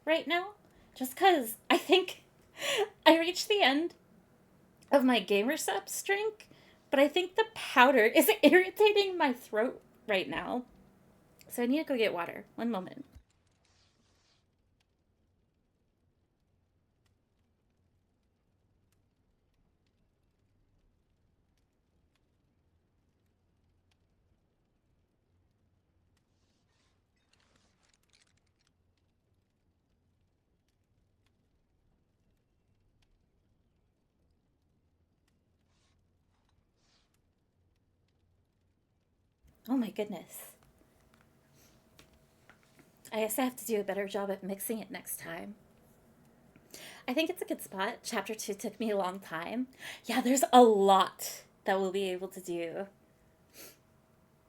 A: right now. Just because I think I reached the end of my gamer subs drink, but I think the powder is irritating my throat right now. So I need to go get water. One moment. Oh my goodness. I guess I have to do a better job at mixing it next time. I think it's a good spot. Chapter 2 took me a long time. Yeah, there's a lot that we'll be able to do.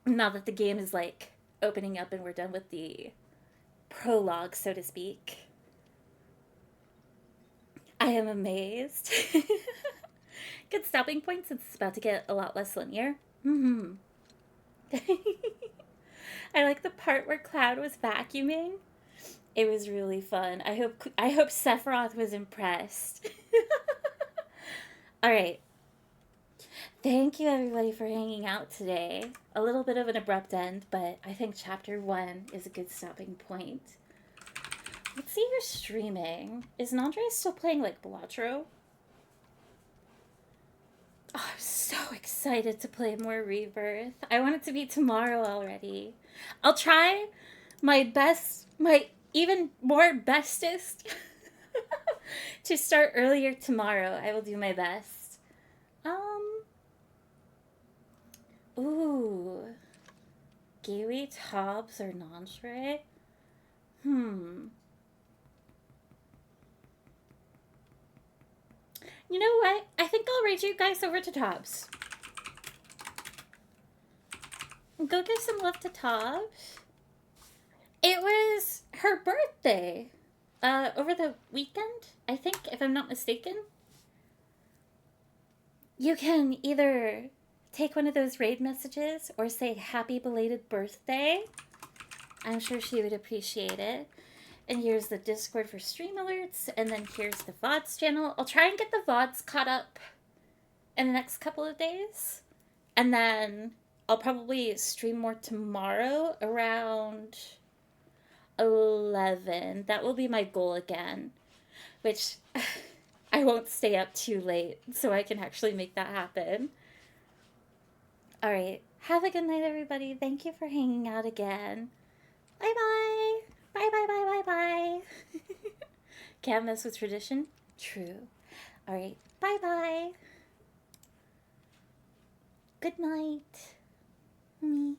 A: Now that the game is, like, opening up and we're done with the prologue, so to speak. I am amazed. Good stopping point since it's about to get a lot less linear. I like the part where Cloud was vacuuming. It was really fun. I hope Sephiroth was impressed. All right. Thank you everybody for hanging out today. A little bit of an abrupt end, but I think chapter 1 is a good stopping point. Let's see who's streaming. Is Nandre still playing like Balatro? Oh, I'm so excited to play more Rebirth. I want it to be tomorrow already. I'll try my best, my even more bestest to start earlier tomorrow. I will do my best. Ooh. Gary, Tobbs, or Nandre? You know what? I think I'll raid you guys over to Tobbs. Go give some love to Tobbs. It was her birthday. Over the weekend, I think, if I'm not mistaken. You can either take one of those raid messages or say happy belated birthday. I'm sure she would appreciate it. And here's the Discord for stream alerts, and then here's the VODs channel. I'll try and get the VODs caught up in the next couple of days. And then I'll probably stream more tomorrow around 11. That will be my goal again, which I won't stay up too late so I can actually make that happen. All right. Have a good night, everybody. Thank you for hanging out again. Bye-bye. Bye. Can't mess with tradition? True. All right. Bye-bye. Good night. Me.